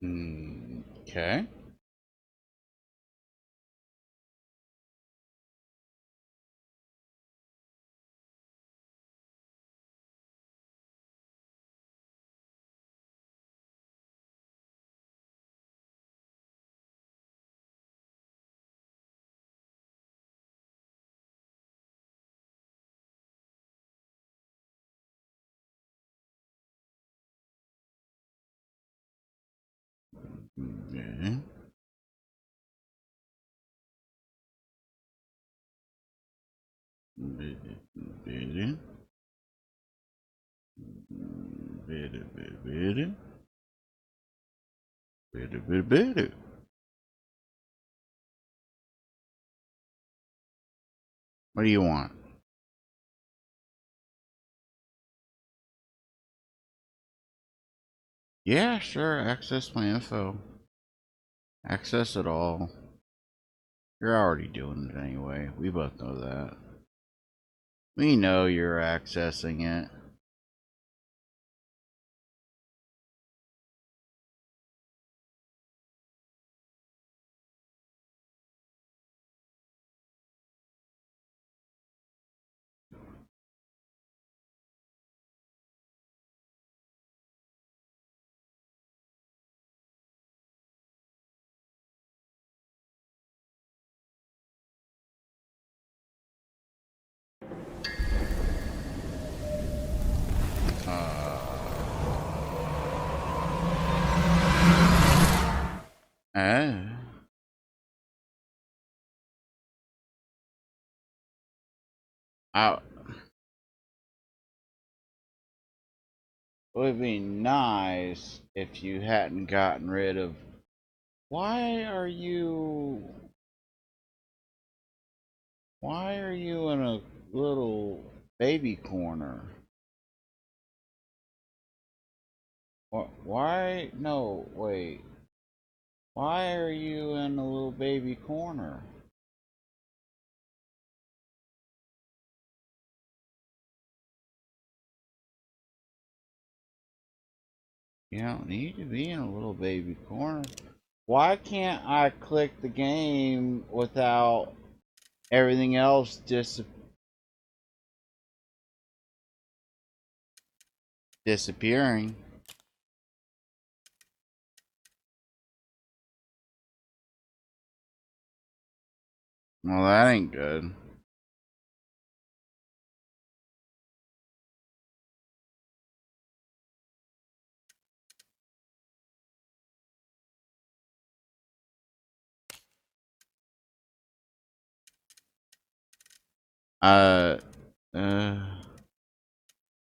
Okay. Okay. Very, very, very, very, very, very, very. What do you want? Yeah, sure. Access my info. Access it all. You're already doing it anyway. We both know that. We know you're accessing it. Uh, I, it would be nice if you hadn't gotten rid of. Why are you? Why are you in a little baby corner? Why? No, wait. Why are you in a little baby corner? You don't need to be in a little baby corner. Why can't I click the game without everything else disappearing? Well, that ain't good. Uh, uh,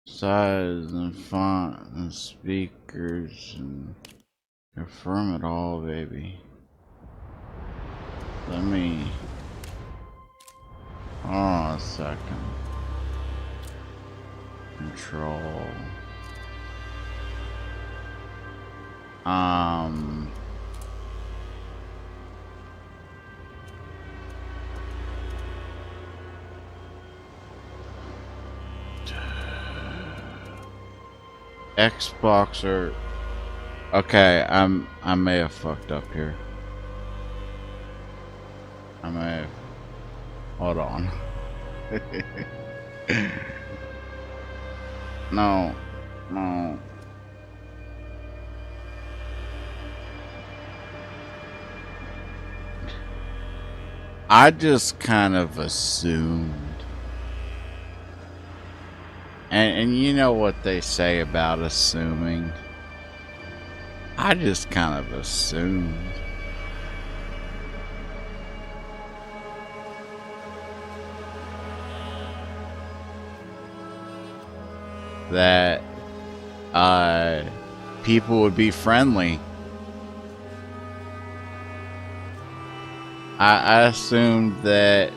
size and font and speakers and confirm it all, baby. Let me. Hold on a second. Control. Um. Xbox or okay, I may have fucked up here. I may have. Hold on. No, no. I just kind of assumed. And you know what they say about assuming. I just kind of assumed. That people would be friendly. I assumed that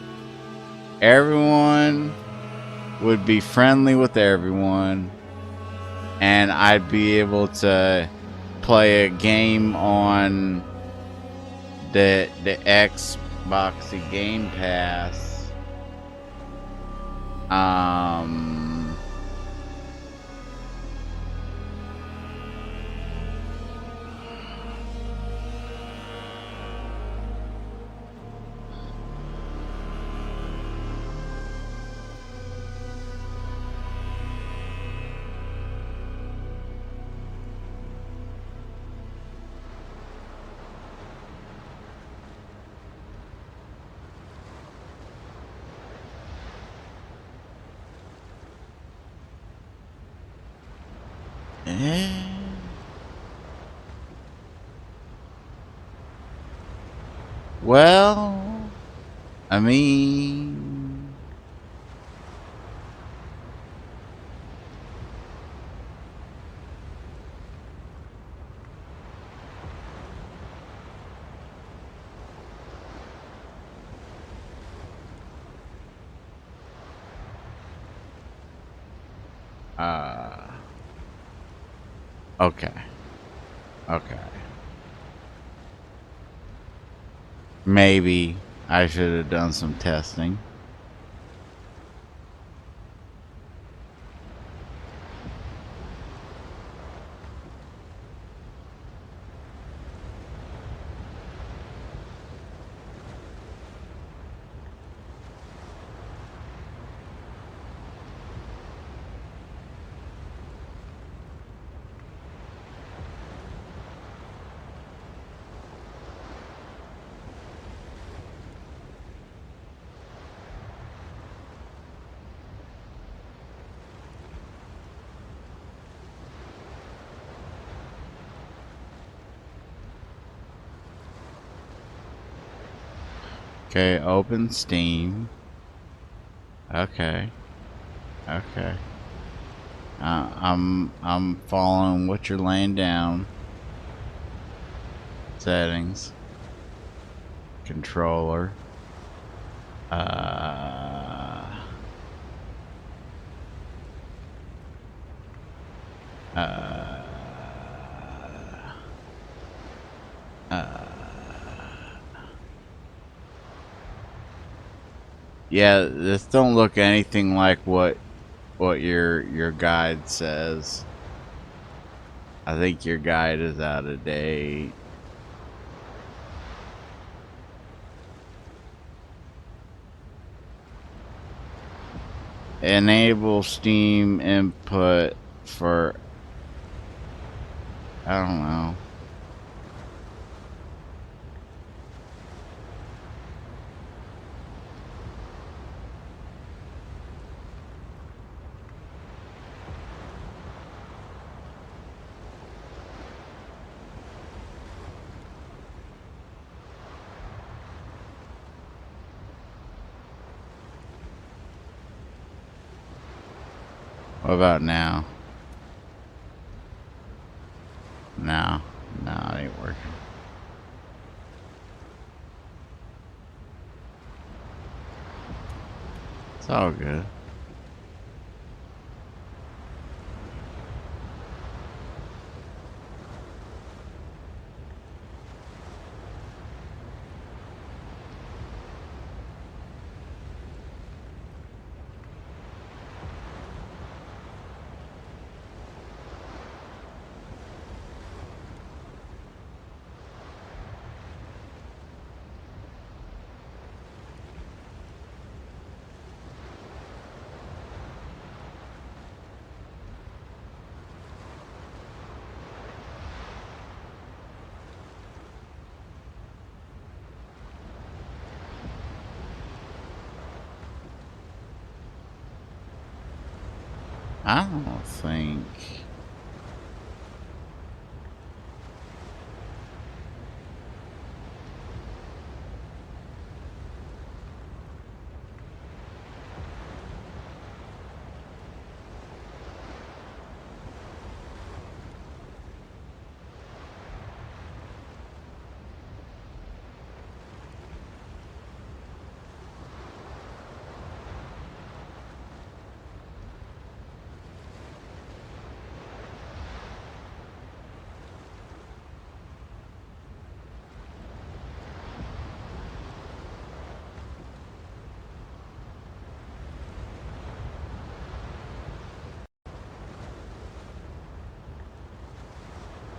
everyone would be friendly with everyone, and I'd be able to play a game on the Xbox Game Pass. Well, I mean, uh, okay, okay. Maybe I should have done some testing. Okay, open Steam. Okay, okay. I'm following what you're laying down. Settings, controller. Uh, uh, uh. Yeah, this don't look anything like what your guide says. I think your guide is out of date. Enable Steam input for, I don't know. What about now? No, no, it ain't working. It's all good. I don't think.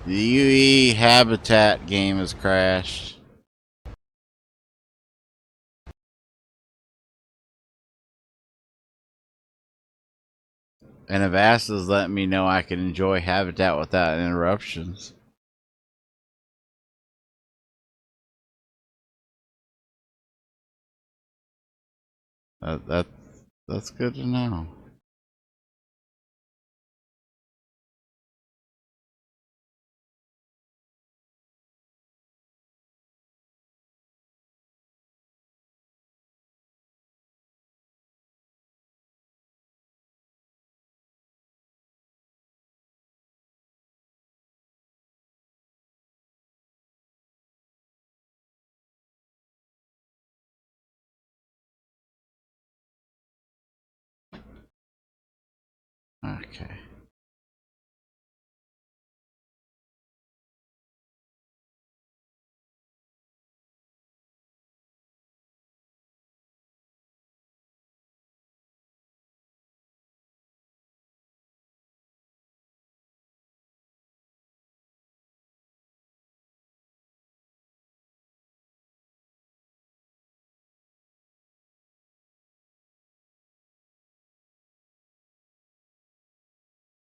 The UE Habitat game has crashed. And Avasta's letting me know I can enjoy Habitat without interruptions. That that's good to know. Okay.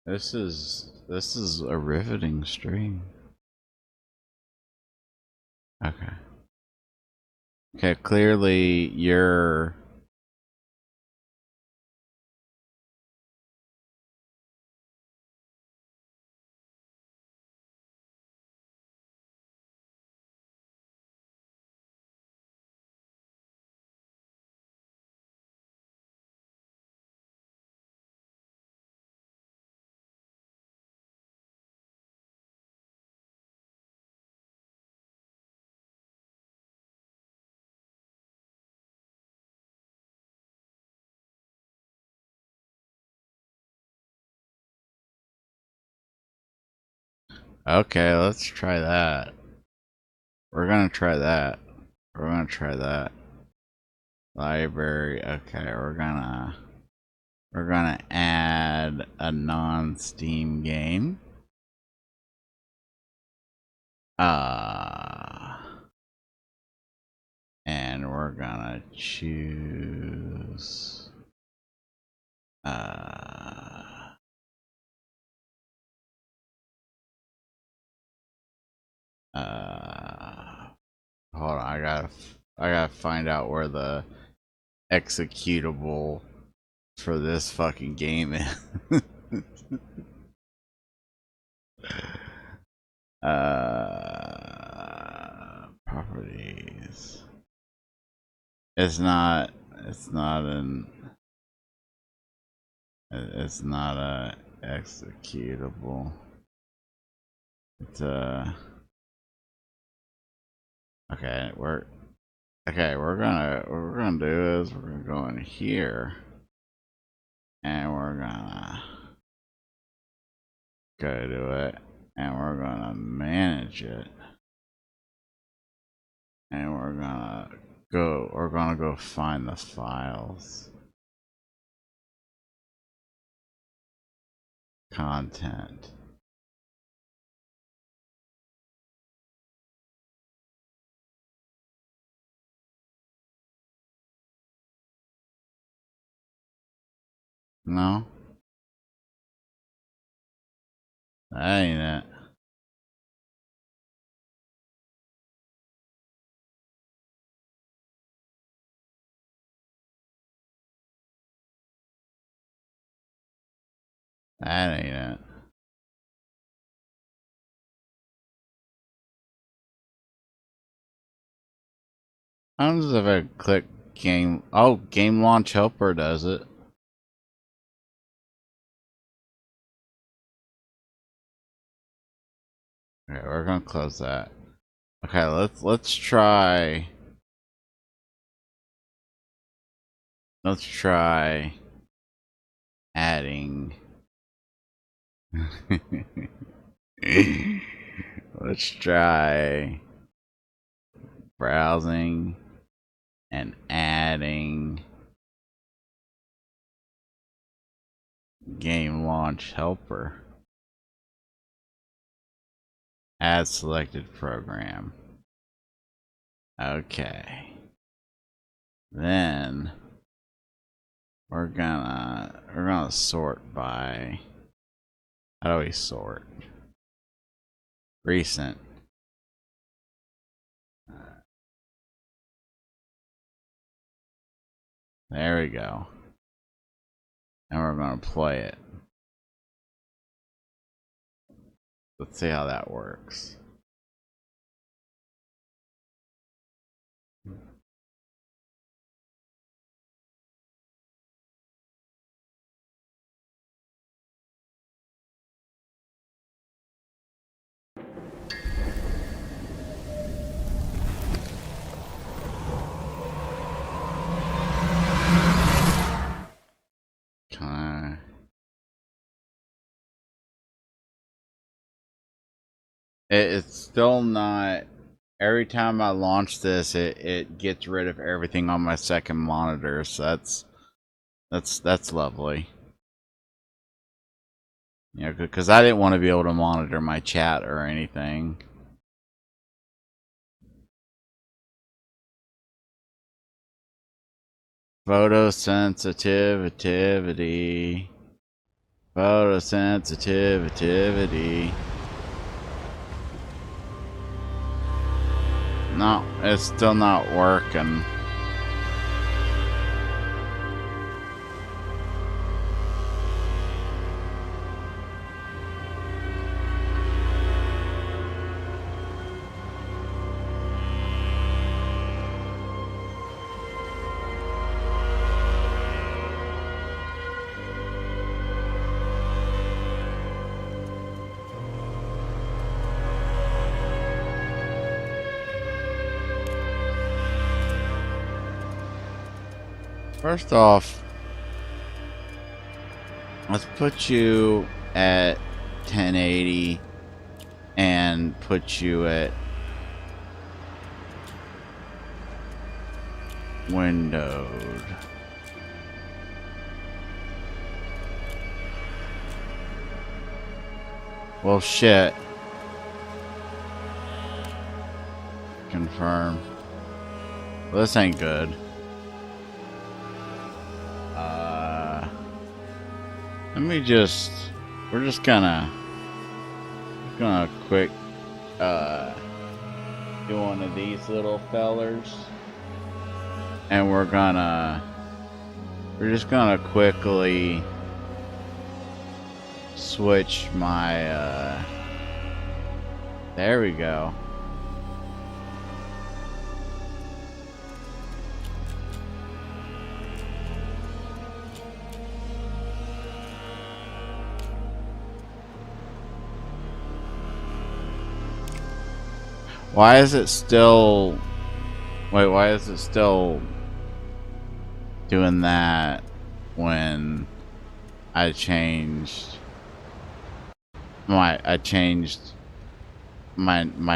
This is a riveting stream. Okay. Okay, clearly you're okay, let's try that. We're gonna try that. We're gonna try that. Library. Okay, we're gonna add a non-Steam game. And we're gonna choose hold on, I gotta find out where the executable for this fucking game is. Properties. It's not a executable. It's okay, what we're gonna do is we're gonna go in here and we're gonna go to it and we're gonna manage it and we're gonna go find the files. Content. No? That ain't it. That ain't it. How does if I click game? Oh, game launch helper does it. Okay, we're gonna close that. Okay, let's try. Let's try adding. Let's try browsing and adding game launch helper. Add selected program. Okay. Then we're gonna sort by, how do we sort? Recent. There we go. And we're gonna play it. Let's see how that works. Can I? It's still not. Every time I launch this, it gets rid of everything on my second monitor. So that's lovely. You know, because I didn't want to be able to monitor my chat or anything. Photosensitivity. Photosensitivity. No, it's still not working. First off, let's put you at 1080 and put you at windowed. Well, shit. Confirm. Well, this ain't good. Let me just. We're just gonna quick do one of these little fellers, and we're just gonna quickly switch my there we go. Why is it still... Wait, why is it still doing that when I changed my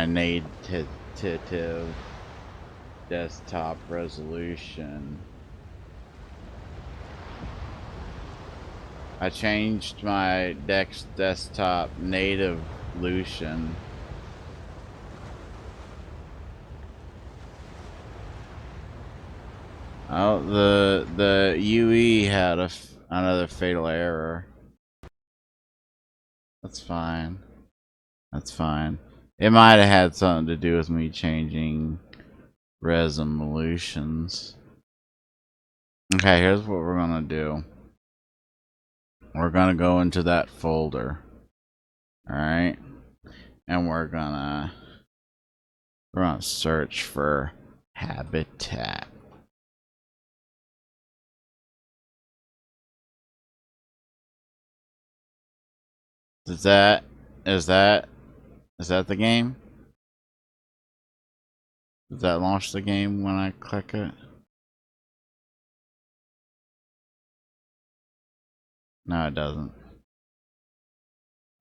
native desktop resolution? I changed my desktop native resolution. Oh, the UE had another fatal error. That's fine. That's fine. It might have had something to do with me changing resolutions. Okay, here's what we're gonna do. We're gonna go into that folder. Alright? And we're gonna search for habitat. Is that the game? Does that launch the game when I click it? No, it doesn't.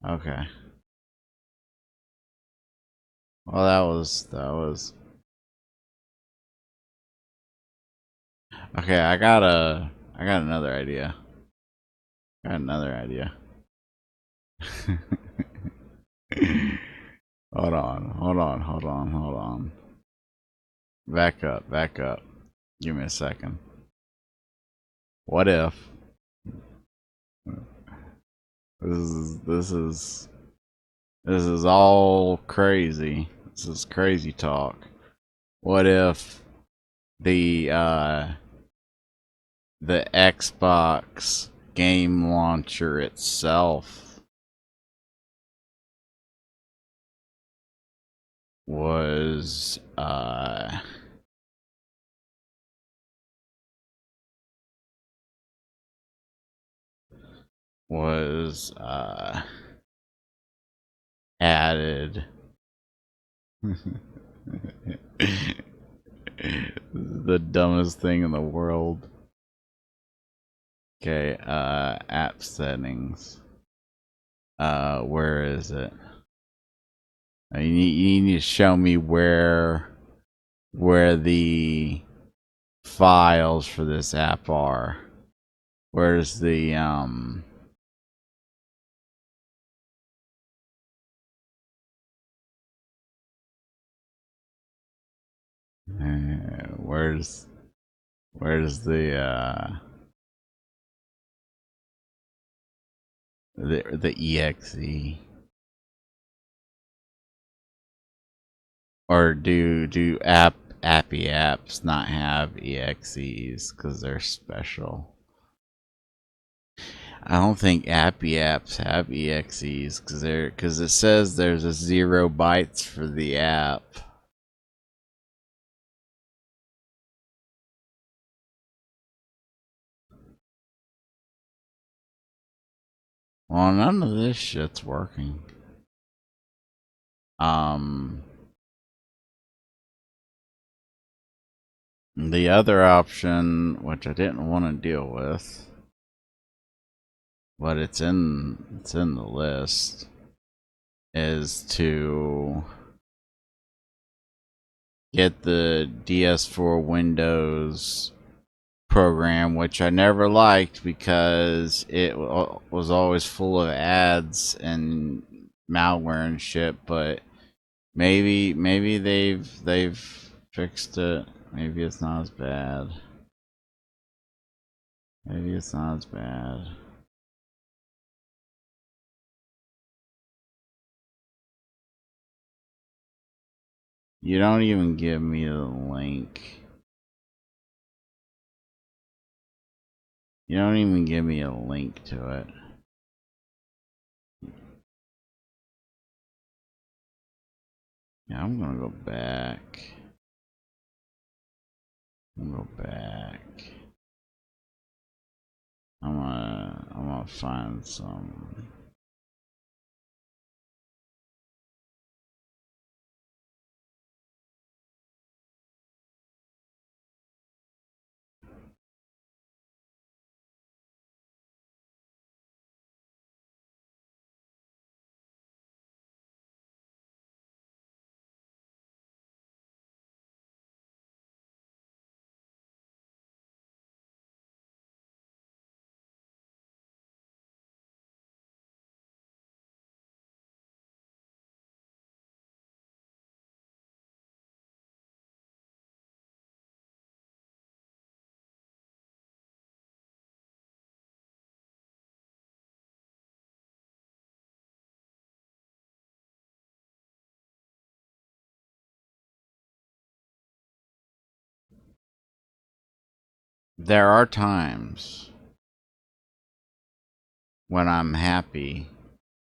Okay. Well, that was. Okay, I got another idea. Hold on. Back up. Give me a second. What if this is all crazy. This is crazy talk. What if the Xbox game launcher itself was added. The dumbest thing in the world. Okay, app settings. Where is it? You need to show me where the files for this app are. Where's the where's the exe? Or do appy apps not have exes because they're special? I don't think appy apps have exes because it says there's a 0 bytes for the app. Well, none of this shit's working. The other option, which I didn't want to deal with, but it's in the list, is to get the DS4 Windows program, which I never liked because it was always full of ads and malware and shit. But maybe they've fixed it. Maybe it's not as bad. Maybe it's not as bad. You don't even give me the link. You don't even give me a link to it. Yeah, I'm gonna go back. I'm gonna go back. I'm gonna find some. There are times when I'm happy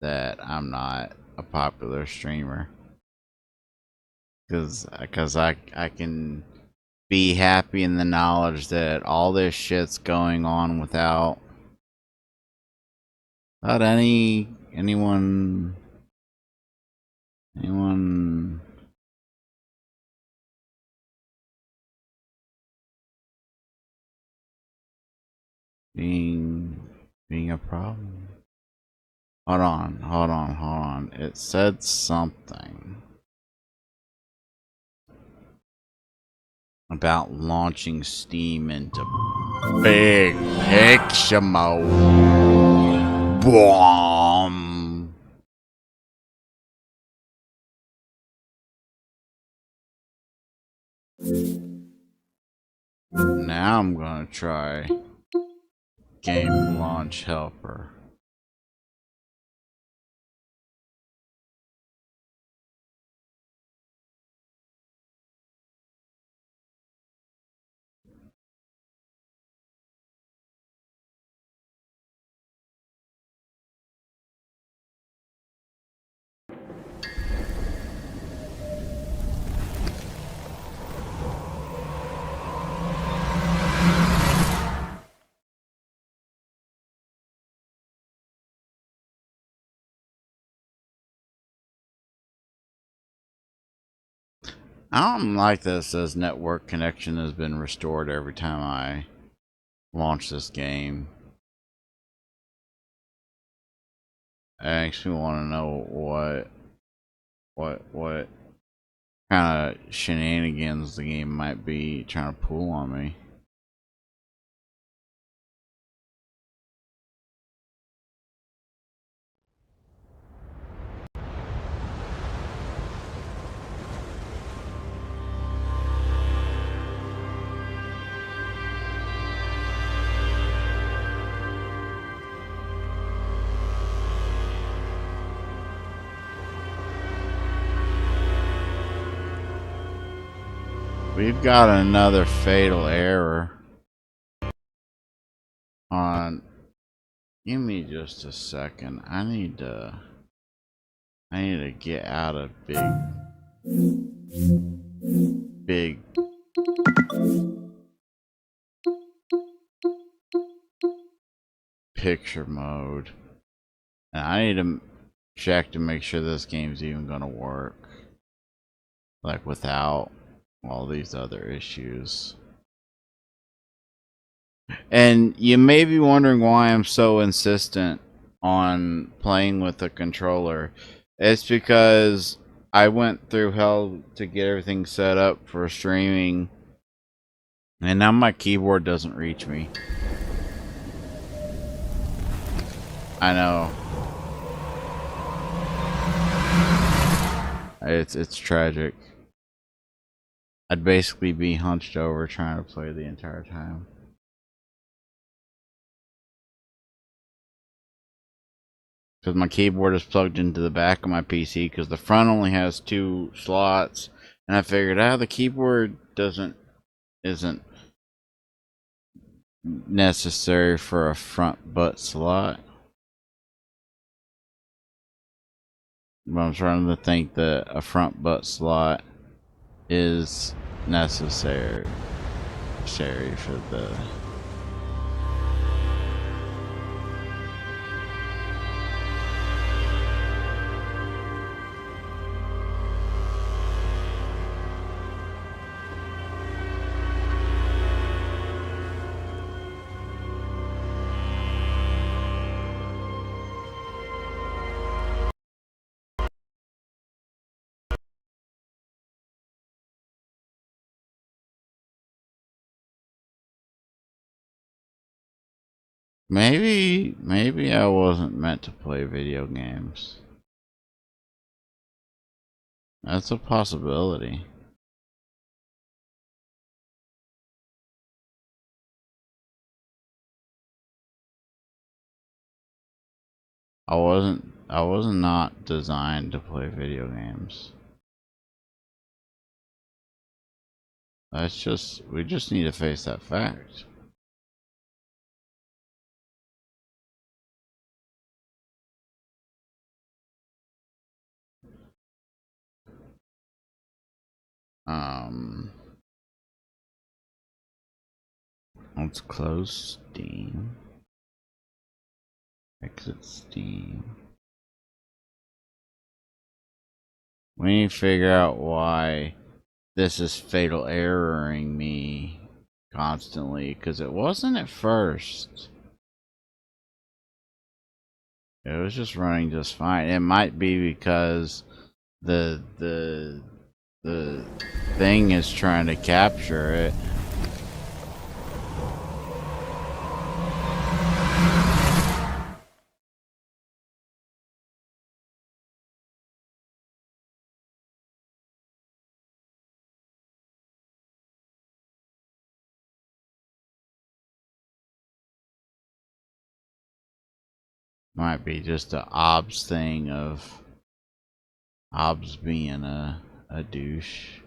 that I'm not a popular streamer, because I can be happy in the knowledge that all this shit's going on without anyone being a problem. Hold on. It said something about launching Steam into big picture mode. Boom. Now I'm gonna try Game Launch Helper. I don't like that it says network connection has been restored every time I launch this game. It makes me want to know what kind of shenanigans the game might be trying to pull on me. We've got another fatal error on. Give me just a second. I need to get out of big picture mode. And I need to check to make sure this game's even gonna work. Like without all these other issues. And you may be wondering why I'm so insistent on playing with the controller. It's because I went through hell to get everything set up for streaming, and now my keyboard doesn't reach me. I know. It's tragic. I'd basically be hunched over trying to play the entire time. Because my keyboard is plugged into the back of my PC because the front only has 2 slots, and I figured the keyboard isn't necessary for a front butt slot. But I'm trying to think that a front butt slot is necessary for the. Maybe I wasn't meant to play video games. That's a possibility. I was not designed to play video games. We just need to face that fact. Let's close Steam. Exit Steam. We need to figure out why this is fatal erroring me constantly, because it wasn't at first. It was just running just fine. It might be because the thing is trying to capture it. Might be just a OBS thing of OBS being a douche.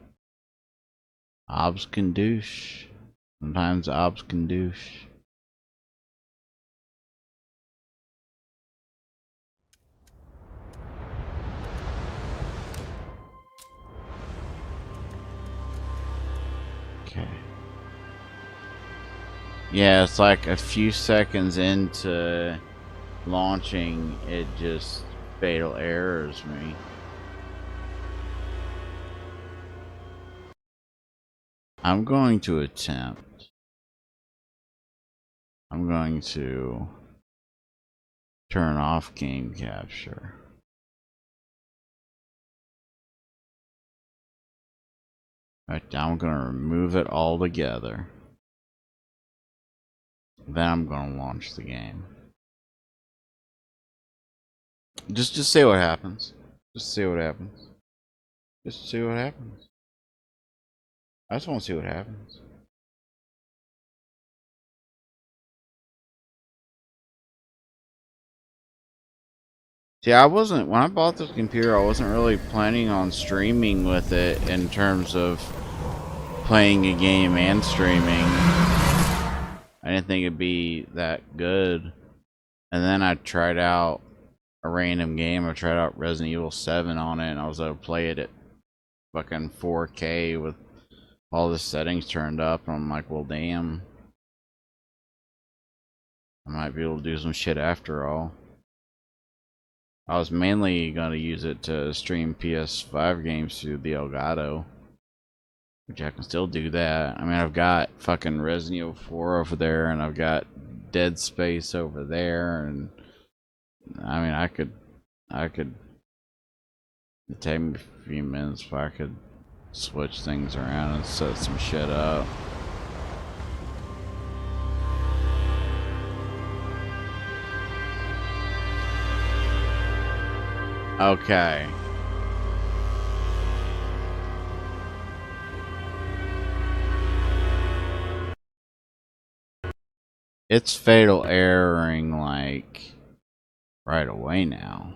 OBS can douche. Sometimes OBS can douche. Okay. Yeah, it's like a few seconds into launching, it just fatal errors me. I'm going to attempt. I'm going to turn off game capture. Right, now I'm gonna remove it all together. Then I'm gonna launch the game. Just see what happens. Just see what happens. Just see what happens. I just want to see what happens. See, I wasn't, when I bought this computer, I wasn't really planning on streaming with it in terms of playing a game and streaming. I didn't think it'd be that good. And then I tried out a random game. I tried out Resident Evil 7 on it, and I was able to play it at fucking 4K with all the settings turned up. And I'm like, well, damn. I might be able to do some shit after all. I was mainly going to use it to stream PS5 games through the Elgato, which I can still do that. I mean, I've got fucking Resident Evil 4 over there, and I've got Dead Space over there, and I mean, I could, it'd take me a few minutes if I could switch things around and set some shit up. Okay. It's fatal erroring like right away now.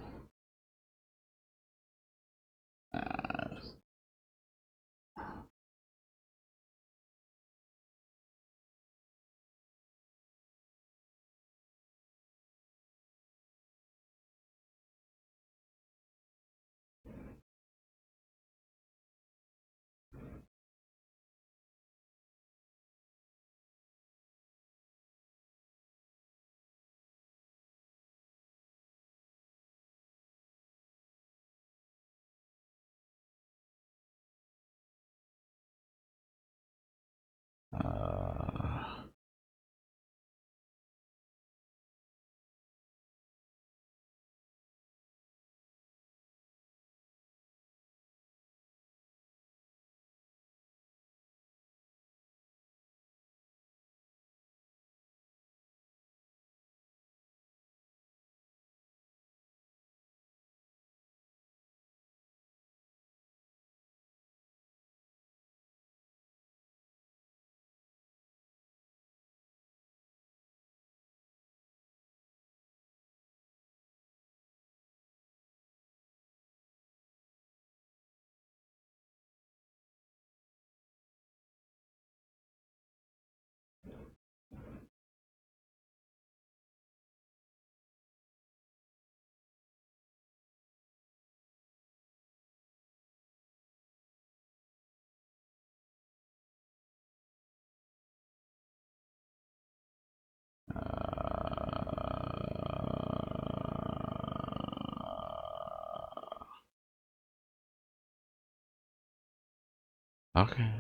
Okay.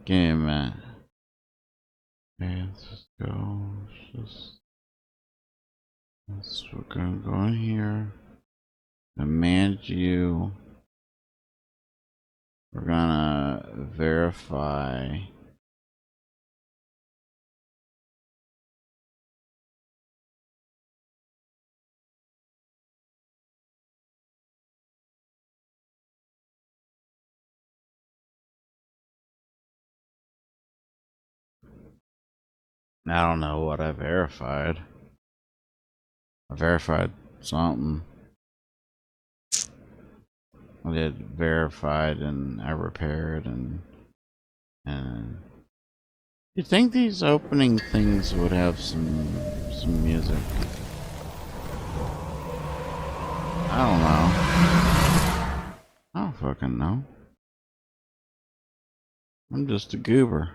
Give me a minute. Okay, let's go. We're gonna go in here and manage you. We're gonna verify. I don't know what I verified. I verified something. I did verified and I repaired and you'd think these opening things would have some music. I don't know. I don't fucking know. I'm just a goober.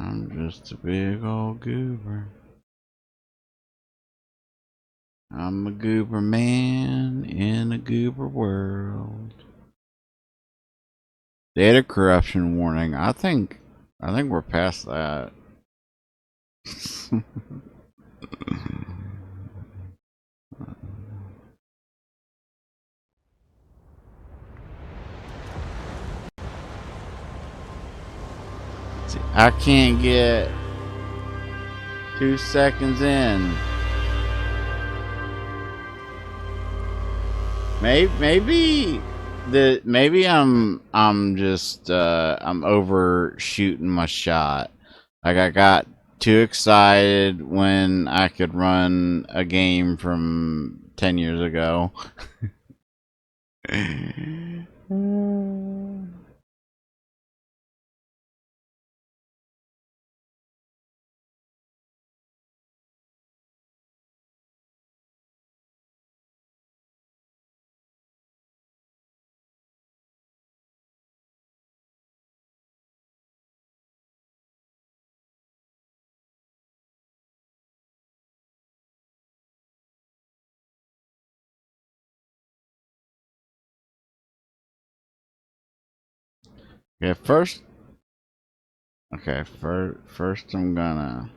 I'm just a big old goober. I'm a goober man in a goober world. Data corruption warning. I think we're past that. I can't get 2 seconds in. Maybe I'm just I'm overshooting my shot. Like I got too excited when I could run a game from 10 years ago. Okay, first I'm gonna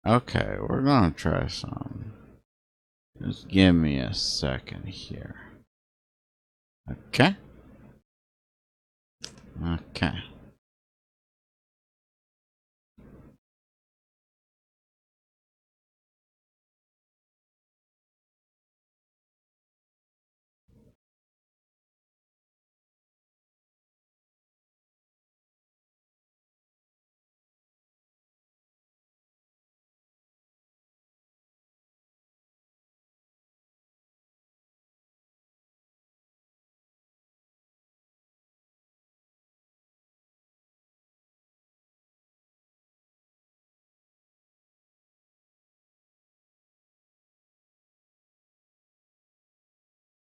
Okay, we're gonna try some. Just give me a second here. Okay. Okay.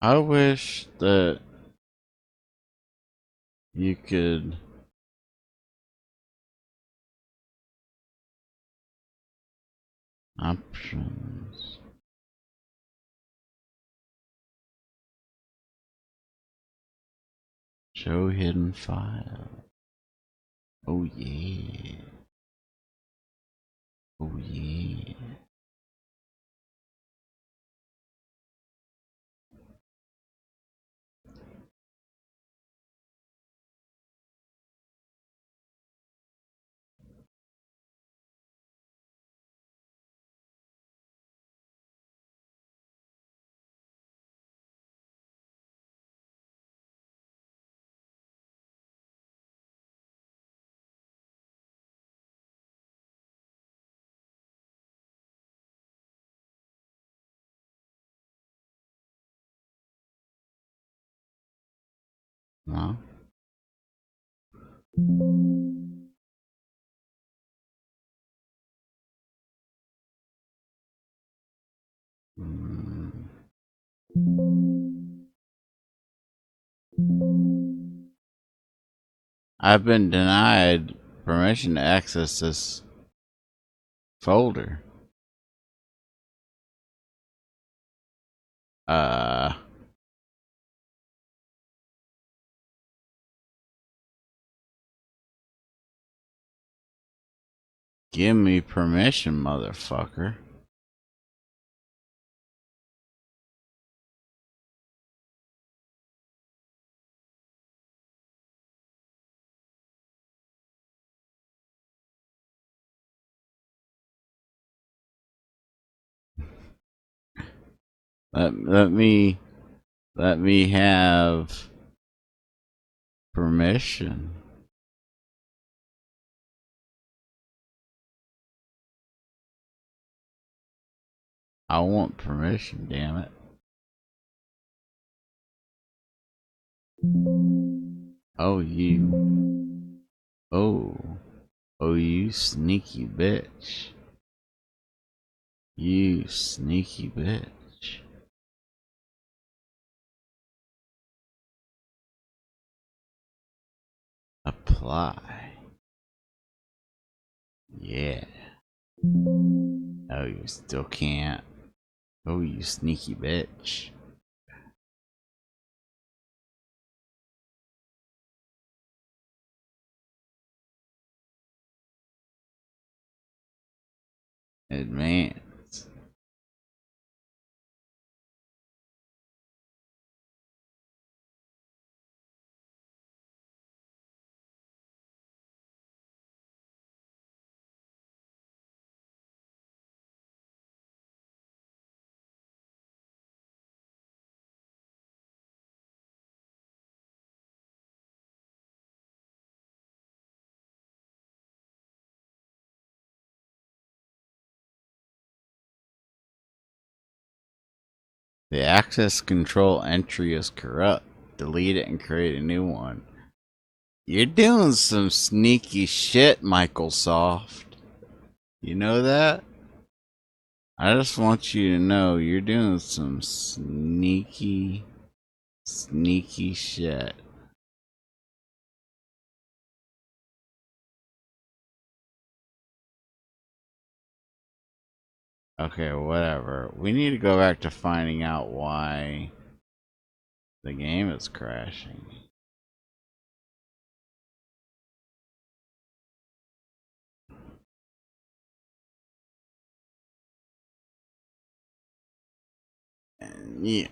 I wish that you could options. Show hidden file. Oh yeah. Oh yeah. No. Mm. I've been denied permission to access this folder. Uh, give me permission, motherfucker. Let me have permission. I want permission, damn it. Oh, you. Oh. Oh, you sneaky bitch. You sneaky bitch. Apply. Yeah. Oh, you still can't. Oh, you sneaky bitch. Advance. The access control entry is corrupt. Delete it and create a new one. You're doing some sneaky shit, Microsoft. You know that? I just want you to know you're doing some sneaky shit. Okay, whatever. We need to go back to finding out why the game is crashing. And yeah.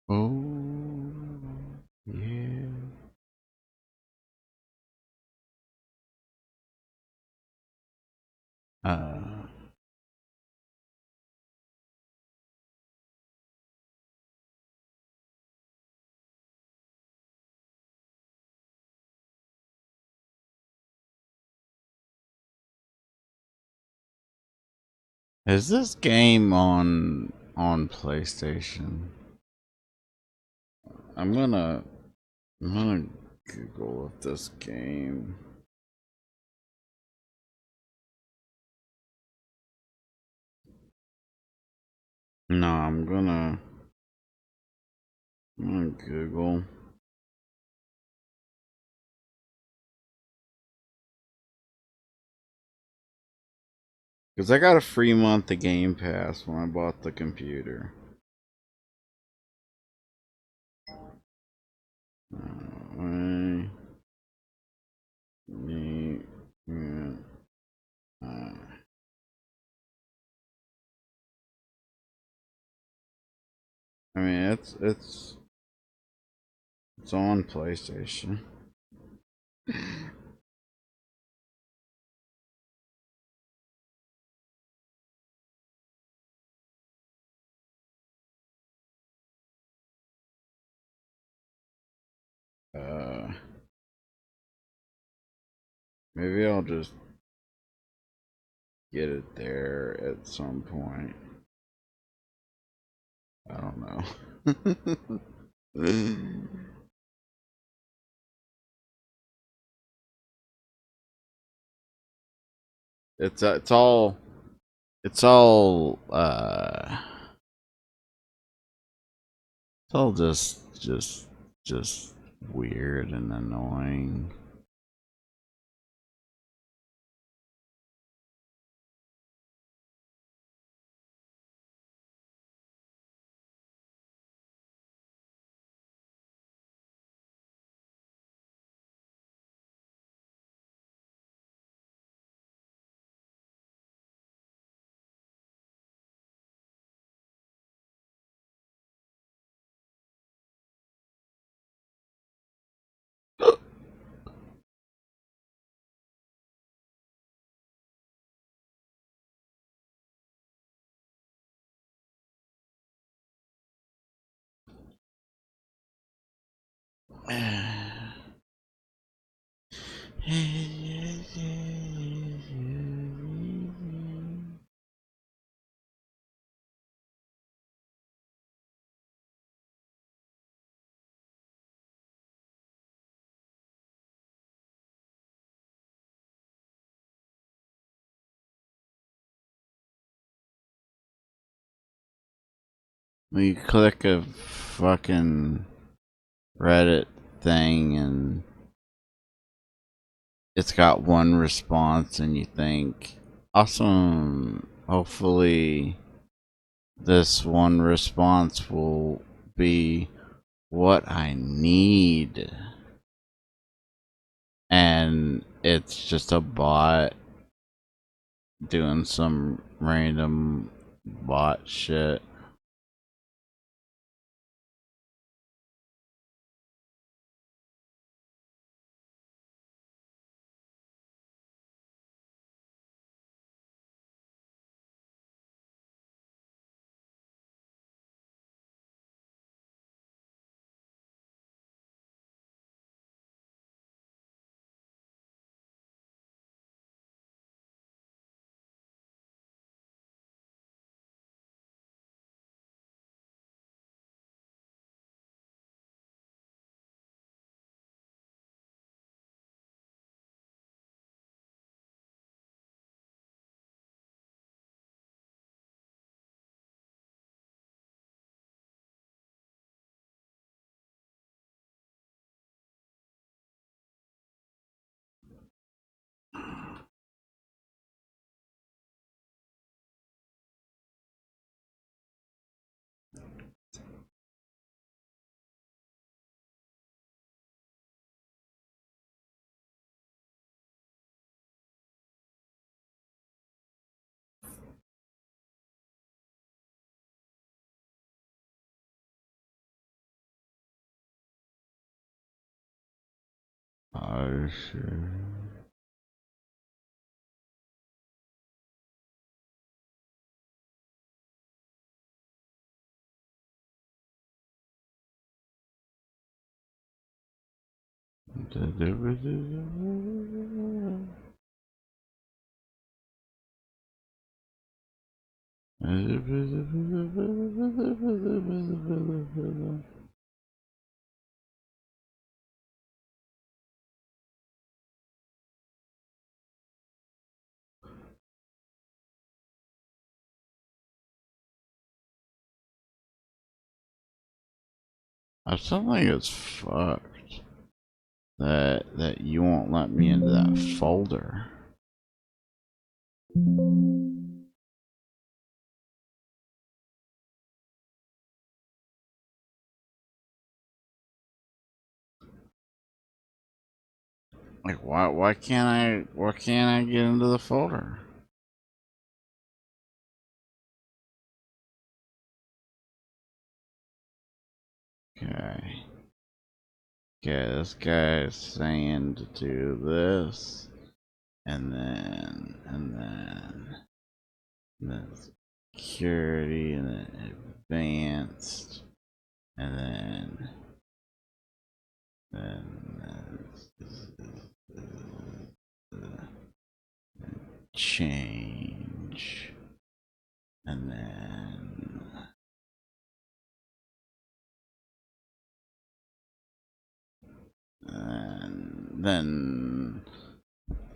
Oh, yeah. Uh, is this game on PlayStation? I'm gonna Google if this game. No, I'm gonna Google. Because I got a free month of Game Pass when I bought the computer. I need, uh, I mean, it's on PlayStation. Uh, maybe I'll just get it there at some point. I don't know. It's all it's all it's all just weird and annoying. We click a fucking Reddit thing and it's got one response and you think, awesome. Hopefully this one response will be what I need. And it's just a bot doing some random bot shit. Oh shit. I still think it's fucked that you won't let me into that folder. Like why can't I get into the folder? Okay. Okay, this guy is saying to do this and then security and then advanced and then change and then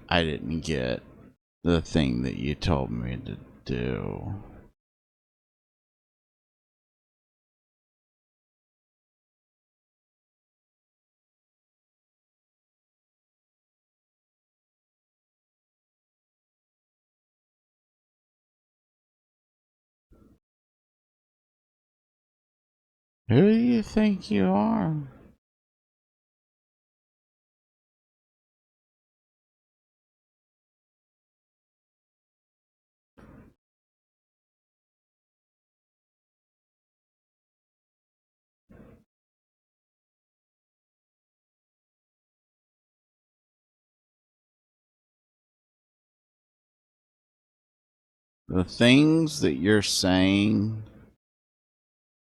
I didn't get The thing that you told me to do. Who do you think you are? The things that you're saying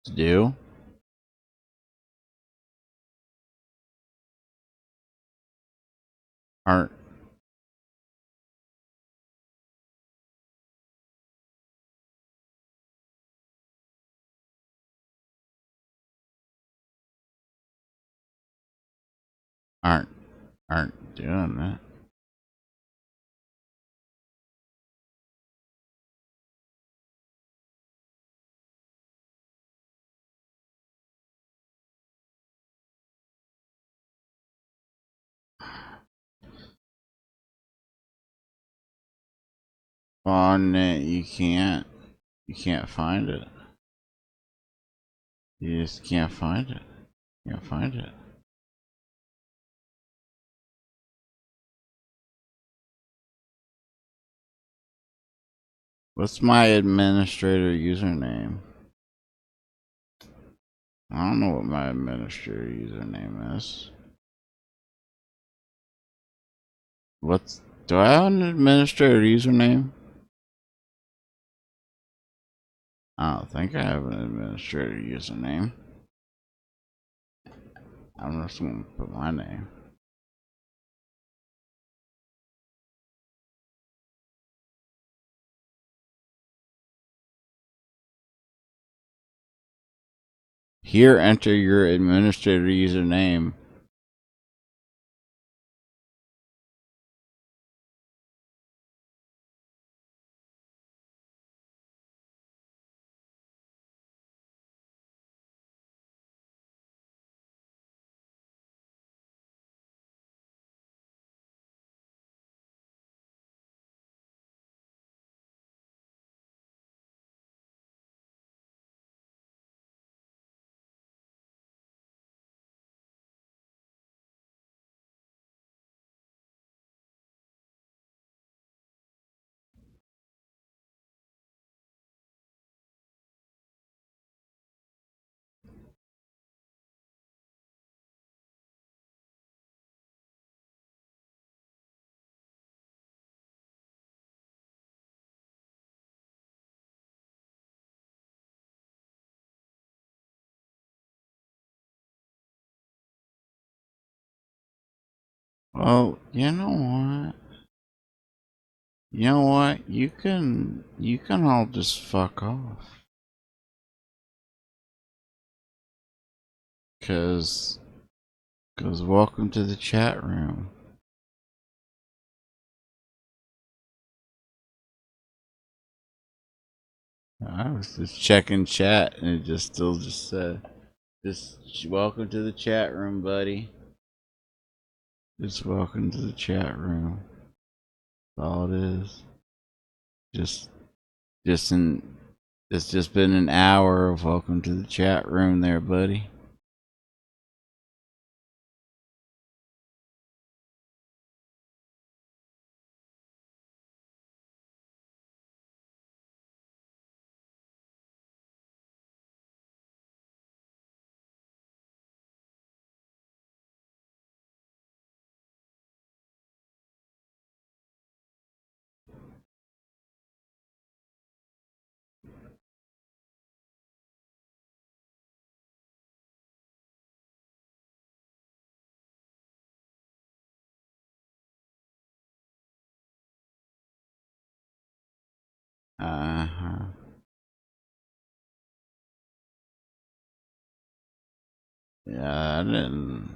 to do aren't aren't aren't doing that. On it, you can't find it. You just can't find it. You can't find it. What's my administrator username? I don't know what my administrator username is. What's do I have an administrator username? I don't think I have an administrator username. I'm just gonna put my name. Here, enter your administrator username. Well, you know what? You know what? You can all just fuck off. Cause welcome to the chat room. I was just checking chat and it just still just said just welcome to the chat room, buddy. Just welcome to the chat room. That's all it is. Just just in it's just been an hour of welcome to the chat room there, buddy. Uh-huh. Yeah, I didn't.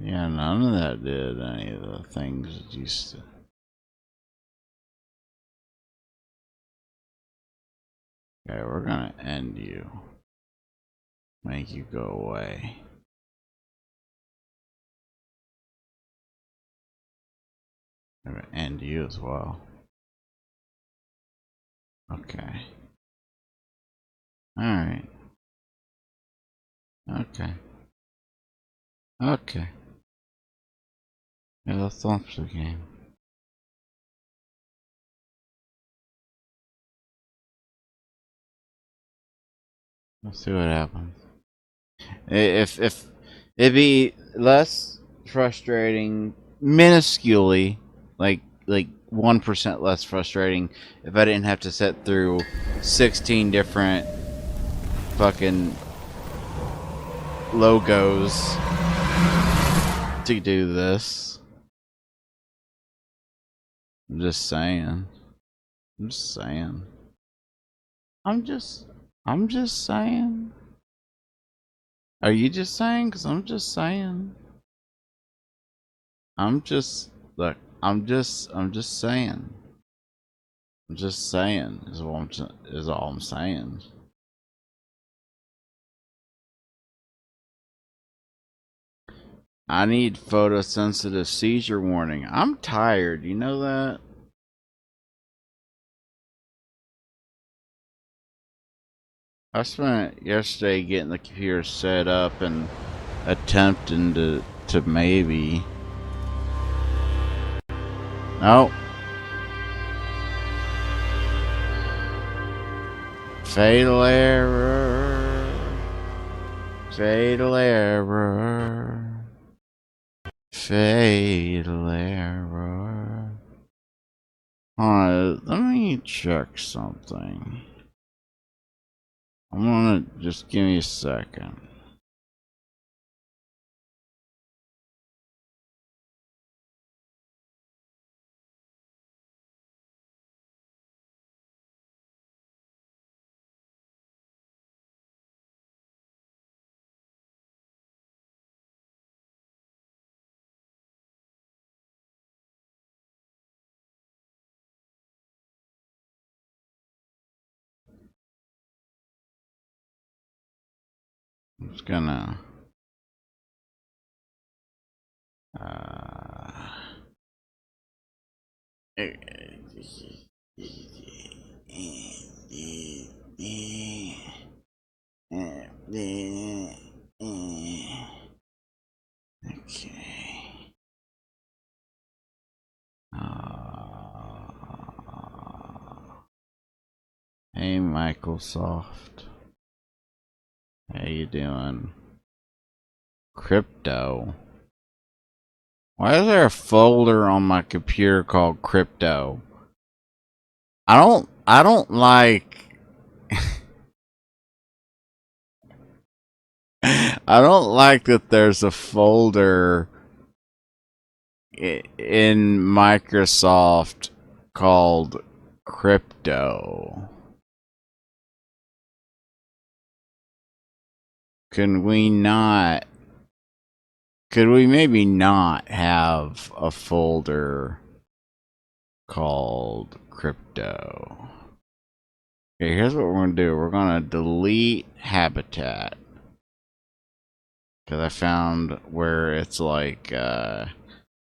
Yeah, none of that did any of the things it used to. Okay, we're gonna end you. Make you go away. I'm gonna end you as well. Okay. Alright. Okay. Okay. Yeah, let's launch the game. Let's see what happens. If it'd be less frustrating, minusculely, like 1% less frustrating, if I didn't have to sit through 16 different fucking logos to do this. I'm just saying. I'm just saying. I'm just saying. Are you just saying? Cause I'm just saying. Look. I'm just saying. I'm just saying. Is all I'm saying. I need photosensitive seizure warning. I'm tired. You know that? I spent yesterday getting the computer set up and attempting to maybe. No. Fatal error. Fatal error. Fatal error. Alright, let me check something. I'm gonna just give me a second. I'm just gonna okay. Hey Microsoft. How you doing? Crypto. Why is there a folder on my computer called crypto? I don't like I don't like that there's a folder in Microsoft called crypto. Can we not? Could we maybe not have a folder called crypto? Okay, here's what we're going to do. We're going to delete habitat. Because I found where it's like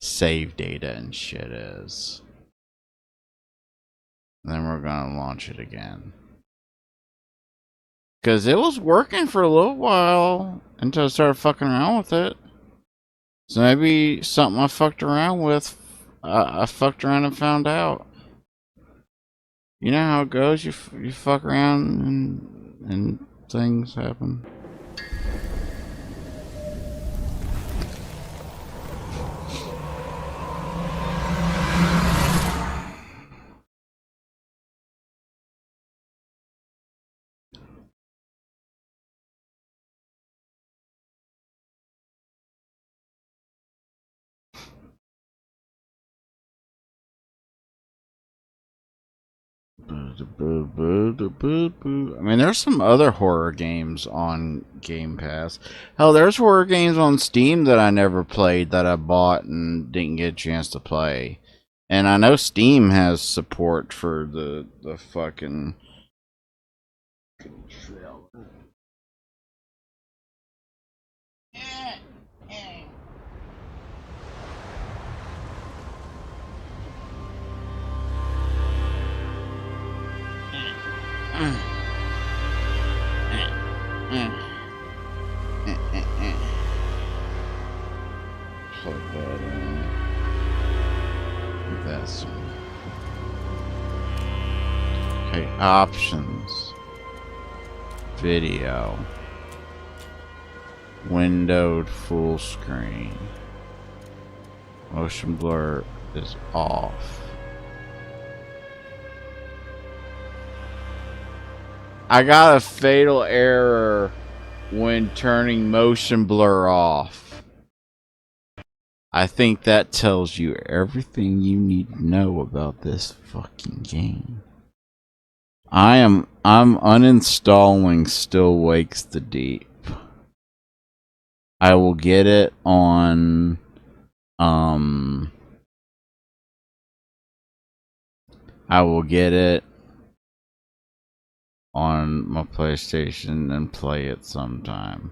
save data and shit is. And then we're going to launch it again. Because it was working for a little while until I started fucking around with it. So maybe something I fucked around with, I fucked around and found out. You know how it goes. You fuck around and things happen. mean, there's some other horror games on Game Pass. Hell, there's horror games on Steam that I never played that I bought and didn't get a chance to play. And I know Steam has support for the fucking controller. Plug that in. That's okay. Options. Video. Windowed full screen. Motion blur is off. I got a fatal error when turning motion blur off. I think that tells you everything you need to know about this fucking game. I'm uninstalling Still Wakes the Deep. I will get it on I will get it on my PlayStation and play it sometime.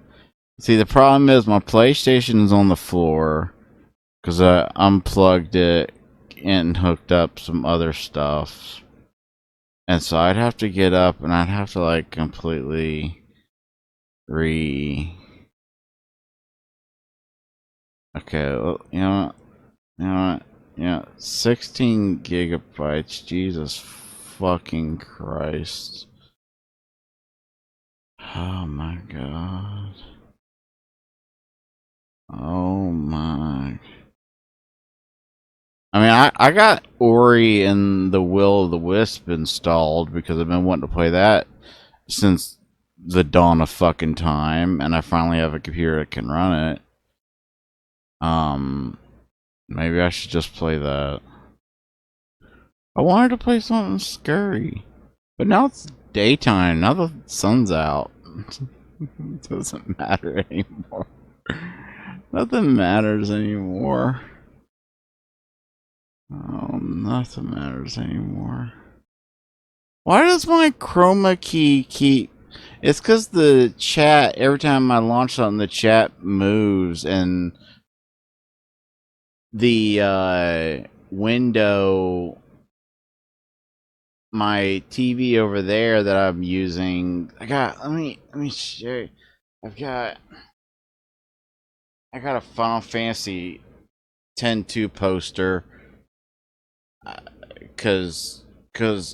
See, the problem is my PlayStation is on the floor because I unplugged it and hooked up some other stuff. And so I'd have to get up and I'd have to like completely Okay, well, you know what? 16 gigabytes. Jesus fucking Christ. Oh my god. Oh my. I mean, I got Ori and the Will of the Wisp installed because I've been wanting to play that since the dawn of fucking time, and I finally have a computer that can run it. Maybe I should just play that. I wanted to play something scary, but now it's daytime. Now the sun's out. It doesn't matter anymore. Nothing matters anymore. Oh, nothing matters anymore. Why does my chroma key keep... It's because the chat, every time I launch something, the chat moves and the window, my TV over there that I'm using, let me show you. I got a Final Fantasy 10-2 poster because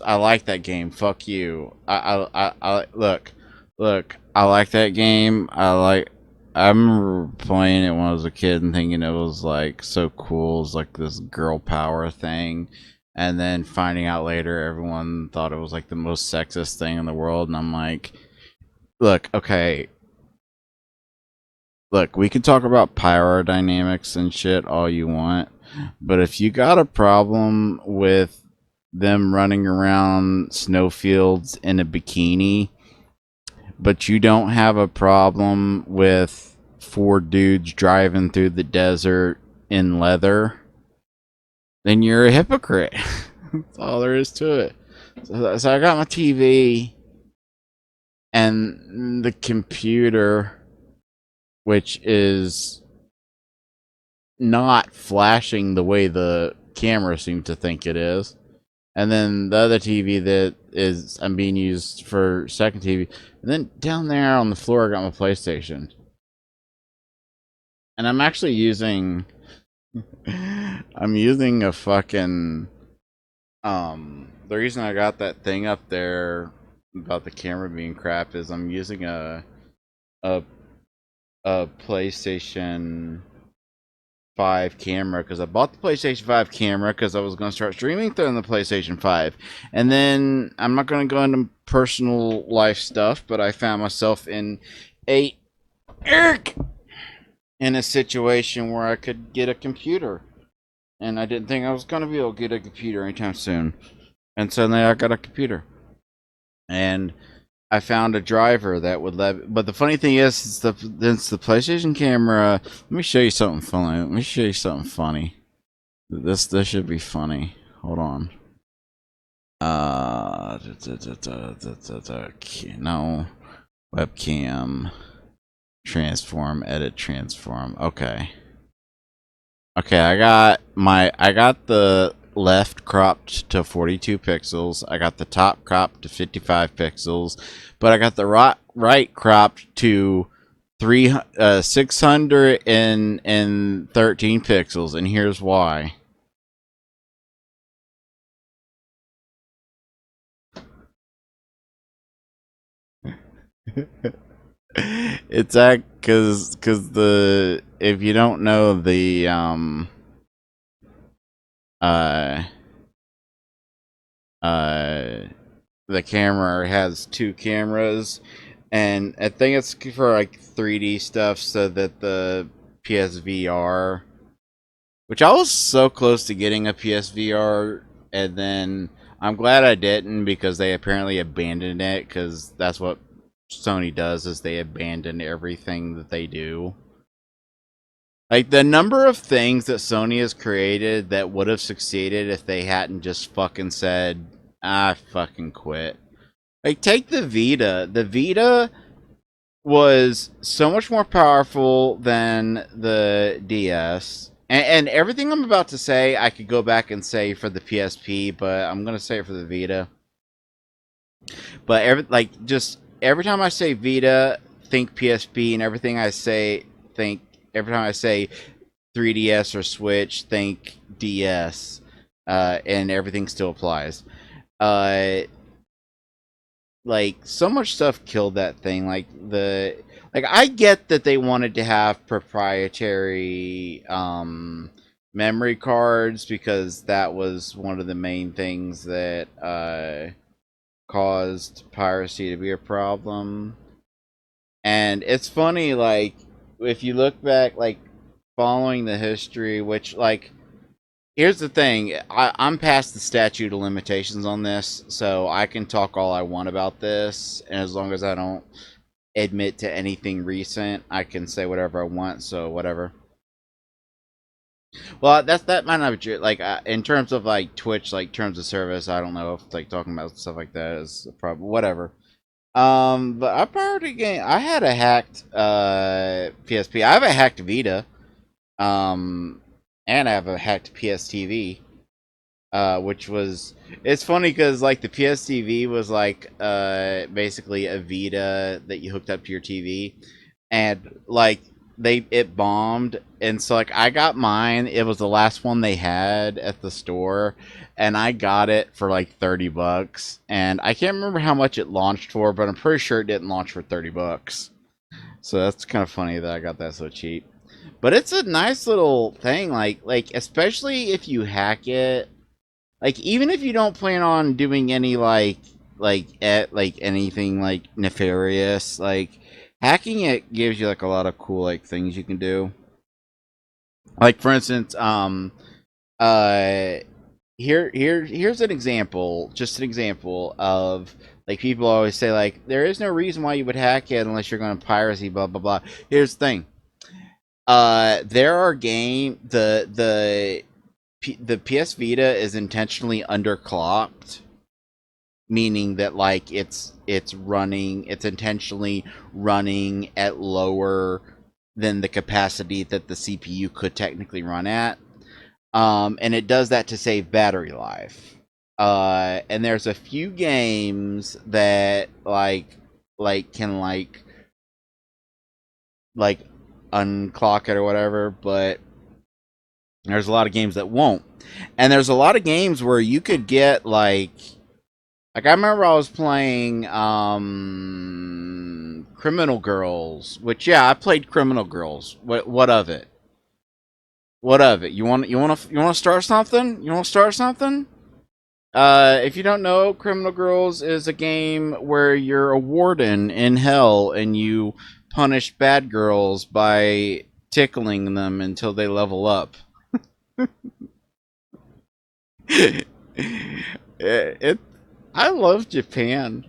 I like that game. Fuck you. I look. I like that game. I remember playing it when I was a kid and thinking it was like so cool. It was like this girl power thing, and then finding out later everyone thought it was like the most sexist thing in the world. And I'm like, look, okay. Look, we can talk about power dynamics and shit all you want, but if you got a problem with them running around snowfields in a bikini, but you don't have a problem with 4 dudes driving through the desert in leather, then you're a hypocrite. That's all there is to it. So I got my TV and the computer, which is not flashing the way the camera seems to think it is. And then the other TV that I'm being used for second TV. And then down there on the floor, I got my PlayStation. And I'm actually using... I'm using a fucking... The reason I got that thing up there about the camera being crap is I'm using a PlayStation 5 camera because I bought the PlayStation 5 camera because I was going to start streaming through the PlayStation 5. And then I'm not going to go into personal life stuff, but I found myself in a situation where I could get a computer. And I didn't think I was going to be able to get a computer anytime soon. And suddenly I got a computer. and I found a driver that would let. But the funny thing is, it's the PlayStation camera. Let me show you something funny. Let me show you something funny. This should be funny. Hold on. No, webcam, transform, edit, transform. Okay. Okay, I got the left cropped to 42 pixels. I got the top cropped to 55 pixels, but I got the right cropped to 613 pixels, and here's why. It's that because the if you don't know uh uh the camera has two cameras, and I think it's for like 3D stuff, so that the PSVR, which I was so close to getting a PSVR, and then I'm glad I didn't because they apparently abandoned it, because that's what Sony does, is they abandon everything that they do. Like, the number of things that Sony has created that would have succeeded if they hadn't just fucking said, I fucking quit. Like, take the Vita. The Vita was so much more powerful than the DS. And everything I'm about to say, I could go back and say for the PSP, but I'm going to say it for the Vita. But every time I say Vita, think PSP, and every time I say 3DS or Switch, think DS, and everything still applies. Uh, like, so much stuff killed that thing. Like, I get that they wanted to have proprietary memory cards, because that was one of the main things that caused piracy to be a problem. And it's funny, like, if you look back, like, following the history, which, like, here's the thing, I'm past the statute of limitations on this, so I can talk all I want about this, and as long as I don't admit to anything recent, I can say whatever I want, so whatever. Well, that might not be true. Like, in terms of, like, Twitch, like, terms of service, I don't know if, like, talking about stuff like that is a problem. Whatever. But I powered a game. I had a hacked PSP. I have a hacked Vita. Um, and I have a hacked PSTV. Which was, it's funny because, like, the PSTV was like basically a Vita that you hooked up to your TV, and, like, it bombed, and so, like, I got mine. It was the last one they had at the store, and I got it for like $30, and I can't remember how much it launched for, but I'm pretty sure it didn't launch for $30. So that's kind of funny that I got that so cheap. But it's a nice little thing, like especially if you hack it. Like, even if you don't plan on doing any, like anything like nefarious, like, hacking it gives you, like, a lot of cool, like, things you can do. Like, for instance, uh here's an example, just an example of, like, people always say, like, there is no reason why you would hack it unless you're going to piracy, blah blah blah. Here's the thing. There are the PS Vita is intentionally underclocked, meaning that, like, it's intentionally running at lower than the capacity that the CPU could technically run at. And it does that to save battery life. And there's a few games that, can, like unclock it or whatever, but there's a lot of games that won't. And there's a lot of games where you could get, like, I remember I was playing Criminal Girls, which, yeah, I played Criminal Girls. What of it? What of it? You want to start something? You want to start something? If you don't know, Criminal Girls is a game where you're a warden in hell, and you punish bad girls by tickling them until they level up. it, it I love Japan.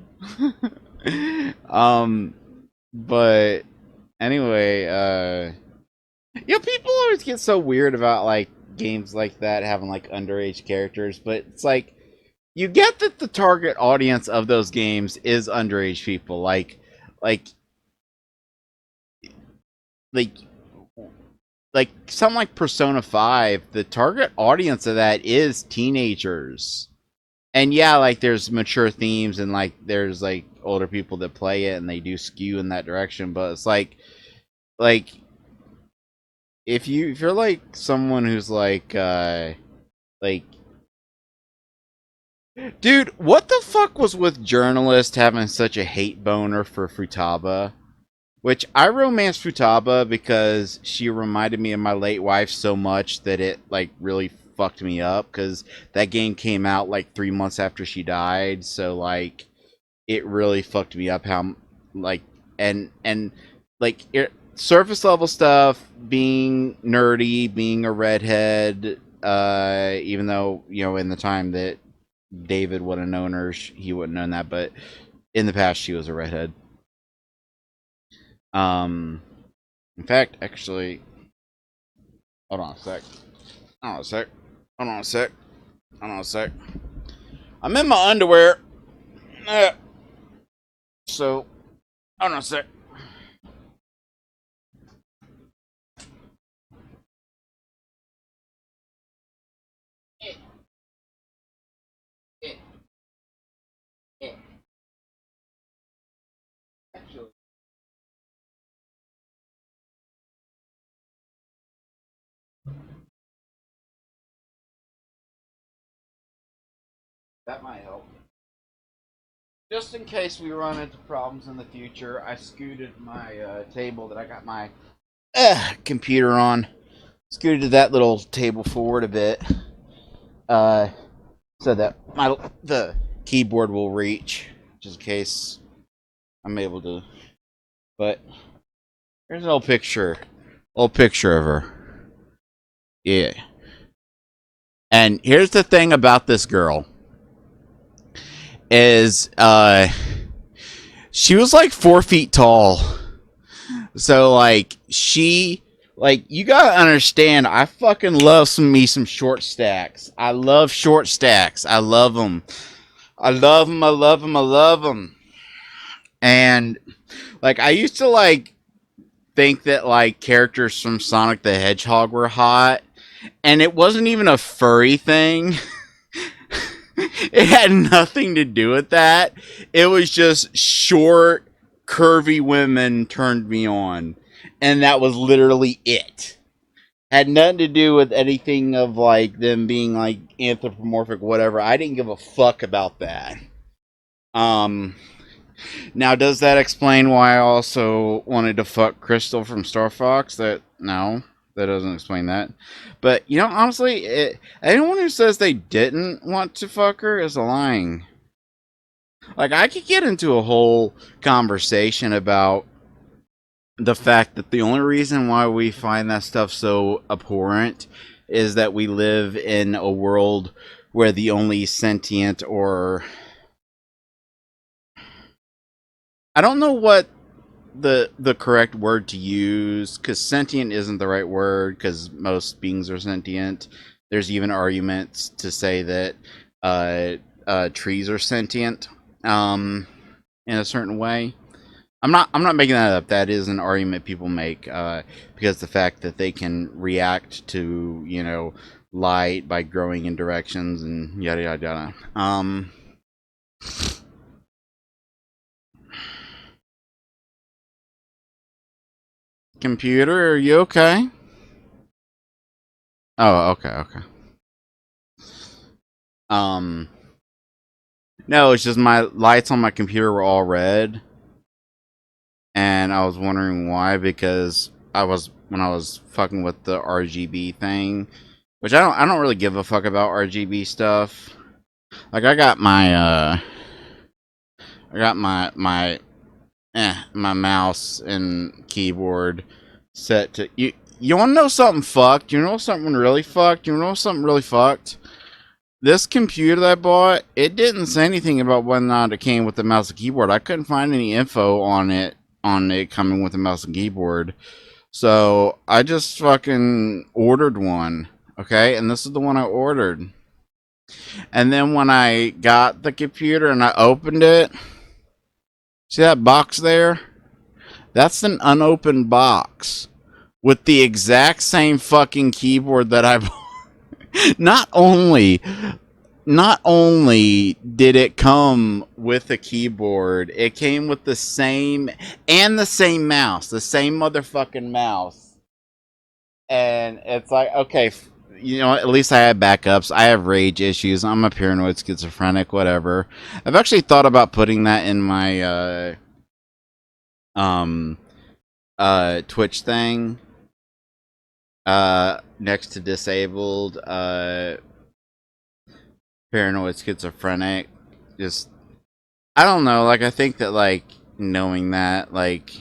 um, but anyway, people always get so weird about like games like that having like underage characters, but it's like you get that the target audience of those games is underage people, like like like something like Persona 5, the target audience of that is teenagers. And yeah, like there's mature themes and like there's like older people that play it and they do skew in that direction, but it's like if you're like someone who's like dude, what the fuck was with journalists having such a hate boner for Futaba? Which I romanced Futaba because she reminded me of my late wife so much that it like really fucked me up because that game came out like 3 months after she died. So like it really fucked me up how like and like surface level stuff, being nerdy, being a redhead, even though in the time that David would have known her, he wouldn't have known that, but in the past she was a redhead. um in fact, actually, hold on a sec. Hold on a sec. Hold on a sec. Hold on a sec. I'm in my underwear. So, hold on a sec. Actually, that might help. Just in case we run into problems in the future, I scooted my table that I got my computer on. Scooted that little table forward a bit, uh, so that the keyboard will reach, just in case I'm able to. But here's an old picture of her. Yeah. And here's the thing about this girl is she was like 4 feet tall. So you gotta understand, I fucking love some short stacks. I love short stacks. I love them. I love them. I love them. I love them. And like I used to like think that like characters from Sonic the Hedgehog were hot, and it wasn't even a furry thing. It had nothing to do with that. It was just short, curvy women turned me on, and that was literally it. Had nothing to do with anything of like them being like anthropomorphic, whatever. I didn't give a fuck about that. Um, Now, does that explain why I also wanted to fuck Crystal from Star Fox? No, that doesn't explain that. But honestly, anyone who says they didn't want to fuck her is lying. Like, I could get into a whole conversation about the fact that the only reason why we find that stuff so abhorrent is that we live in a world where the only sentient, or I don't know what the correct word to use, because sentient isn't the right word, because most beings are sentient. There's even arguments to say that trees are sentient, in a certain way. I'm not making that up. That is an argument people make, because the fact that they can react to light by growing in directions and yada yada yada. Computer, are you okay? Oh, okay, okay. Um, no, it's just my lights on my computer were all red, and I was wondering why, because when I was fucking with the RGB thing, which I don't really give a fuck about RGB stuff. Like I got my mouse and keyboard set to you. You want to know something fucked? You know something really fucked? You know something really fucked? this computer that I bought, it didn't say anything about whether or not it came with the mouse and keyboard. I couldn't find any info on it coming with a mouse and keyboard. So I just fucking ordered one. Okay, and this is the one I ordered. And then when I got the computer and I opened it, see that box there? That's an unopened box with the exact same fucking keyboard that I bought. Not only did it come with a keyboard, it came with the same mouse, the same motherfucking mouse. And it's like, okay, you know, at least I have backups. I have rage issues. I'm a paranoid schizophrenic, whatever. I've actually thought about putting that in my um Twitch thing next to disabled paranoid schizophrenic. Just I don't know, like I think that like knowing that like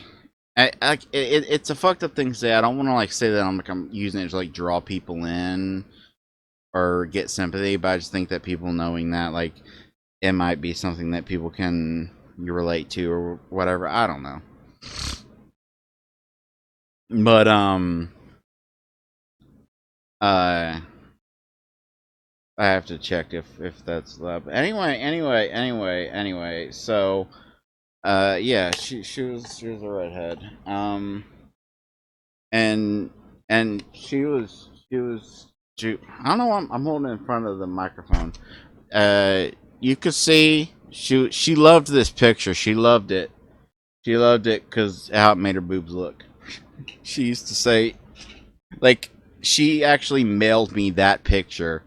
it's a fucked up thing to say. I don't want to like say that I'm using it to like draw people in or get sympathy, but I just think that people knowing that like it might be something that people can you relate to or whatever. I don't know. But uh I have to check if that's anyway. So yeah, she was a redhead. And I don't know. I'm holding it in front of the microphone. Uh, you could see she loved this picture. She loved it. She loved it because how it made her boobs look. She used to say, like, she actually mailed me that picture.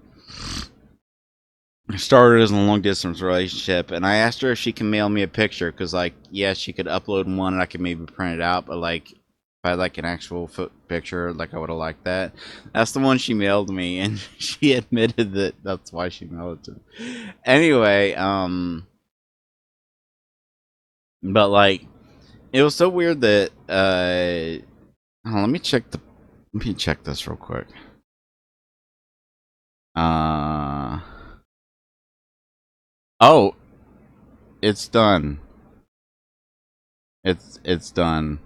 Started as a long distance relationship, and I asked her if she can mail me a picture because, like, yeah, she could upload one and I could maybe print it out, but like, if I had like an actual picture, like I would have liked that. That's the one she mailed me, and she admitted that that's why she mailed it to me. Anyway, but like, it was so weird that let me check this real quick. Uh oh, it's done. It's done.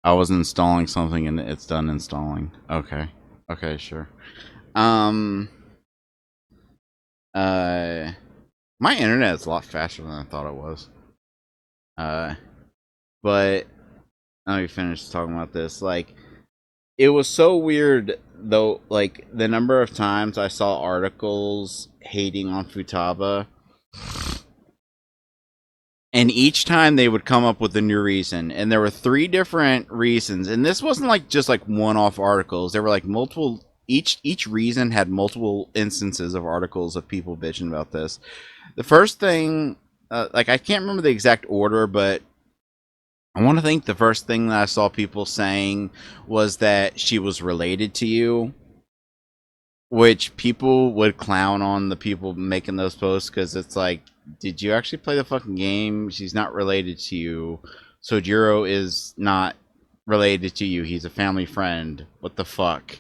I was installing something and it's done installing. Okay. Okay, sure. Um uh my internet is a lot faster than I thought it was. Uh but let me finish talking about this. Like it was so weird though, like the number of times I saw articles hating on Futaba, and each time they would come up with a new reason, and there were three different reasons, and this wasn't like just like one-off articles. There were like multiple, each reason had multiple instances of articles of people bitching about this. The first thing, like I can't remember the exact order, but I want to think the first thing that I saw people saying was that she was related to you, which people would clown on the people making those posts because it's like, did you actually play the fucking game? She's not related to you. Sojiro is not related to you. He's a family friend. What the fuck?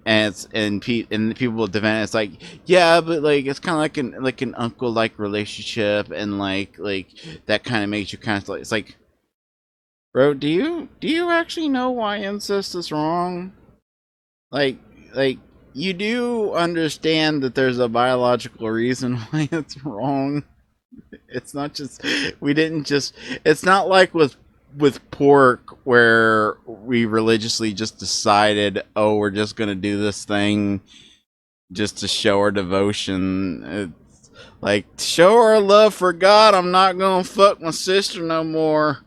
And it's and people will defend it. It's like, yeah, but like it's kind of like an uncle like relationship, and like that kind of makes you kind of like, it's like, bro, do you actually know why incest is wrong? Like like you do understand that there's a biological reason why it's wrong. It's not just we didn't just it's not like with pork where we religiously just decided, oh, we're just going to do this thing just to show our devotion. It's like, to show our love for God, I'm not going to fuck my sister no more.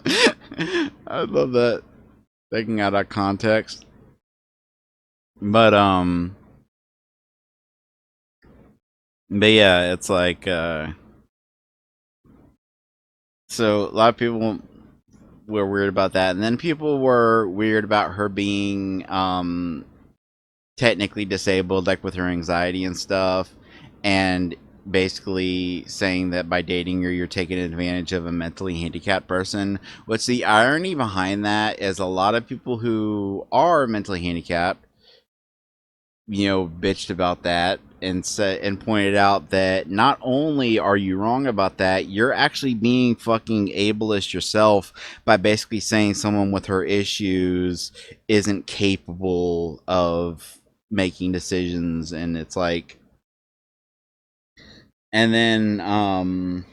I love that, taking out of context. But yeah, it's like so a lot of people were weird about that, and then people were weird about her being technically disabled, like with her anxiety and stuff. And basically saying that by dating her, you're taking advantage of a mentally handicapped person. What's the irony behind that is a lot of people who are mentally handicapped, bitched about that and said and pointed out that not only are you wrong about that, you're actually being fucking ableist yourself by basically saying someone with her issues isn't capable of making decisions. And it's like, and then I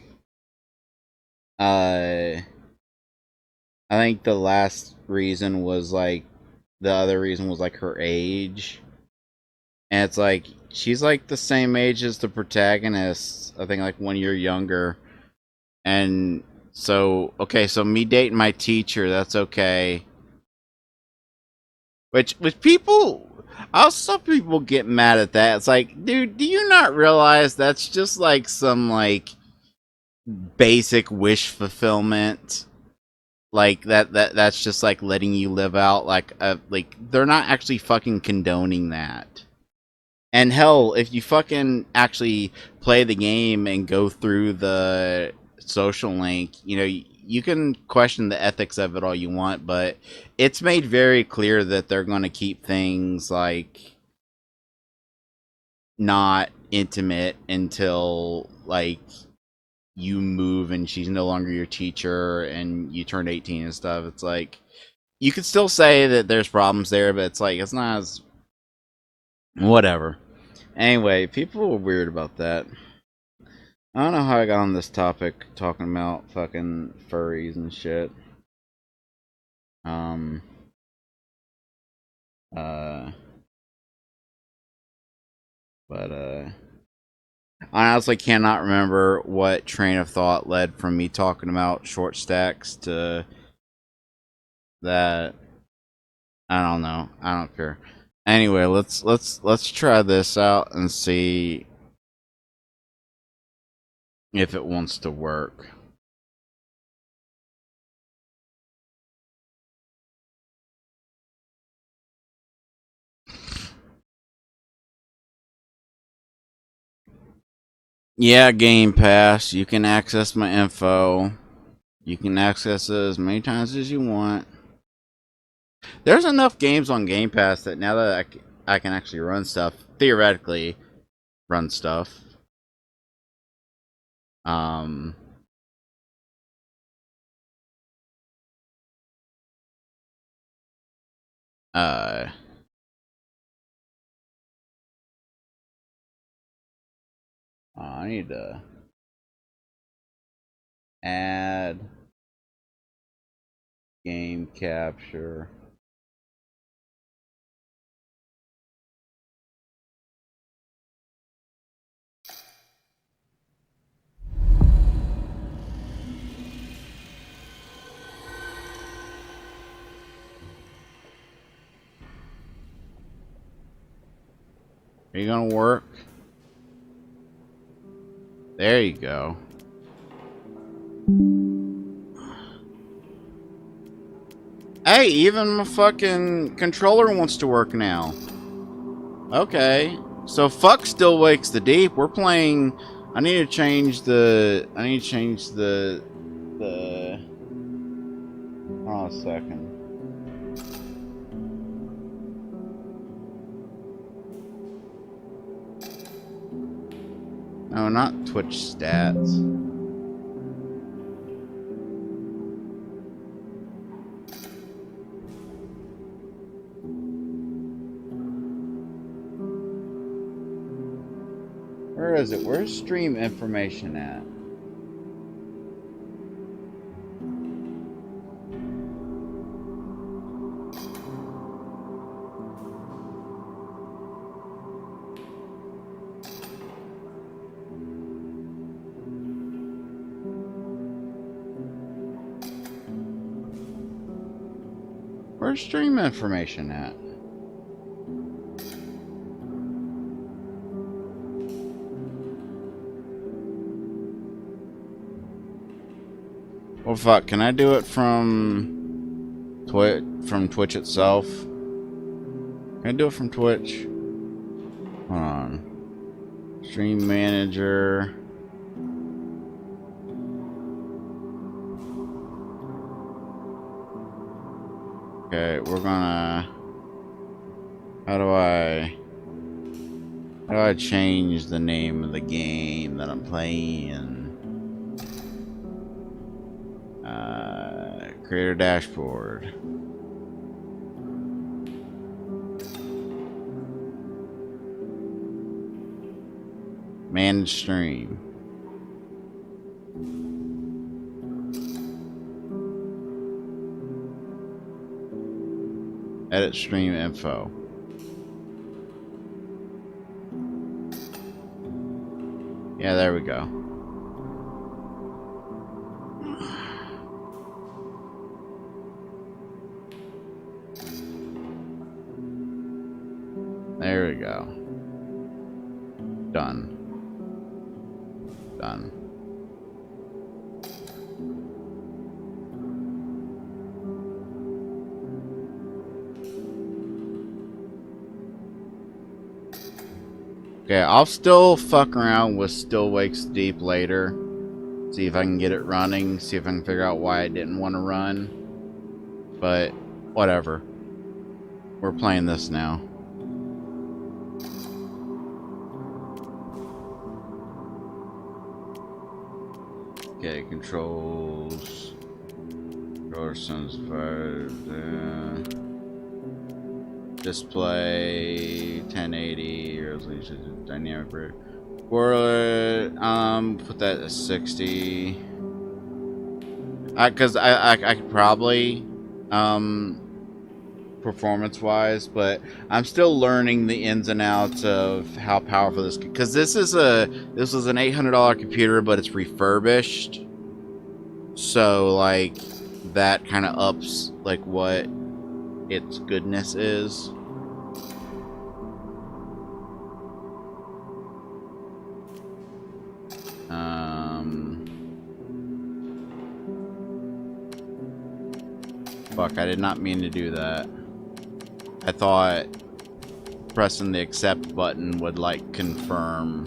think the last reason was like, the other reason was like her age. And it's like, she's like the same age as the protagonist. I think like 1 year younger. And so, okay, so me dating my teacher, that's okay. Which people, also people get mad at that. It's like, dude, do you not realize that's just like some like basic wish fulfillment? Like that's just like letting you live out like they're not actually fucking condoning that. And hell, if you fucking actually play the game and go through the social link, you can question the ethics of it all you want, but it's made very clear that they're going to keep things like not intimate until like you move and she's no longer your teacher and you turn 18 and stuff. It's like, you could still say that there's problems there, but it's like, it's not as whatever. Anyway, people were weird about that. I don't know how I got on this topic talking about fucking furries and shit. Um uh but I honestly cannot remember what train of thought led from me talking about short stacks to that. I don't know. I don't care. Anyway, let's try this out and see if it wants to work. Yeah, Game Pass. You can access my info. You can access it as many times as you want. There's enough games on Game Pass that now that I can actually run stuff, theoretically run stuff. Um, uh, I need to add game capture. Are you gonna work? There you go. Hey, even my fucking controller wants to work now. Okay. So fuck Still Wakes the Deep. We're playing. I need to change the. The. Hold on a second. No, not Twitch stats. Where is it? Where's stream information at? Where's stream information at? Well, fuck. Can I do it from Twitch itself? Can I do it from Twitch? Hold on. Stream manager. Okay, we're gonna... How do I change the name of the game that I'm playing? Creator dashboard. Manage stream. Edit stream info. Yeah, there we go. There we go. Done. Done. Okay, I'll still fuck around with Still Wakes Deep later. See if I can get it running. See if I can figure out why I didn't want to run. But, whatever. We're playing this now. Okay, controls. Controller Suns 5. Display 1080 resolution, dynamic rate. Put that at 60. Cause I could probably performance-wise, but I'm still learning the ins and outs of how powerful this. Because this was an $800 computer, but it's refurbished, so like that kind of ups like what its goodness is. Fuck, I did not mean to do that. I thought pressing the accept button would like confirm.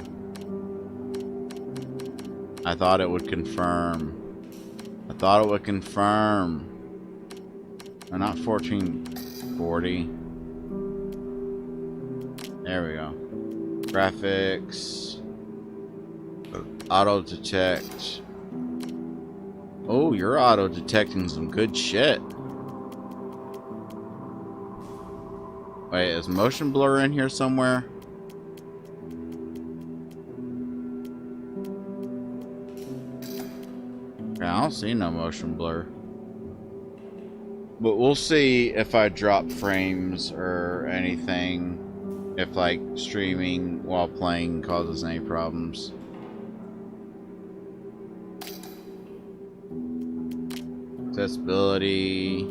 I thought it would confirm. I thought it would confirm. Or not 1440. There we go. Graphics. Auto detect. Oh, you're auto detecting some good shit. Wait, is motion blur in here somewhere? Okay, I don't see no motion blur. But we'll see if I drop frames or anything. If like streaming while playing causes any problems. Accessibility.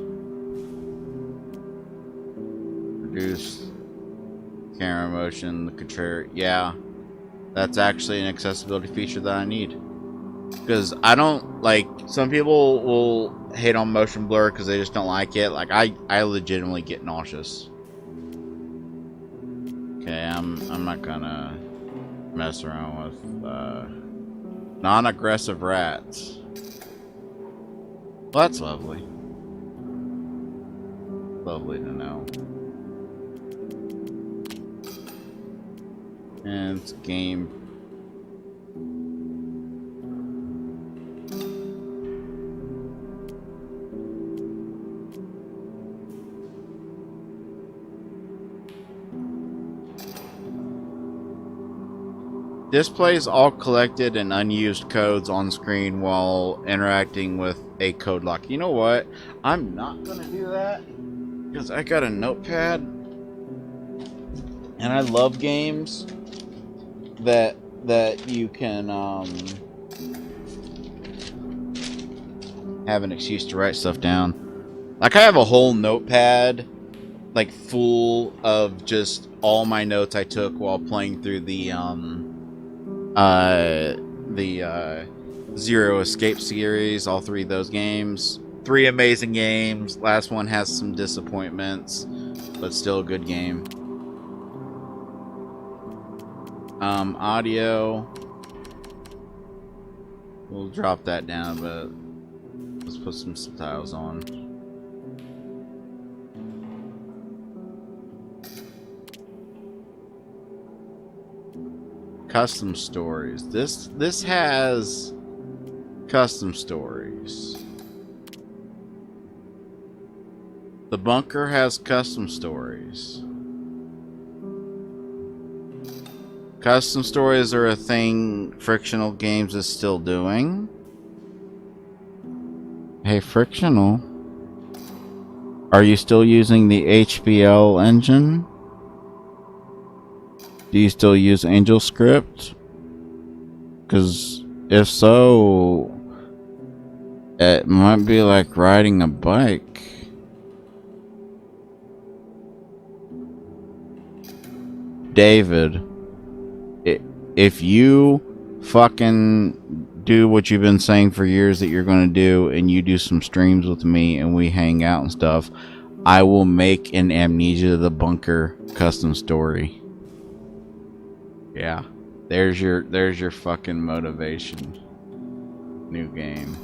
Reduce camera motion, the control. Yeah, that's actually an accessibility feature that I need. Because I don't like, some people will hate on motion blur because they just don't like it. Like I legitimately get nauseous. Okay, I'm not gonna mess around with non-aggressive rats. Well, that's lovely. Lovely to know. And it's game. Displays all collected and unused codes on screen while interacting with a code lock. You know what? I'm not gonna do that because I got a notepad and I love games that you can have an excuse to write stuff down. Like I have a whole notepad like full of just all my notes I took while playing through the Zero Escape series, all three of those games. 3 amazing games. Last one has some disappointments, but still a good game. Audio. We'll drop that down, but let's put some subtitles on. Custom stories. This has custom stories. The bunker has custom stories. Custom stories are a thing Frictional Games is still doing. Hey, Frictional. Are you still using the HBL engine? Do you still use AngelScript? Because if so, it might be like riding a bike. David, if you fucking do what you've been saying for years that you're going to do, and you do some streams with me and we hang out and stuff, I will make an Amnesia the Bunker custom story. Yeah. There's your fucking motivation. New game.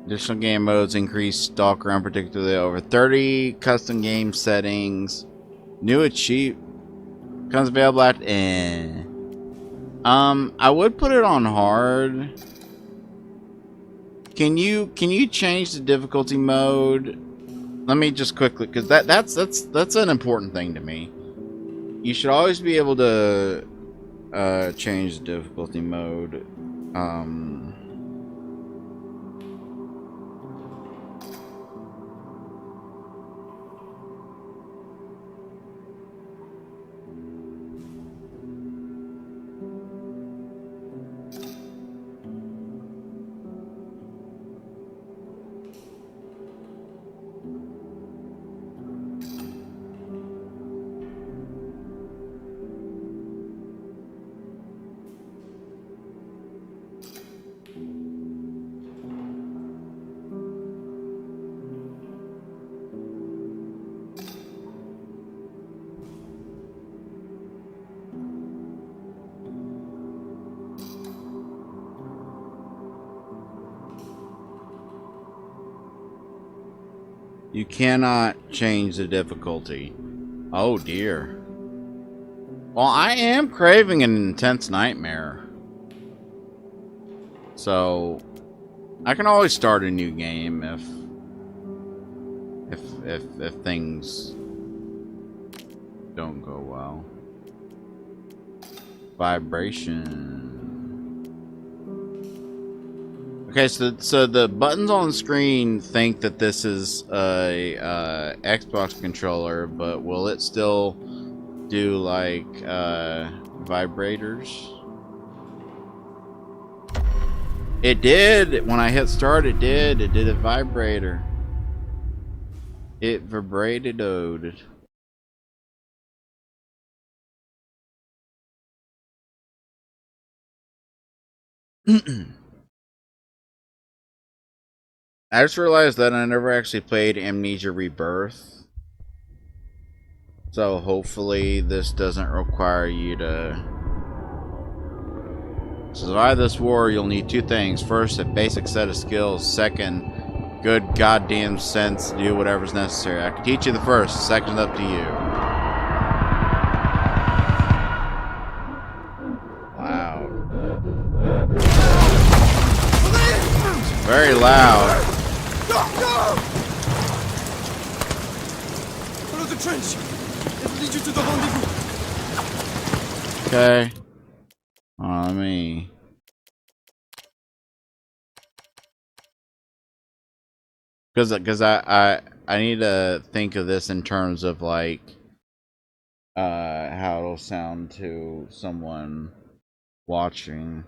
Additional game modes increase Stalker unpredictably over 30 custom game settings. New achieve comes available at I would put it on hard. Can you change the difficulty mode? Let me just quickly, because that's an important thing to me. You should always be able to change the difficulty mode. You cannot change the difficulty. Oh dear. Well, I am craving an intense nightmare. So I can always start a new game if things don't go well. Vibration. Okay, so the buttons on the screen think that this is a Xbox controller, but will it still do like vibrators? It did when I hit start. It did a vibrator. It vibrated. I just realized that I never actually played Amnesia Rebirth. So hopefully this doesn't require you to survive this war. You'll need two things. First, a basic set of skills. Second, good goddamn sense to do whatever's necessary. I can teach you the first. The second's up to you. Loud. It's very loud. Follow the trench. It'll lead you to the rendezvous. Okay. Let me. Because I need to think of this in terms of like how it'll sound to someone watching.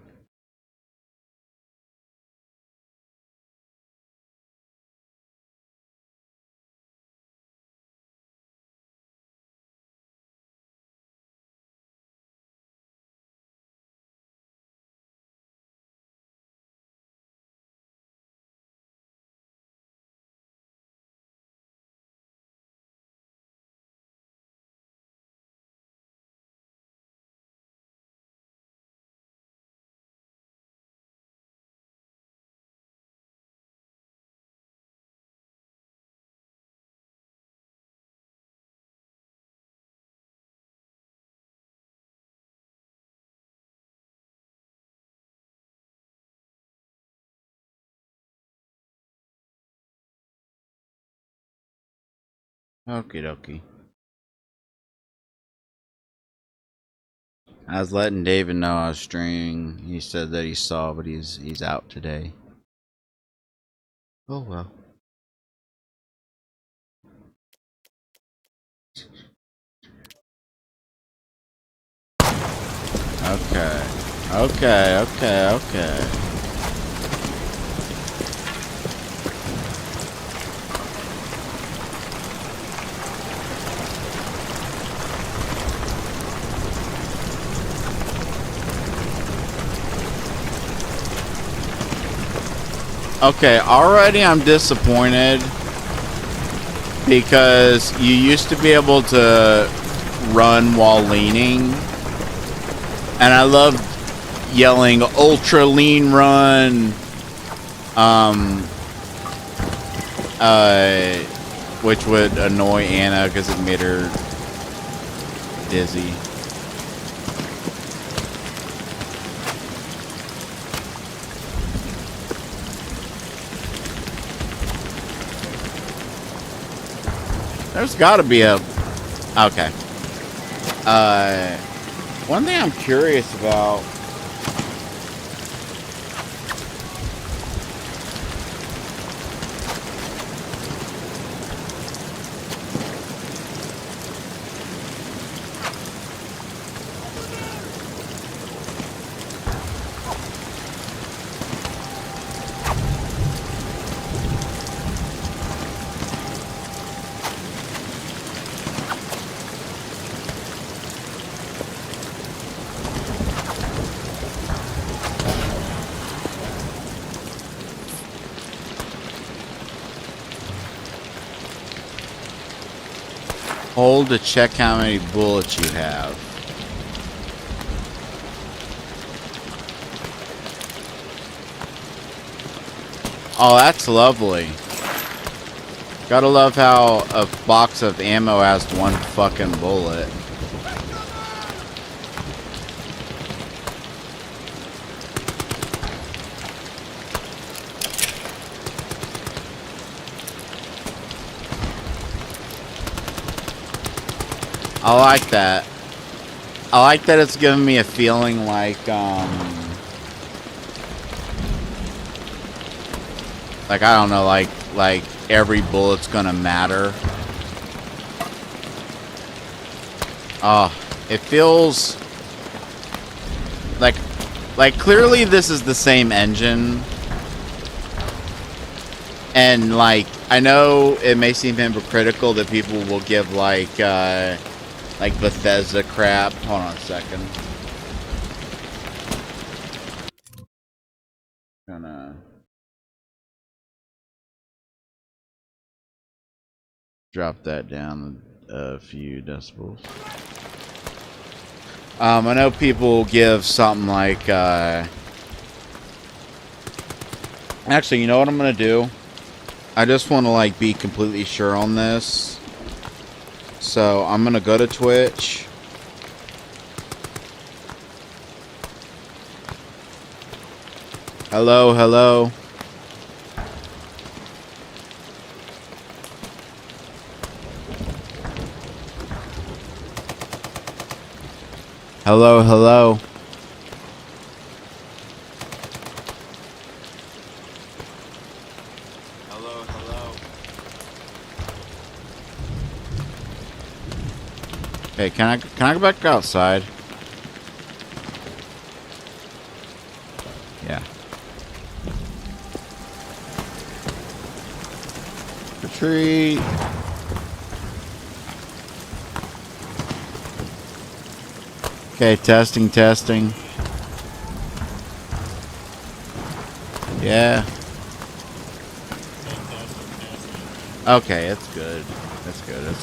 Okie dokie. I was letting David know I was streaming. He said that he saw, but he's out today. Oh well. Okay. Okay. Okay, already I'm disappointed because you used to be able to run while leaning, and I loved yelling ultra lean run, which would annoy Anna because it made her dizzy. There's gotta be a... Okay. One thing I'm curious about... Hold to check how many bullets you have. Oh, that's lovely. Gotta love how a box of ammo has one fucking bullet. I like that. I like that it's giving me a feeling like I don't know, like every bullet's gonna matter. Oh, it feels like clearly this is the same engine. And like I know it may seem hypocritical that people will give like Bethesda crap. Hold on a second. Gonna drop that down a few decibels. I know people give something like actually, you know what I'm gonna do? I just want to like be completely sure on this. So I'm gonna go to Twitch. Hello. Hello. Hello. Hey, can I go back outside? Yeah. Retreat. Okay, testing. Yeah. Okay, it's good. That's good.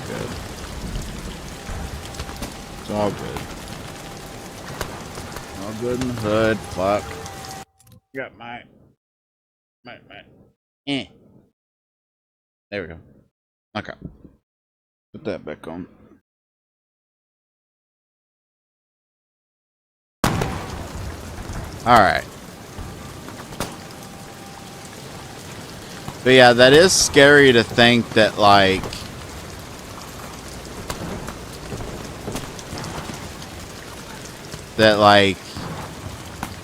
It's all good. All good in the hood. Fuck. Got my. There we go. Okay. Put that back on. Alright. But yeah, that is scary to think that, like, that like,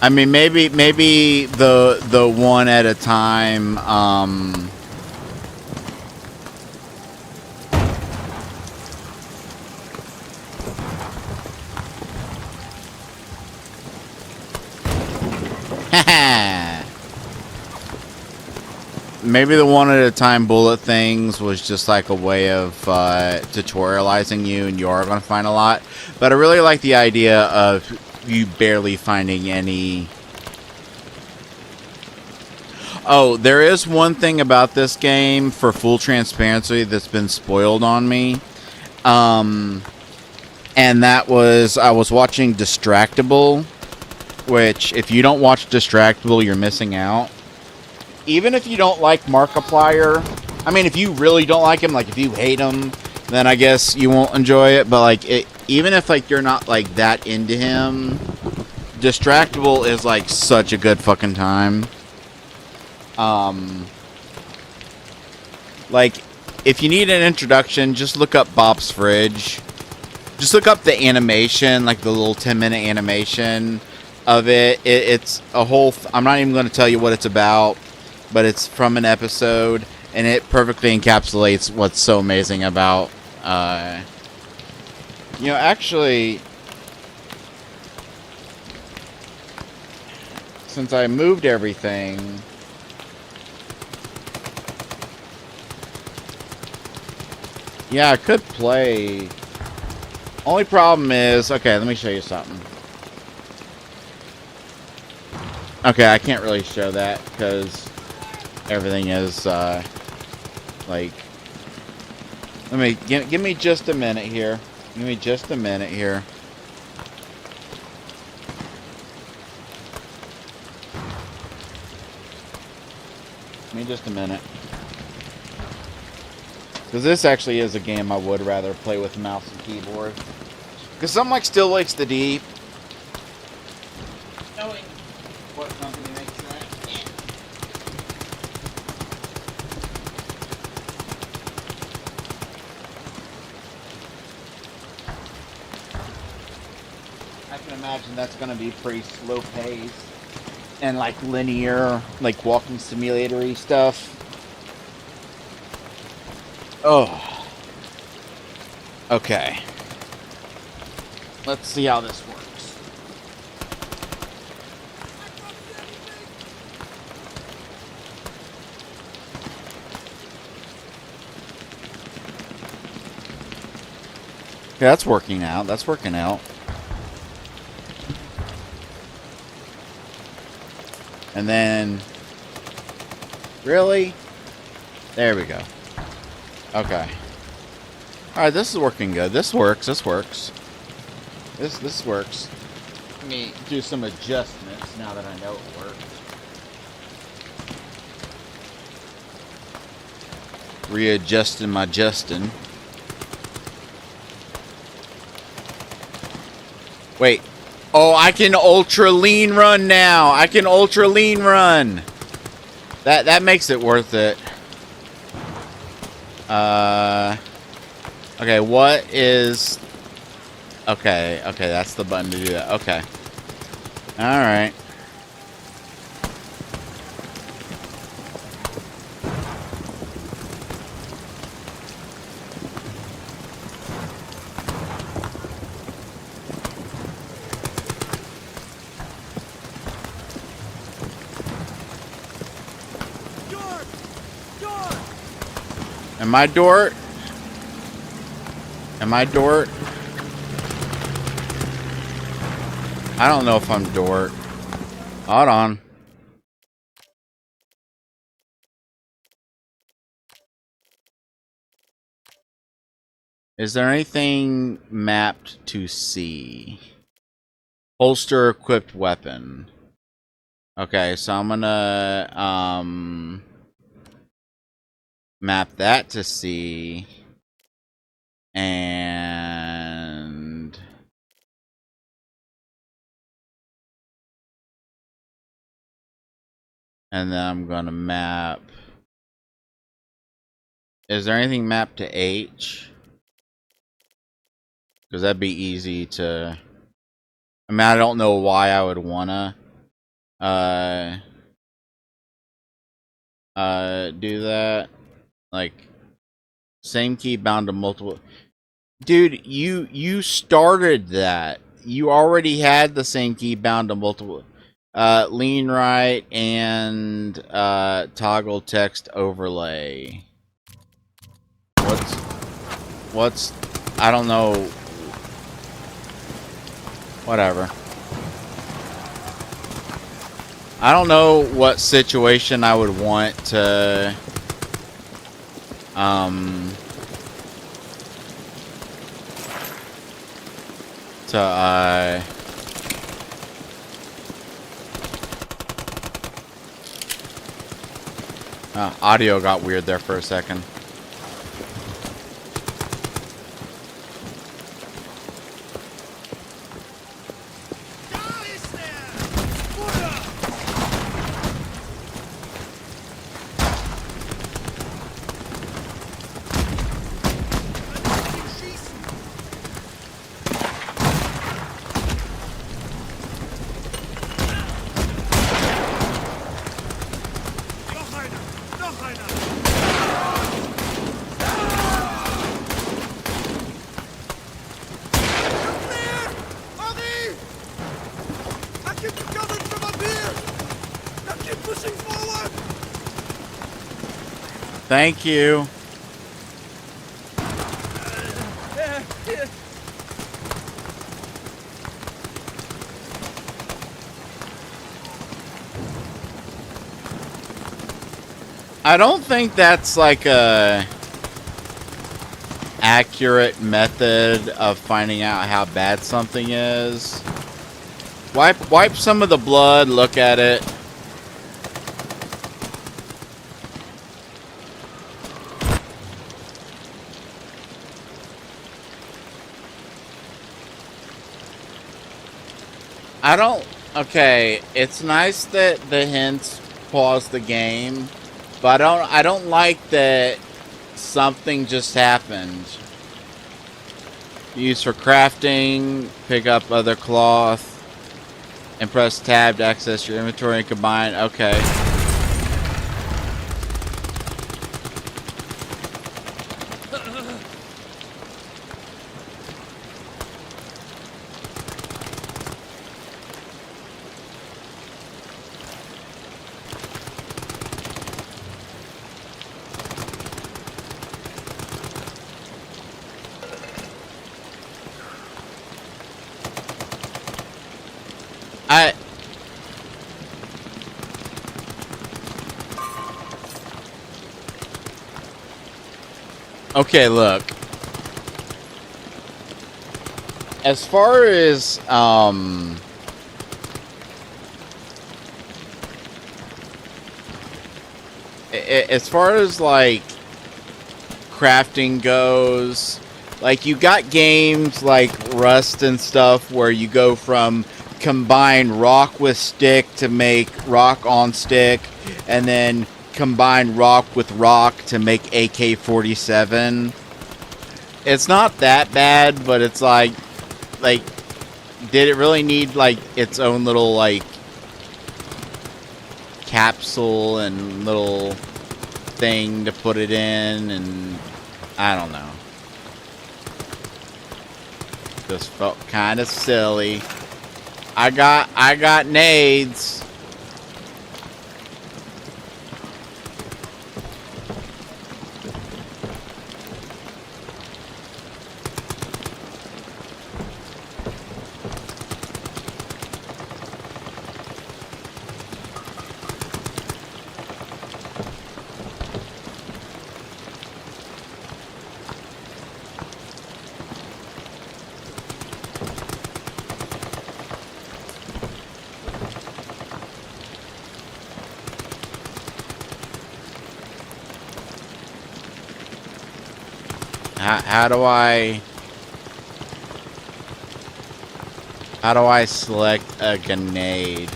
I mean, maybe the one at a time. Maybe the one at a time bullet things was just like a way of tutorializing you, and you are going to find a lot. But I really like the idea of you barely finding any. Oh, there is one thing about this game, for full transparency, that's been spoiled on me. And that was, I was watching Distractable, which, if you don't watch Distractable, you're missing out. Even if you don't like Markiplier, I mean, if you really don't like him, like if you hate him, then I guess you won't enjoy it. But like, even if like you're not like that into him, Distractable is like such a good fucking time. Like, if you need an introduction, just look up Bob's Fridge. Just look up the animation, like the little 10-minute animation of it. It's a whole. I'm not even going to tell you what it's about, but it's from an episode, and it perfectly encapsulates what's so amazing about. Actually, since I moved everything. Yeah, I could play. Only problem is, okay, let me show you something. Okay, I can't really show that because everything is like. Let me give me just a minute here. Give me just a minute here. Give me just a minute. Because this actually is a game I would rather play with mouse and keyboard. Because something like Still Lakes the Deep. Knowing what company makes that. I can imagine that's going to be pretty slow paced. And like linear, like walking simulator-y stuff. Oh. Okay. Let's see how this works. Yeah, that's working out. That's working out. And then... Really? There we go. Okay. Alright, this is working good. This works. This works. This works. Let me do some adjustments now that I know it works. Readjusting my Justin. Wait. Oh, I can ultra lean run now. I can ultra lean run. That makes it worth it. Okay, what is... Okay, that's the button to do that. Okay. Alright. Am I Dort? Am I Dort? I don't know if I'm Dort. Hold on. Is there anything mapped to C? Holster equipped weapon. Okay, so I'm gonna map that to C. And then I'm gonna map. Is there anything mapped to H? Because that'd be easy to. I mean, I don't know why I would wanna uh do that. Like, same key bound to multiple. Dude, you started that. You already had the same key bound to multiple. Lean right and toggle text overlay. What's I don't know. Whatever. I don't know what situation I would want to to audio got weird there for a second. Thank you. I don't think that's like a accurate method of finding out how bad something is. Wipe some of the blood, look at it. I don't... Okay, it's nice that the hints pause the game, but I don't like that something just happened. Use for crafting, pick up other cloth, and press tab to access your inventory and combine. Okay. Okay, look. As far as like crafting goes, like you got games like Rust and stuff where you go from combine rock with stick to make rock on stick, and then combine rock with rock to make AK-47. It's not that bad, but it's like, did it really need like its own little like capsule and little thing to put it in? And I don't know. Just felt kind of silly. I got nades. How do I select a grenade?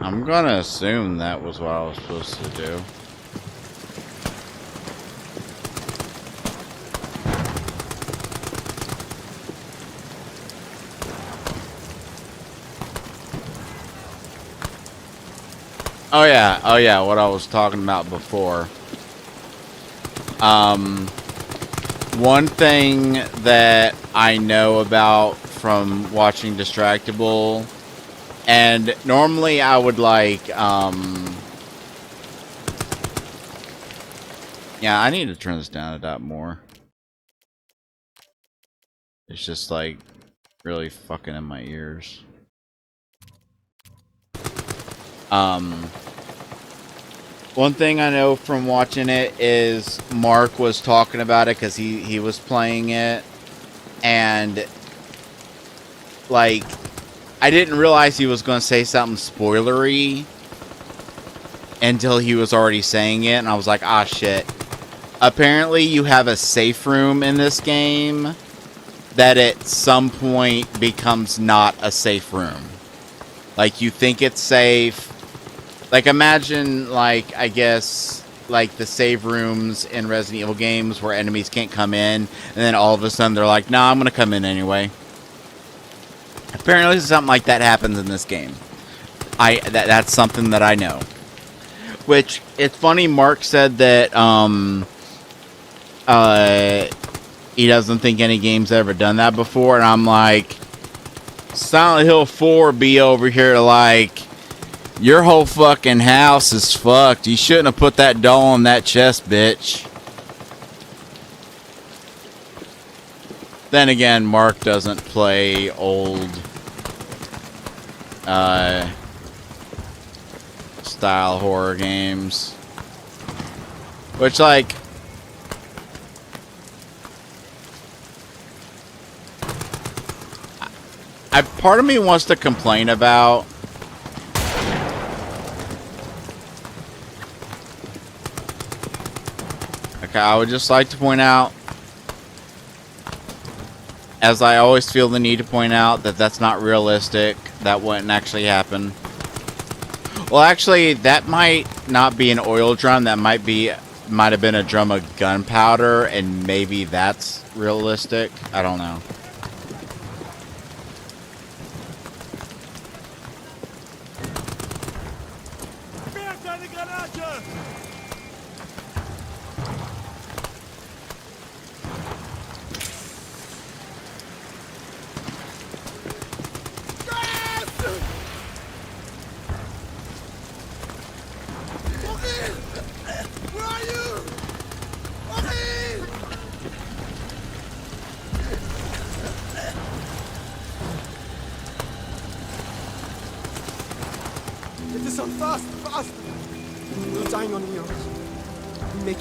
I'm gonna assume that was what I was supposed to do. Oh yeah, what I was talking about before. One thing that I know about from watching Distractable, and normally I would like, yeah, I need to turn this down a dot more. It's just like really fucking in my ears. One thing I know from watching it is Mark was talking about it because he was playing it, and like I didn't realize he was going to say something spoilery until he was already saying it, and I was like, ah shit. Apparently you have a safe room in this game that at some point becomes not a safe room. Like, you think it's safe. Like, imagine, like, I guess, like, the save rooms in Resident Evil games where enemies can't come in, and then all of a sudden they're like, nah, I'm gonna come in anyway. Apparently something like that happens in this game. That's something that I know. Which, it's funny, Mark said that, he doesn't think any game's ever done that before, and I'm like, Silent Hill 4 be over here like, your whole fucking house is fucked. You shouldn't have put that doll on that chest, bitch. Then again, Mark doesn't play old style horror games. Which, like, part of me wants to complain about I would just like to point out, as I always feel the need to point out, that that's not realistic. That wouldn't actually happen. Well, actually, that might not be an oil drum. That might have been a drum of gunpowder, and maybe that's realistic. I don't know.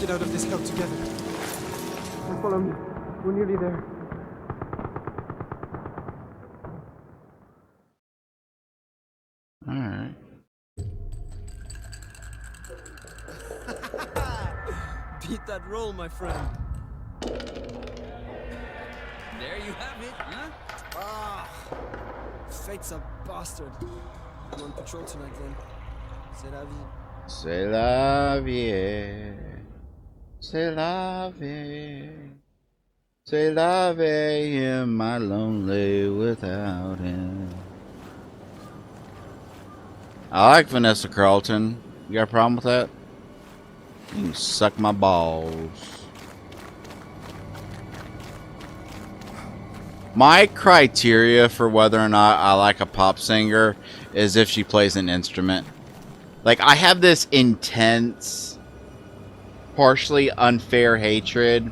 Out of this hell together. Follow me. We're nearly there. Alright. Beat that roll, my friend. There you have it, huh? Ah, fate's a bastard. I'm on patrol tonight, then. C'est la vie. C'est la vie. C'est la vie. C'est la vie. Am I lonely without him? I like Vanessa Carlton. You got a problem with that? You can suck my balls. My criteria for whether or not I like a pop singer is if she plays an instrument. Like, I have this intense, partially unfair hatred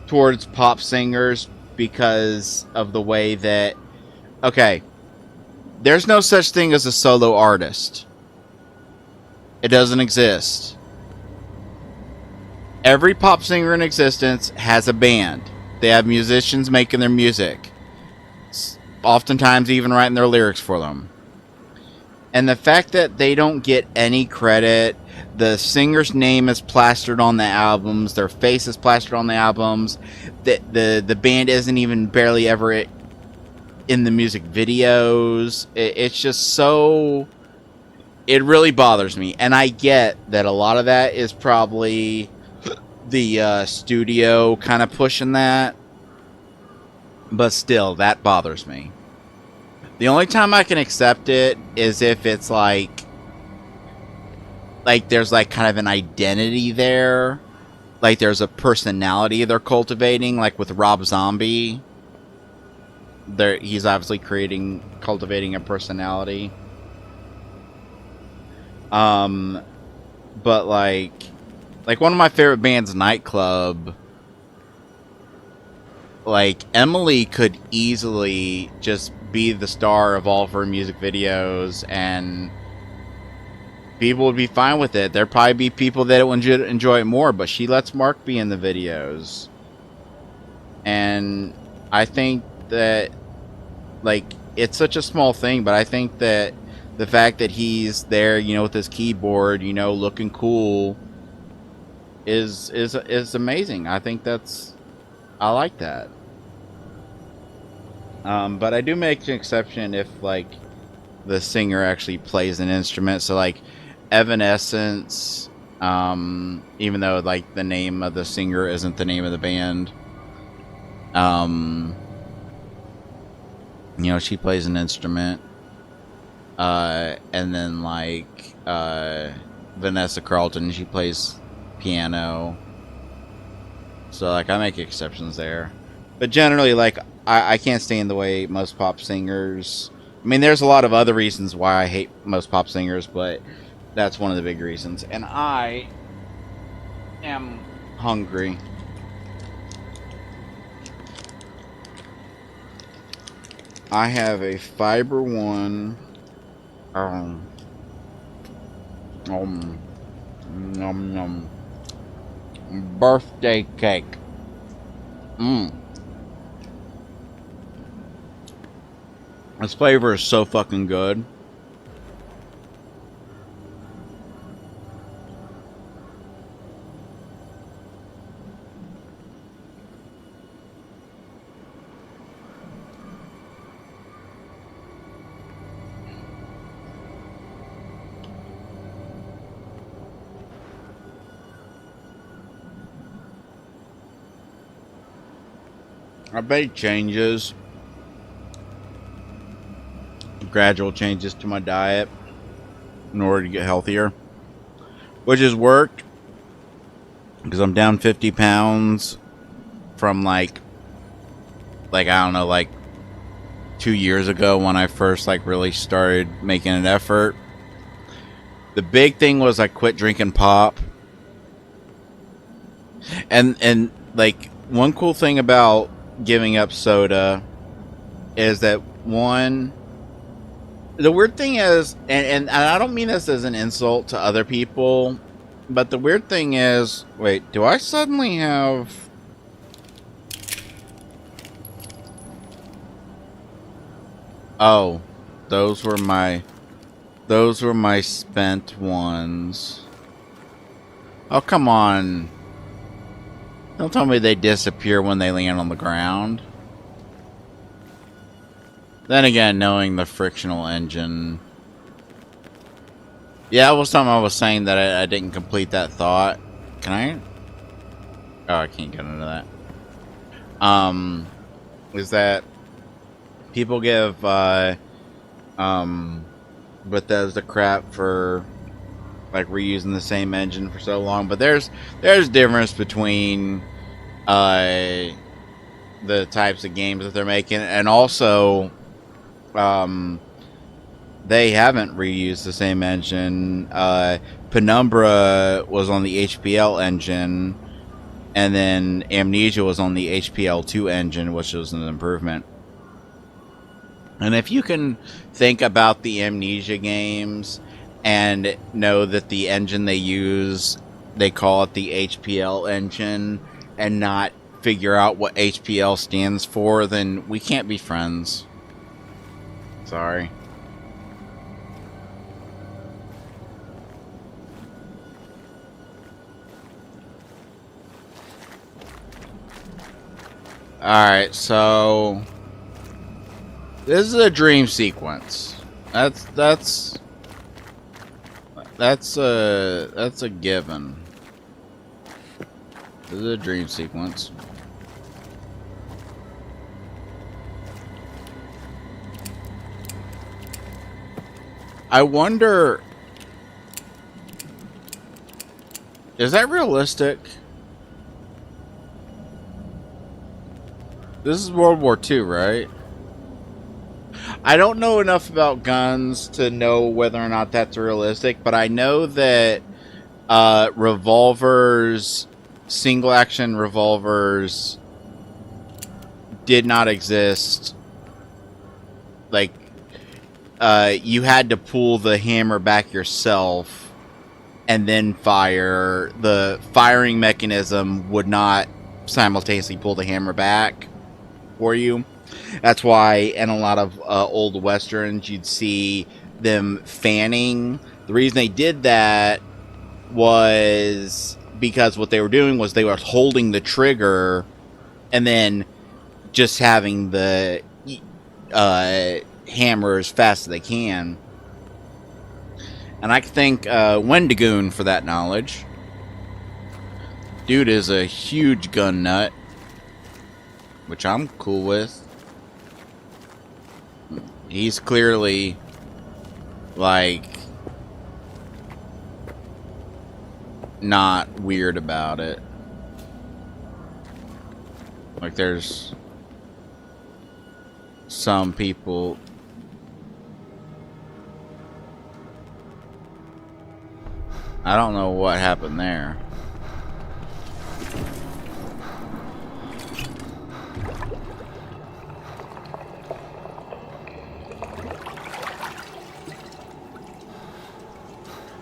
towards pop singers because of the way that... Okay, there's no such thing as a solo artist. It doesn't exist. Every pop singer in existence has a band. They have musicians making their music. Oftentimes even writing their lyrics for them. And the fact that they don't get any credit, the singer's name is plastered on the albums, their face is plastered on the albums, the band isn't even barely ever in the music videos. It's just so... it really bothers me. And I get that a lot of that is probably the studio kind of pushing that. But still, that bothers me. The only time I can accept it is if it's like there's like kind of an identity there. Like there's a personality they're cultivating, like with Rob Zombie. He's obviously cultivating a personality. But like one of my favorite bands, Nightclub, like Emily could easily just be the star of all of her music videos, and people would be fine with it. There'd probably be people that would enjoy it more, but she lets Mark be in the videos. And I think that, like, it's such a small thing, but I think that the fact that he's there, you know, with his keyboard, you know, looking cool, is amazing. I think I like that. But I do make an exception if, like, the singer actually plays an instrument. So, like, Evanescence, even though, like, the name of the singer isn't the name of the band, you know, she plays an instrument. And then, like, Vanessa Carlton, she plays piano. So, like, I make exceptions there. But generally, like, I can't stand the way most pop singers... I mean, there's a lot of other reasons why I hate most pop singers, but that's one of the big reasons. And I am hungry. I have a Fiber One nom nom birthday cake. This flavor is so fucking good. I bet it changes. Gradual changes to my diet in order to get healthier, which has worked because I'm down 50 pounds from like I don't know, like 2 years ago when I first like really started making an effort. The big thing was I quit drinking pop, and like one cool thing about giving up soda is that the weird thing is, and I don't mean this as an insult to other people, but the weird thing is, wait, do I suddenly have... Oh, those were my spent ones. Oh, come on. Don't tell me they disappear when they land on the ground. Then again, knowing the frictional engine... Yeah, I was saying that I didn't complete that thought. Can I? Oh, I can't get into that. Is that people give Bethesda crap for like reusing the same engine for so long, but there's difference between the types of games that they're making, and also they haven't reused the same engine. Penumbra was on the HPL engine, and then Amnesia was on the HPL2 engine, which was an improvement. And if you can think about the Amnesia games and know that the engine they use, they call it the HPL engine, and not figure out what HPL stands for, then we can't be friends. Sorry. Alright, so this is a dream sequence. That's That's a given. This is a dream sequence. I wonder, is that realistic? This is World War II, right? I don't know enough about guns to know whether or not that's realistic, but I know that revolvers, single action revolvers, did not exist. Like, you had to pull the hammer back yourself and then fire. The firing mechanism would not simultaneously pull the hammer back for you. That's why in a lot of old westerns you'd see them fanning. The reason they did that was because what they were doing was they were holding the trigger and then just having the hammer as fast as they can. And I thank Wendigoon for that knowledge. Dude is a huge gun nut, which I'm cool with. He's clearly like not weird about it. Like there's some people. I don't know what happened there.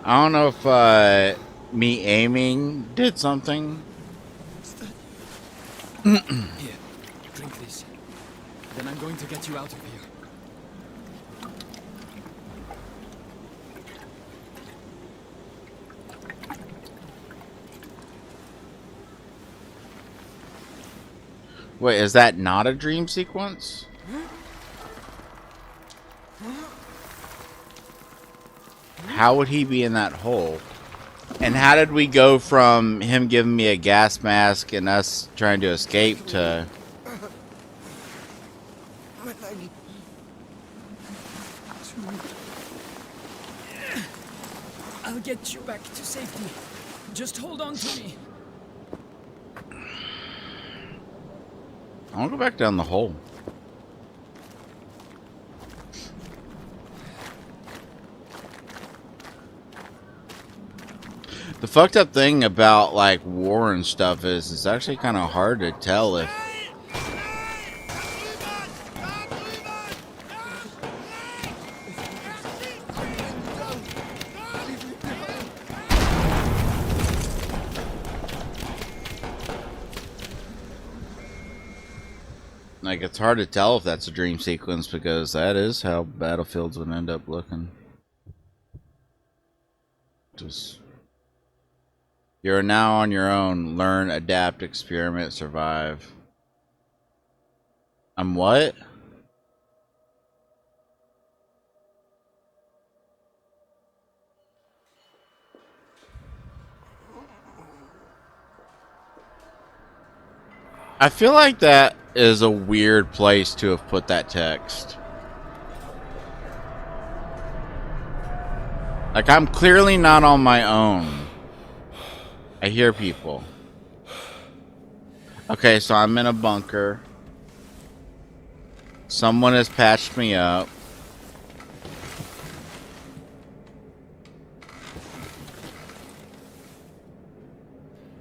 I don't know if me aiming did something. Here, drink this. Then I'm going to get you out of here. Wait, is that not a dream sequence? How would he be in that hole? And how did we go from him giving me a gas mask and us trying to escape to... My leg. I'll get you back to safety. Just hold on to me. I want to go back down the hole. The fucked up thing about like war and stuff is it's actually kind of hard to tell if like it's hard to tell if that's a dream sequence because that is how battlefields would end up looking. Just you're now on your own. Learn, adapt, experiment, survive. I'm what? I feel like that is a weird place to have put that text. Like, I'm clearly not on my own. I hear people. Okay, so I'm in a bunker. Someone has patched me up.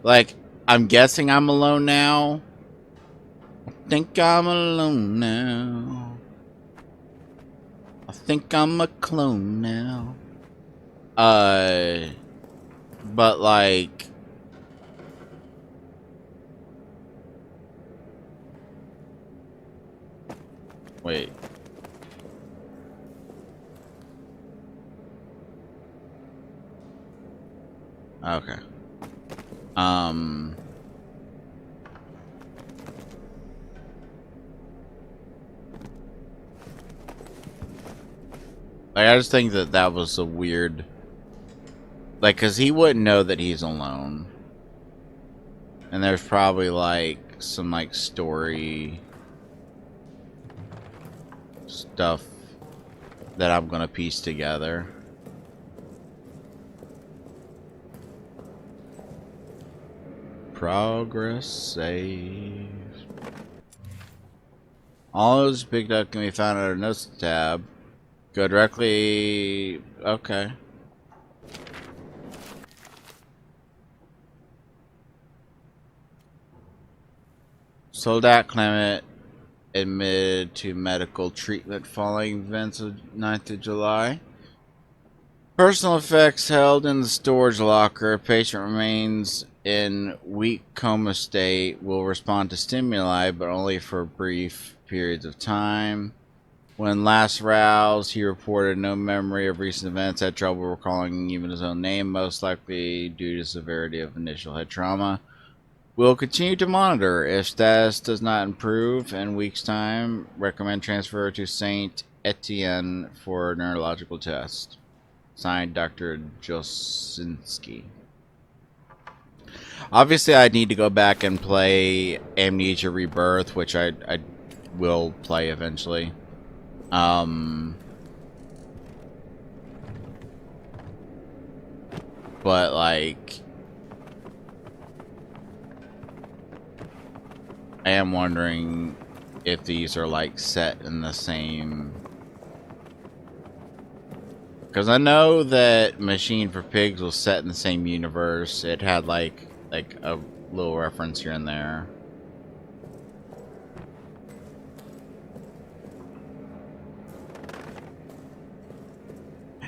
Like, I'm guessing I'm alone now. I think I'm alone now. I think I'm a clone now. But like... Wait. Okay. Like, I just think that that was a weird Like, cause he wouldn't know that he's alone. And there's probably like some like story stuff that I'm gonna piece together. Progress saved. All those picked up can be found under Notes tab. Go directly. Okay. Soldat Clement admitted to medical treatment following events of 9th of July. Personal effects held in the storage locker. Patient remains in weak coma state. Will respond to stimuli, but only for brief periods of time. When last roused, he reported no memory of recent events, had trouble recalling even his own name, most likely due to severity of initial head trauma. We'll continue to monitor. If status does not improve in weeks' time, recommend transfer to St. Etienne for neurological test. Signed, Dr. Josinski. Obviously, I need to go back and play Amnesia Rebirth, which I will play eventually. But like, I am wondering if these are like set in the same, because I know that Machine for Pigs was set in the same universe. It had like a little reference here and there.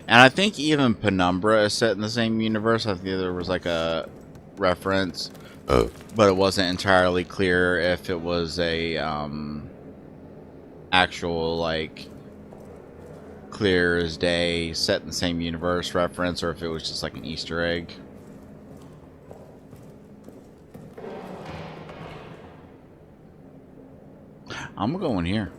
And I think even Penumbra is set in the same universe. I think there was like a reference, but it wasn't entirely clear if it was a actual like clear as day set in the same universe reference, or if it was just like an Easter egg. I'm gonna go in here.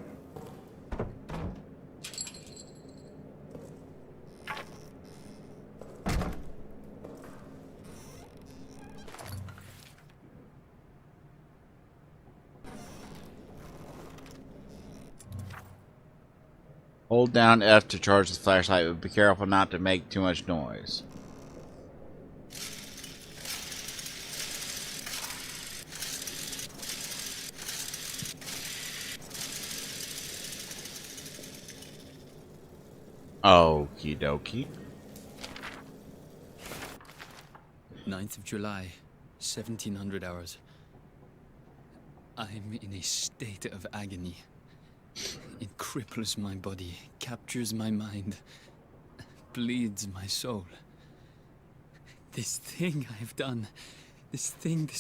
Hold down F to charge the flashlight, but be careful not to make too much noise. Okie dokie. 9th of July, 1700 hours. I'm in a state of agony. It cripples my body, captures my mind, bleeds my soul. This thing I've done, this thing.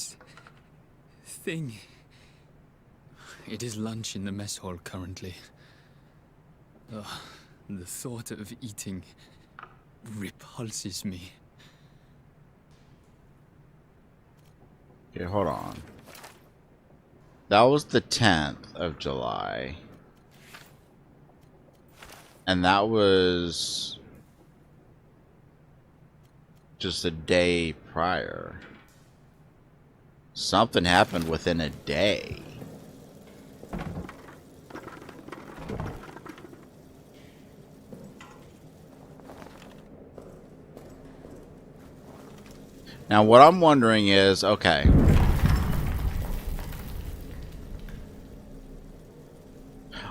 It is lunch in the mess hall currently. Ugh, the thought of eating repulses me. Okay, hold on. That was the 10th of July. And that was just a day prior. Something happened within a day. Now, what I'm wondering is, okay.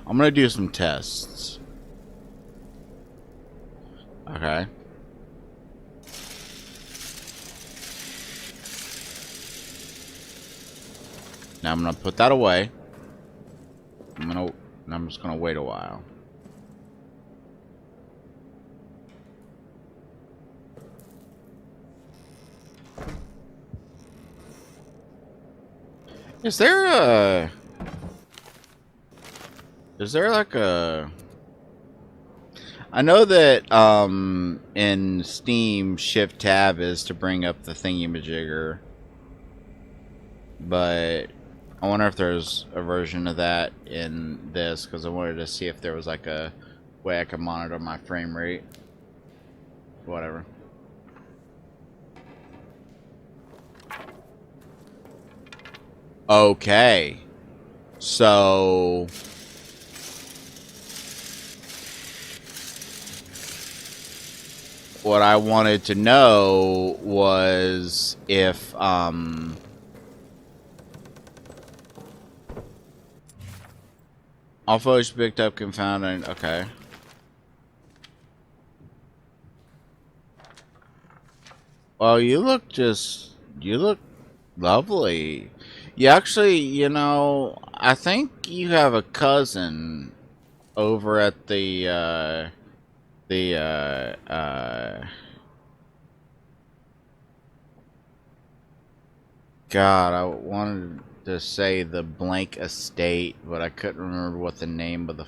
I'm going to do some tests. Okay. Now I'm going to put that away. I'm just going to wait a while. Is there like a... I know that in Steam, Shift Tab is to bring up the thingy-majigger, but I wonder if there's a version of that in this, because I wanted to see if there was like a way I could monitor my frame rate. Whatever. Okay. So what I wanted to know was if all photos picked up confounded. Okay. Well, you look lovely. You actually, I think you have a cousin over at the God, I wanted to say the blank estate, but I couldn't remember what the name of the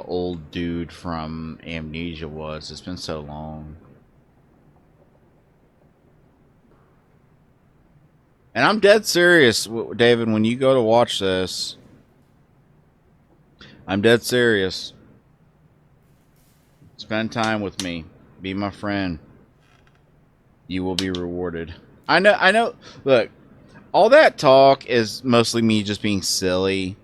old dude from Amnesia was. It's been so long. And I'm dead serious, David, when you go to watch this. I'm dead serious. Spend time with me. Be my friend. You will be rewarded. I know. Look, all that talk is mostly me just being silly.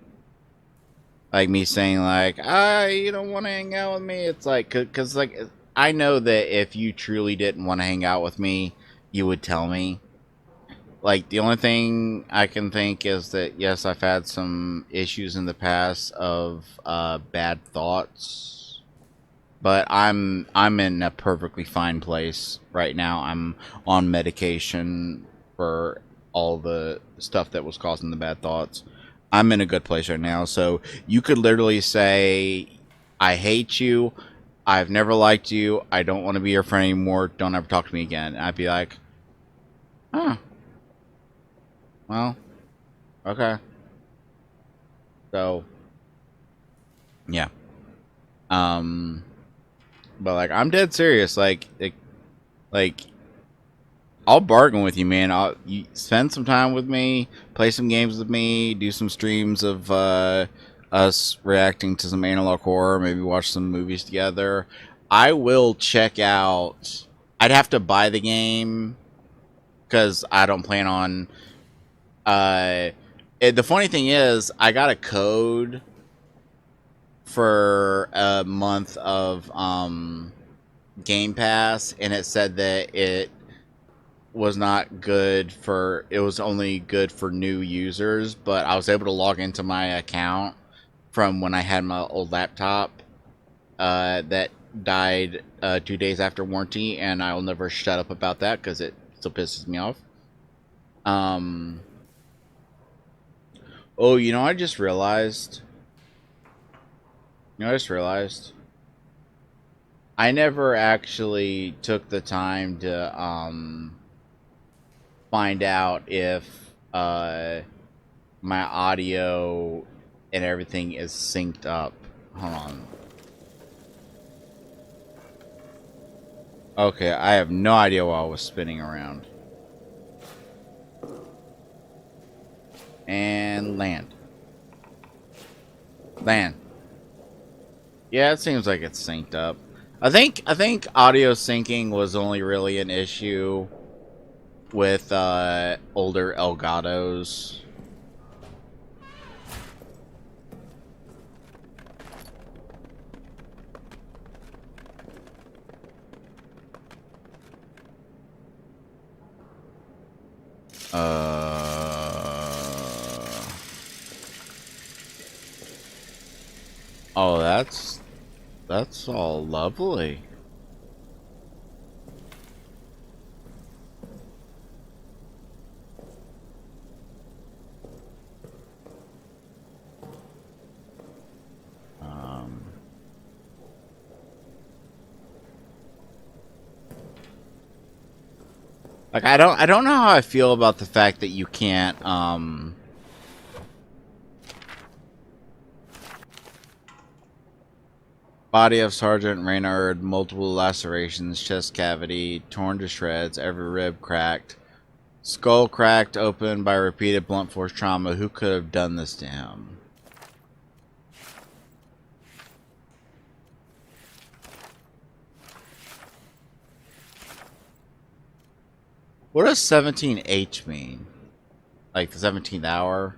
Like me saying like, you don't want to hang out with me. It's like, cause like, I know that if you truly didn't want to hang out with me, you would tell me. Like, the only thing I can think is that, yes, I've had some issues in the past of bad thoughts, but I'm in a perfectly fine place right now. I'm on medication for all the stuff that was causing the bad thoughts. I'm in a good place right now. So you could literally say, I hate you. I've never liked you. I don't want to be your friend anymore. Don't ever talk to me again. And I'd be like, huh, well, okay. So, yeah. Um, but like, I'm dead serious. Like, I'll bargain with you, man. You spend some time with me, play some games with me, do some streams of us reacting to some analog horror, maybe watch some movies together. I will check out. I'd have to buy the game because I don't plan on. The funny thing is, I got a code for a month of Game Pass, and it said that it was not good for, it was only good for new users, but I was able to log into my account from when I had my old laptop that died 2 days after warranty, and I'll never shut up about that because it still pisses me off. um oh, I just realized, I never actually took the time to find out if my audio and everything is synced up. Hold on. Okay, I have no idea why I was spinning around. And land. Land. Yeah, it seems like it's synced up. I think audio syncing was only really an issue with older Elgatos. Oh, that's all lovely. Um, like, I don't know how I feel about the fact that you can't body of Sergeant Reynard, multiple lacerations, chest cavity, torn to shreds, every rib cracked, skull cracked open by repeated blunt force trauma. Who could have done this to him? What does 17H mean? Like the 17th hour?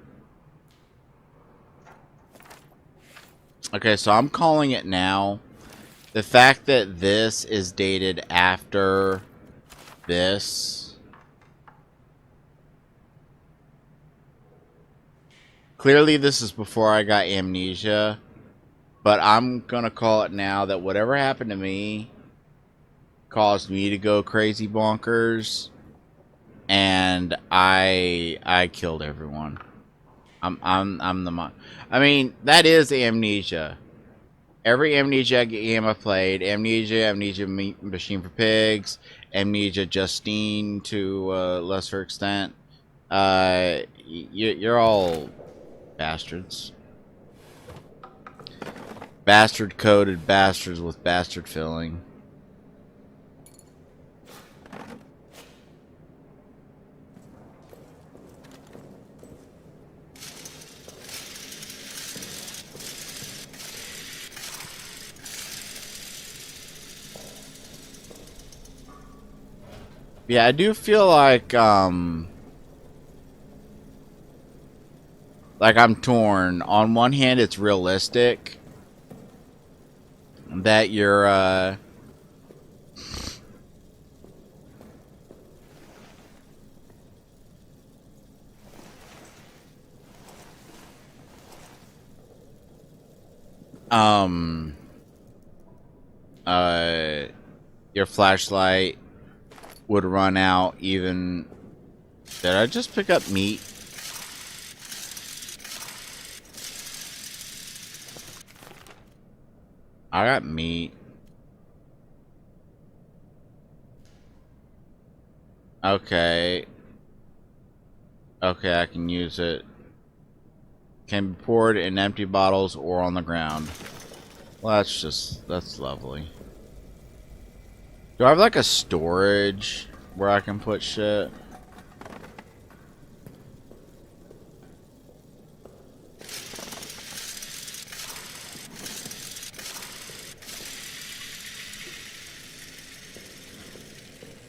Okay, so I'm calling it now. The fact that this is dated after this. Clearly this is before I got amnesia. But I'm gonna call it now that whatever happened to me caused me to go crazy bonkers. And I killed everyone. I'm the mon. I mean, that is amnesia. Every Amnesia game I played, Amnesia Machine for Pigs, Amnesia Justine to a lesser extent, you're all bastards. Bastard coded bastards with bastard filling. Yeah, I do feel like I'm torn. On one hand, it's realistic that you're um uh your flashlight would run out even. Did I just pick up meat? I got meat. Okay. Okay, I can use it. Can be poured in empty bottles or on the ground. Well, that's lovely. Do I have like a storage where I can put shit?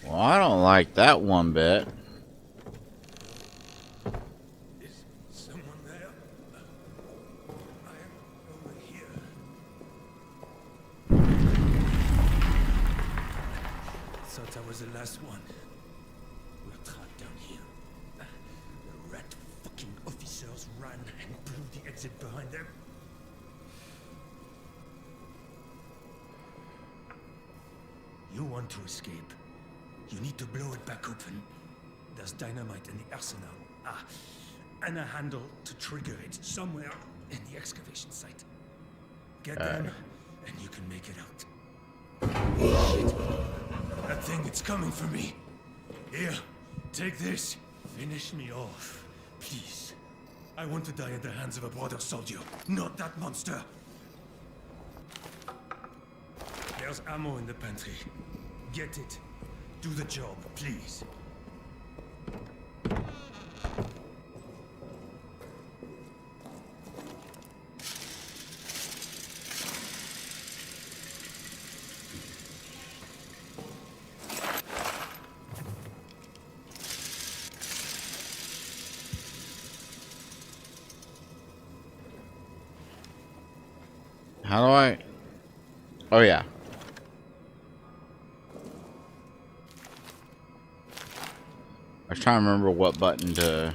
Well, I don't like that one bit. Is someone there? I am over here. Thought I was the last one. We're trapped down here. The rat fucking officers ran and blew the exit behind them. You want to escape? You need to blow it back open. There's dynamite in the arsenal. And a handle to trigger it somewhere in the excavation site. Get them, and you can make it out. Shit. That thing, it's coming for me. Here, take this. Finish me off, please. I want to die at the hands of a brother soldier, not that monster. There's ammo in the pantry. Get it. Do the job, please. How do I? Oh yeah. I was trying to remember what button to.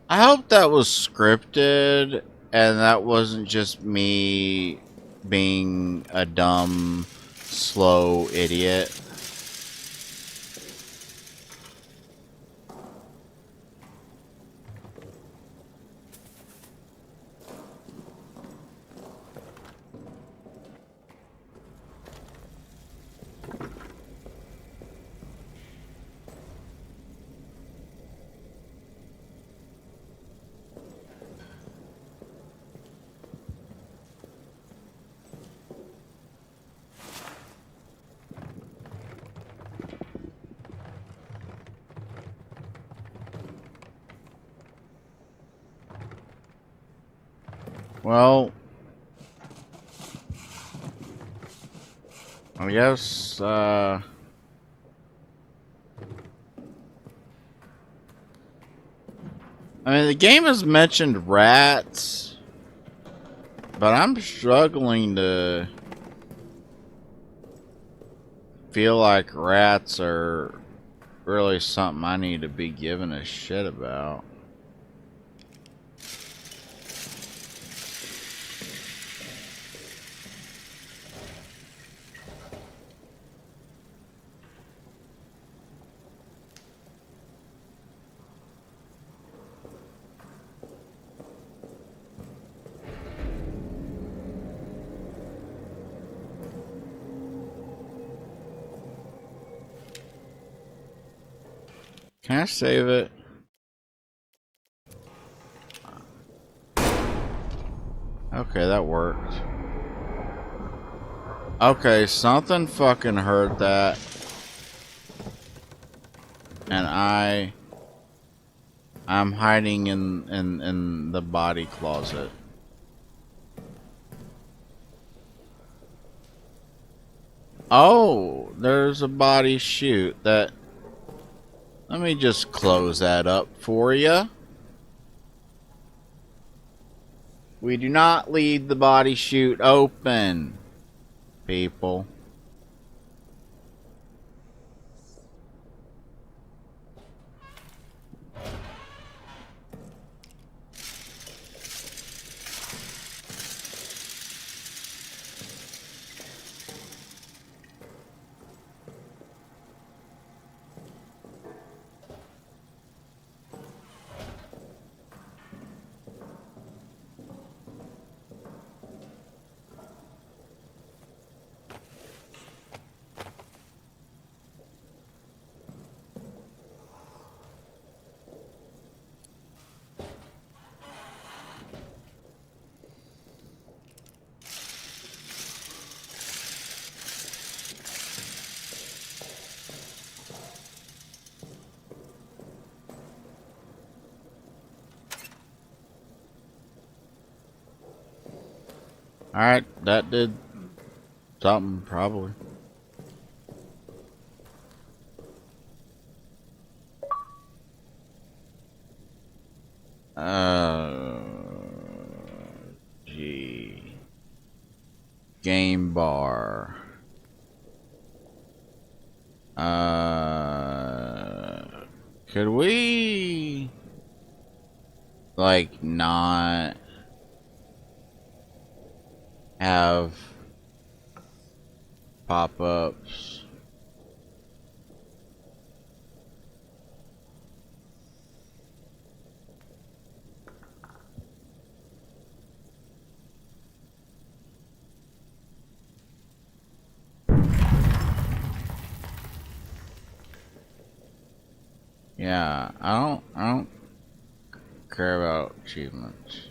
I hope that was scripted and that wasn't just me being a dumb, slow idiot. Well, I guess, I mean, the game has mentioned rats, but I'm struggling to feel like rats are really something I need to be giving a shit about. Can I save it? Okay, that worked. Okay, something fucking heard that. And I'm hiding in the body closet. Oh, there's a body chute that... Let me just close that up for you. We do not leave the body chute open, people. Alright, that did something, probably. Gee. Game bar. Could we... like, not... have... pop-ups? Yeah, I don't care about achievements.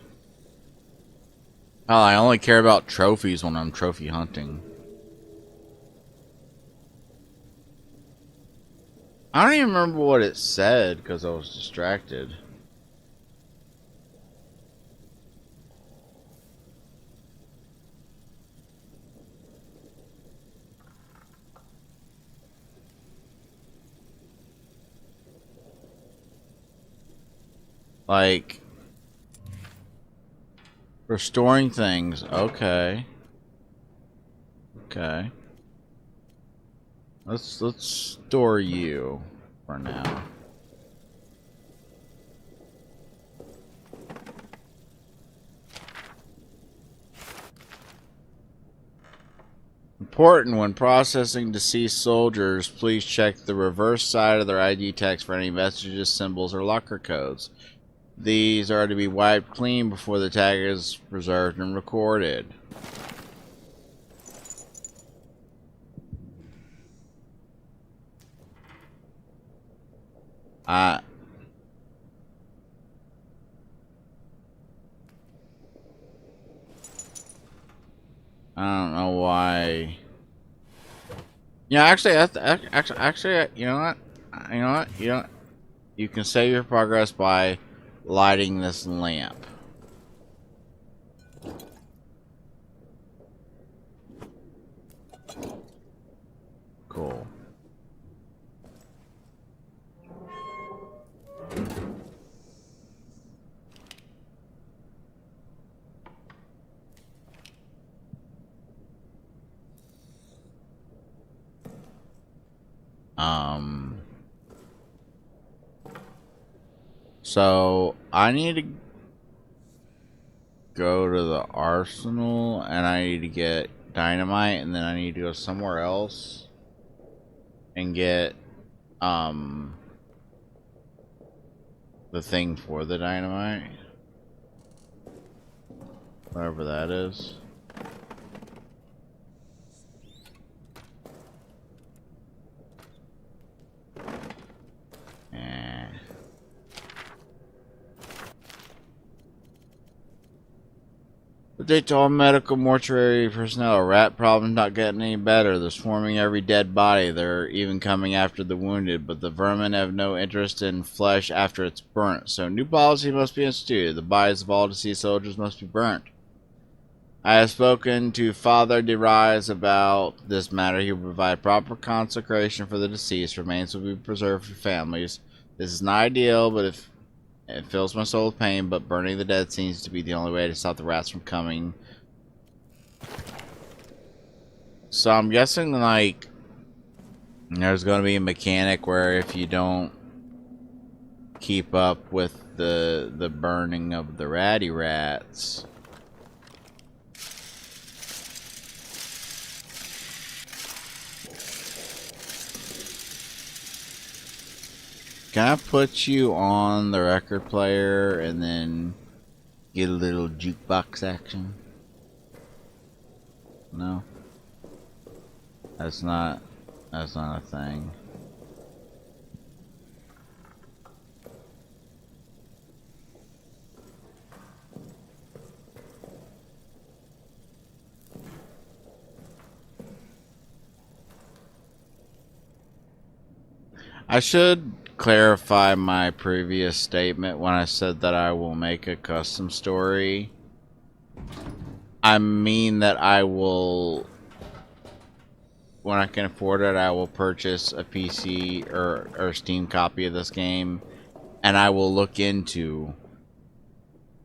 Hell, I only care about trophies when I'm trophy hunting. I don't even remember what it said because I was distracted. Like, restoring things. Okay. Okay. Let's store you for now. Important: when processing deceased soldiers, please check the reverse side of their ID text for any messages, symbols, or locker codes. These are to be wiped clean before the tag is preserved and recorded. I don't know why. Yeah, actually, you know what? You can save your progress by lighting this lamp. Um, so I need to go to the arsenal and I need to get dynamite, and then I need to go somewhere else and get the thing for the dynamite, whatever that is. Update to all medical mortuary personnel. Rat problem's not getting any better. They're swarming every dead body. They're even coming after the wounded, but the vermin have no interest in flesh after it's burnt. So new policy must be instituted. The bodies of all deceased soldiers must be burnt. I have spoken to Father de Rise about this matter. He will provide proper consecration for the deceased. Remains will be preserved for families. This is not ideal, but if it fills my soul with pain, but burning the dead seems to be the only way to stop the rats from coming. So I'm guessing, like, there's going to be a mechanic where if you don't keep up with the burning of the ratty rats, can I put you on the record player and then get a little jukebox action? No? That's not a thing. I should clarify my previous statement when I said that I will make a custom story. I mean that I will, when I can afford it, I will purchase a PC or Steam copy of this game, and I will look into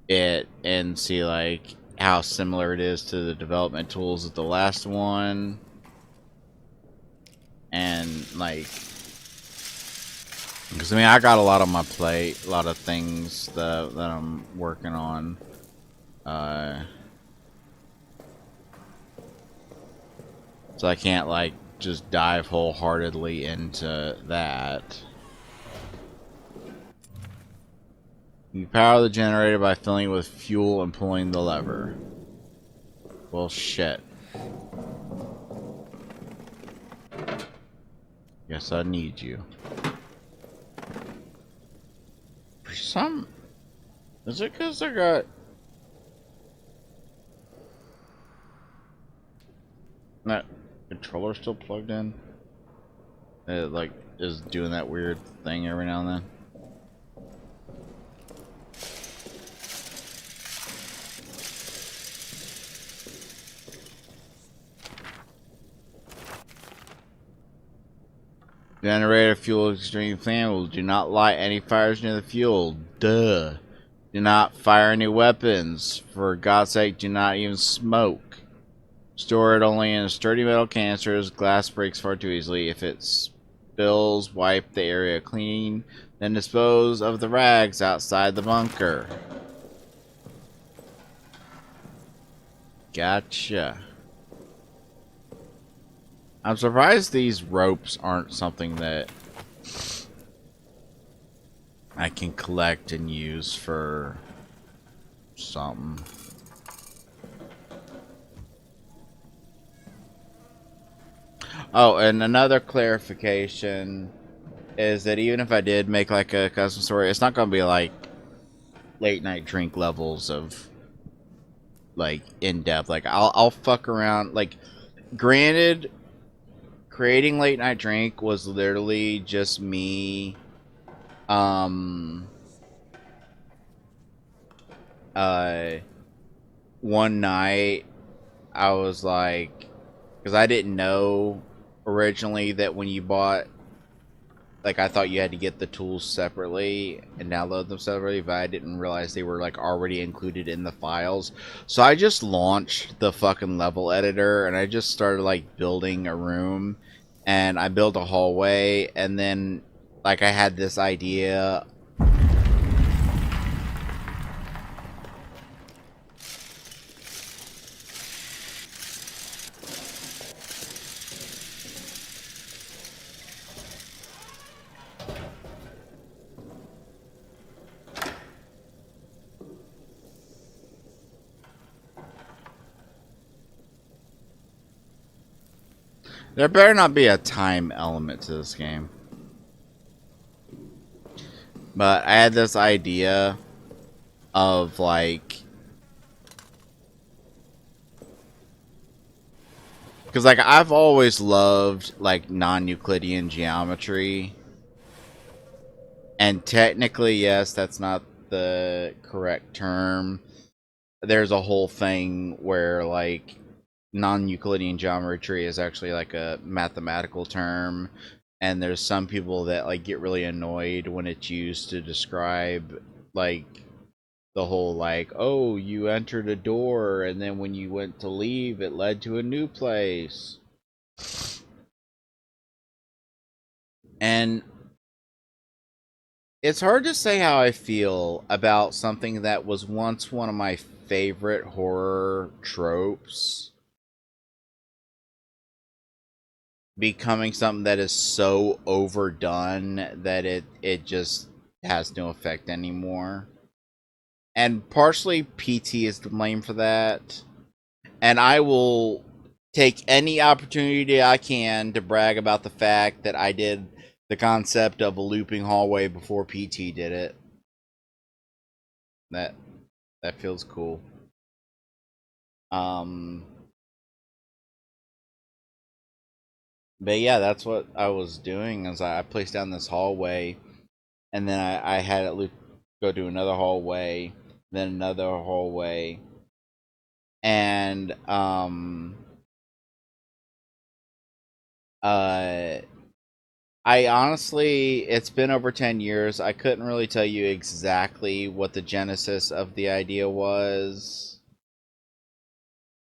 it and see like how similar it is to the development tools of the last one, and like, because I mean I got a lot on my plate, a lot of things that I'm working on. So I can't like just dive wholeheartedly into that. You power the generator by filling it with fuel and pulling the lever. Well, shit. Guess I need you. For some... Is it because I got... That controller still plugged in? It, like, is doing that weird thing every now and then? Generator fuel extreme flammable. Do not light any fires near the fuel. Duh. Do not fire any weapons. For God's sake, do not even smoke. Store it only in sturdy metal canisters. Glass breaks far too easily. If it spills, wipe the area clean. Then dispose of the rags outside the bunker. Gotcha. I'm surprised these ropes aren't something that I can collect and use for something. Oh, and another clarification is that even if I did make like a custom story, it's not going to be like late night drink levels of like in depth. Like I'll fuck around. Like, granted, creating late night drink was literally just me one night I was like, because I didn't know originally that when you bought, like, I thought you had to get the tools separately and download them separately, but I didn't realize they were like already included in the files. So I just launched the fucking level editor and I just started like building a room, and I built a hallway, and then like I had this idea. There better not be a time element to this game. But I had this idea of like, because like I've always loved like non-Euclidean geometry, and technically, yes, that's not the correct term. There's a whole thing where like non-Euclidean geometry is actually like a mathematical term, and there's some people that like get really annoyed when it's used to describe like the whole like, oh, you entered a door and then when you went to leave it led to a new place. And it's hard to say how I feel about something that was once one of my favorite horror tropes becoming something that is so overdone that it just has no effect anymore. And partially PT is to blame for that. And I will take any opportunity I can to brag about the fact that I did the concept of a looping hallway before PT did it. That feels cool. But yeah, that's what I was doing. Is I placed down this hallway, and then I had it loop, go to another hallway, then another hallway, and uh I honestly, it's been over 10 years. I couldn't really tell you exactly what the genesis of the idea was,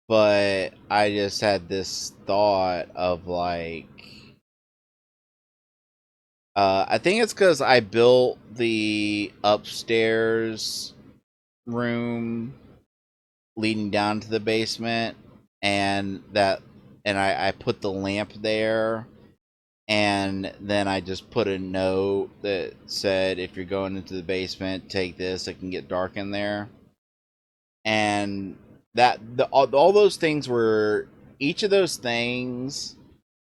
but I just had this thought of like, I think it's because I built the upstairs room leading down to the basement, and I put the lamp there, and then I just put a note that said, if you're going into the basement, take this, it can get dark in there. And all those things were, each of those things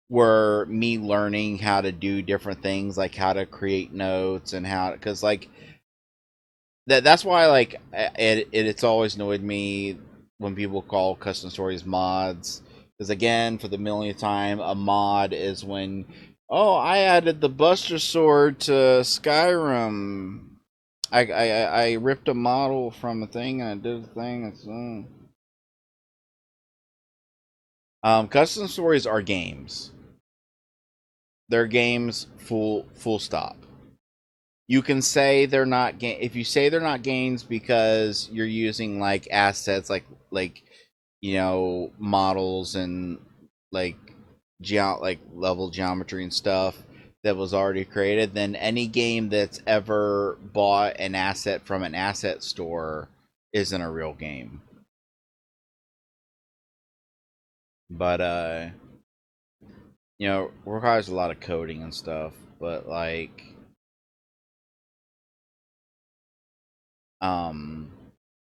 were me learning how to do different things, like how to create notes and how, because like that's why like it's always annoyed me when people call custom stories mods, because again, for the millionth time, a mod is when, oh, I added the Buster Sword to Skyrim. I ripped a model from a thing and I did a thing. Custom stories are games. They're games. Full stop. You can say they're not if you say they're not games because you're using like assets like models and like like level geometry and stuff that was already created, then any game that's ever bought an asset from an asset store isn't a real game. But requires a lot of coding and stuff, but like um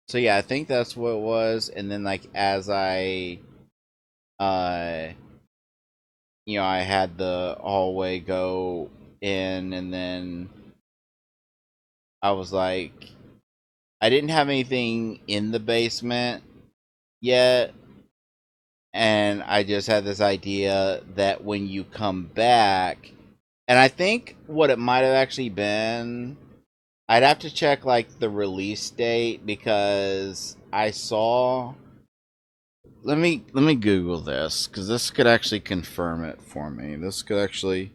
so yeah, I think that's what it was. And then like as I uh I had the hallway go in, and then I was like, I didn't have anything in the basement yet, and I just had this idea that when you come back, and I think what it might have actually been, I'd have to check like the release date, because I saw, let me Google this, because this could actually confirm it for me. This could actually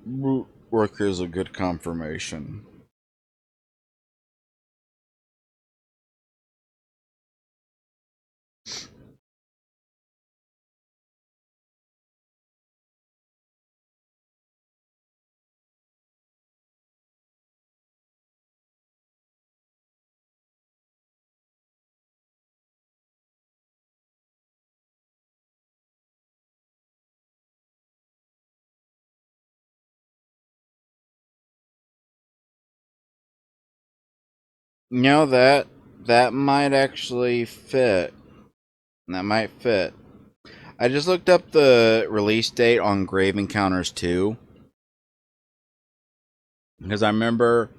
work as a good confirmation. You know that might actually fit. That might fit. I just looked up the release date on Grave Encounters 2 because I remember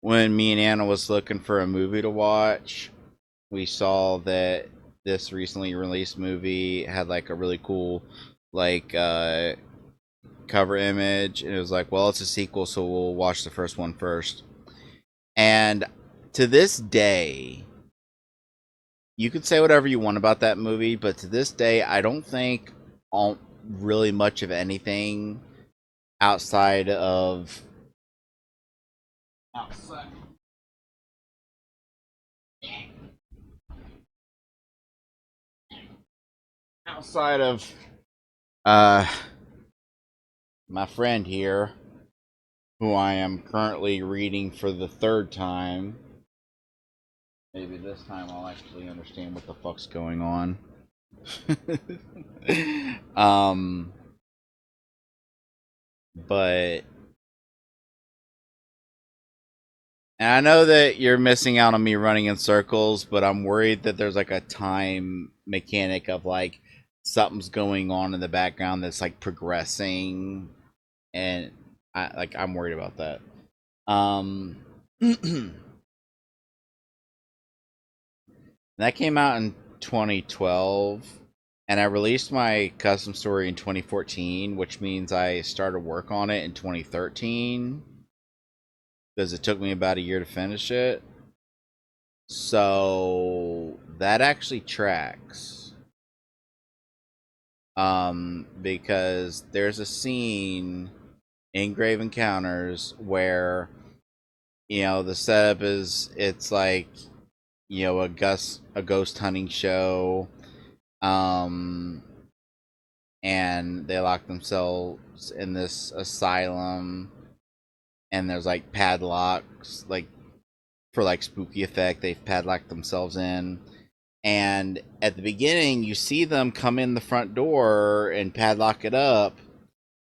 when me and Anna was looking for a movie to watch, we saw that this recently released movie had like a really cool like cover image, and it was like, well, it's a sequel, so we'll watch the first one first. And to this day, you could say whatever you want about that movie, but to this day, I don't think really much of anything outside of outside outside of uh my friend here, who I am currently reading for the third time. Maybe this time I'll actually understand what the fuck's going on. um, but and I know that you're missing out on me running in circles, but I'm worried that there's like a time mechanic of like something's going on in the background that's like progressing, and I'm worried about that. That came out in 2012, and I released my custom story in 2014, which means I started work on it in 2013 because it took me about a year to finish it. So that actually tracks. Because there's a scene in Grave Encounters where, you know, the setup is it's like, you know, a ghost hunting show. Um and they lock themselves in this asylum, and there's like padlocks, like for like spooky effect, they've padlocked themselves in. And at the beginning you see them come in the front door and padlock it up,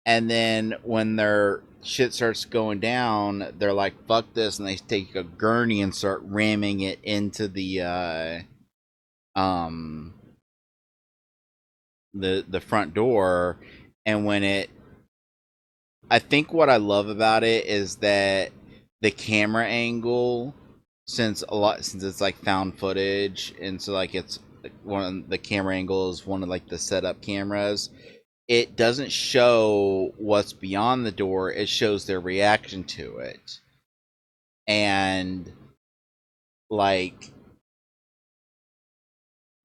and then when their shit starts going down, they're like, fuck this, and they take a gurney and start ramming it into um the front door. And when it I think what I love about it is that the camera angle, since it's like found footage, and so like it's one of the camera angles, one of like the setup cameras, it doesn't show what's beyond the door, it shows their reaction to it. And like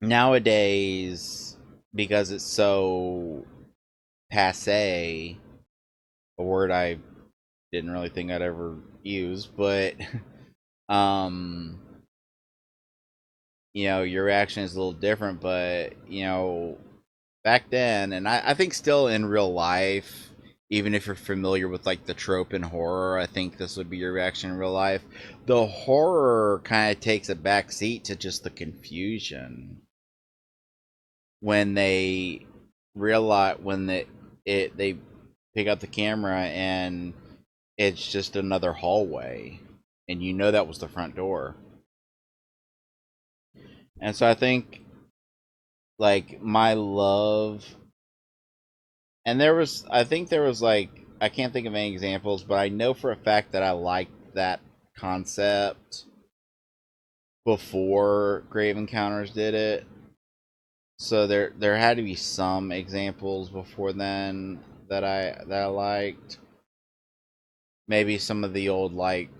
nowadays, because it's so passe, a word I didn't really think I'd ever use, but um you know, your reaction is a little different. But you know, back then, and I think still in real life, even if you're familiar with like the trope in horror, I think this would be your reaction in real life. The horror kind of takes a back seat to just the confusion when they realize when they pick up the camera and it's just another hallway, and you know that was the front door. And so I think like my love, and I think there was like, I can't think of any examples, but I know for a fact that I liked that concept before Grave Encounters did it. So there had to be some examples before then that I liked. Maybe some of the old like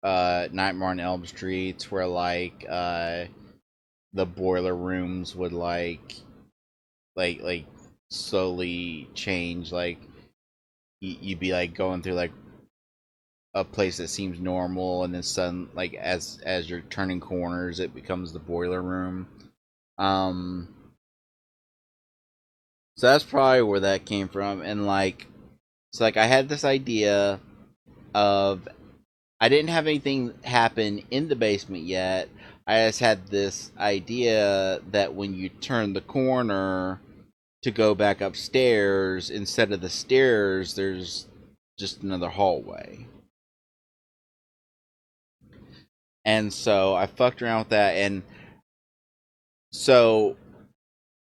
Nightmare on Elm Streets, where like the boiler rooms would like slowly change, like you'd be like going through like a place that seems normal, and then sudden, like as you're turning corners, it becomes the boiler room. um so that's probably where that came from. And like, so like I had this idea of, I didn't have anything happen in the basement yet, I just had this idea that when you turn the corner to go back upstairs, instead of the stairs, there's just another hallway. And so I fucked around with that, and so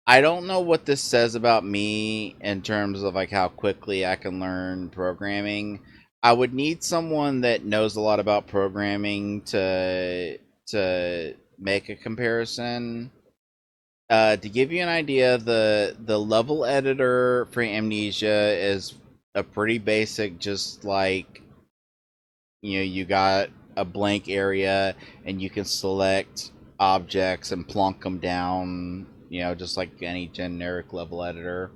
I don't know what this says about me in terms of like how quickly I can learn programming. I would need someone that knows a lot about programming to make a comparison. To give you an idea, the level editor for Amnesia is a pretty basic, just like, you know, you got a blank area and you can select objects and plonk them down, you know, just like any generic level editor.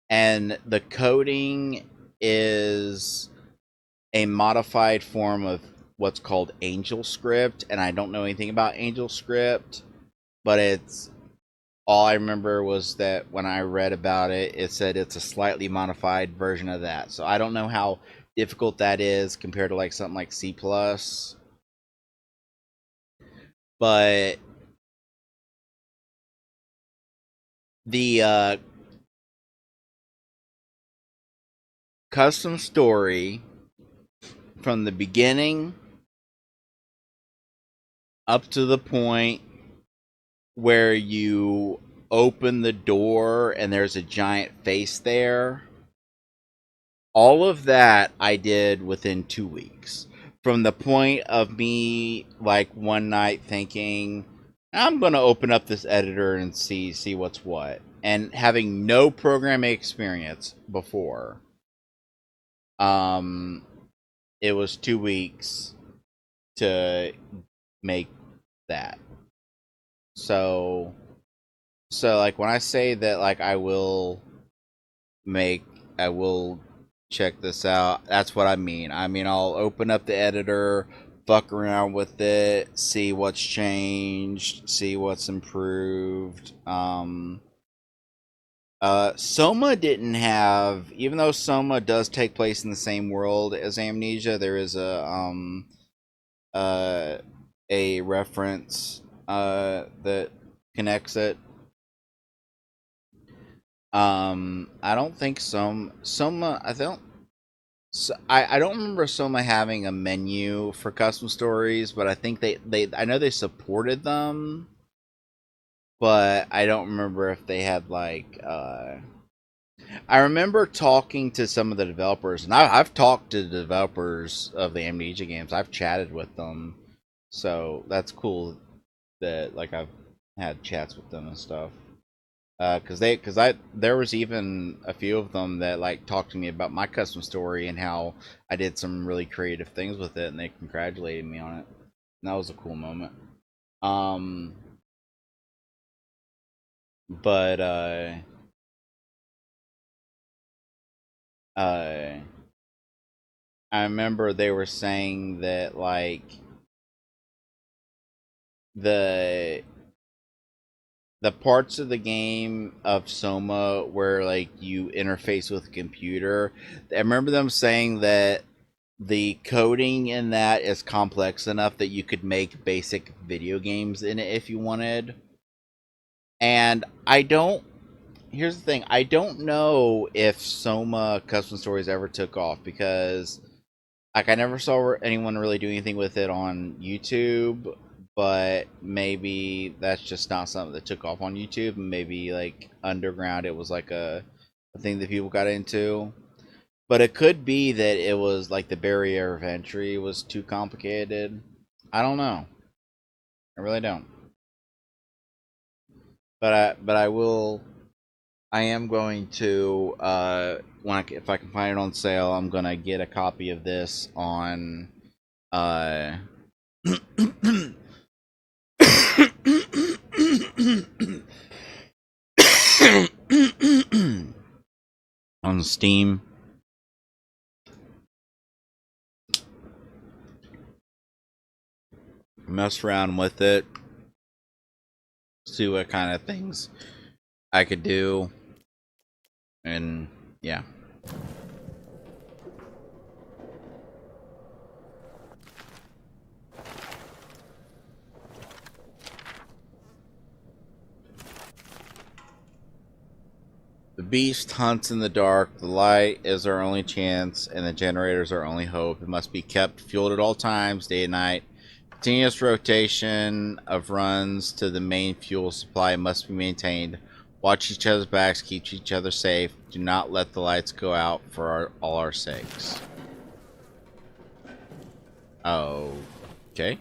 And the coding is a modified form of what's called Angel Script, and I don't know anything about Angel Script, but it's all I remember was that when I read about it, it said it's a slightly modified version of that. So I don't know how difficult that is compared to like something like C+. But the custom story from the beginning up to the point where you open the door and there's a giant face there, all of that I did within 2 weeks. From the point of me like one night thinking, I'm gonna open up this editor and see what's what, and having no programming experience before. It was 2 weeks to make that. So like when I say that like make I will check this out, that's what I mean. I mean, I'll open up the editor, fuck around with it, see what's changed, see what's improved. Soma didn't have, even though Soma does take place in the same world as Amnesia, there is uh, a reference that connects it. I don't think Soma. I don't. So, I don't remember Soma having a menu for custom stories, but I think they I know they supported them, but I don't remember if they had like I remember talking to some of the developers, and I've talked to the developers of the Amnesia games. I've chatted with them, so that's cool that like I've had chats with them and stuff. There was even a few of them that like talked to me about my custom story and how I did some really creative things with it, and they congratulated me on it. And that was a cool moment. Um, but uh, I remember they were saying that like the the parts of the game of Soma where like you interface with a computer, I remember them saying that the coding in that is complex enough that you could make basic video games in it if you wanted. And I don't, here's the thing, I don't know if Soma custom stories ever took off, because like I never saw anyone really do anything with it on YouTube, but maybe that's just not something that took off on YouTube. Maybe like underground it was like a thing that people got into. But it could be that it was like the barrier of entry was too complicated. I don't know. I really don't. But I will. I am going to if I can find it on sale, I'm gonna get a copy of this on uh on Steam. Mess around with it, see what kind of things I could do, and yeah. The beast hunts in the dark. The light is our only chance, and the generators are our only hope. It must be kept fueled at all times, day and night. Continuous rotation of runs to the main fuel supply must be maintained. Watch each other's backs, keep each other safe. Do not let the lights go out for all our sakes. Oh, okay.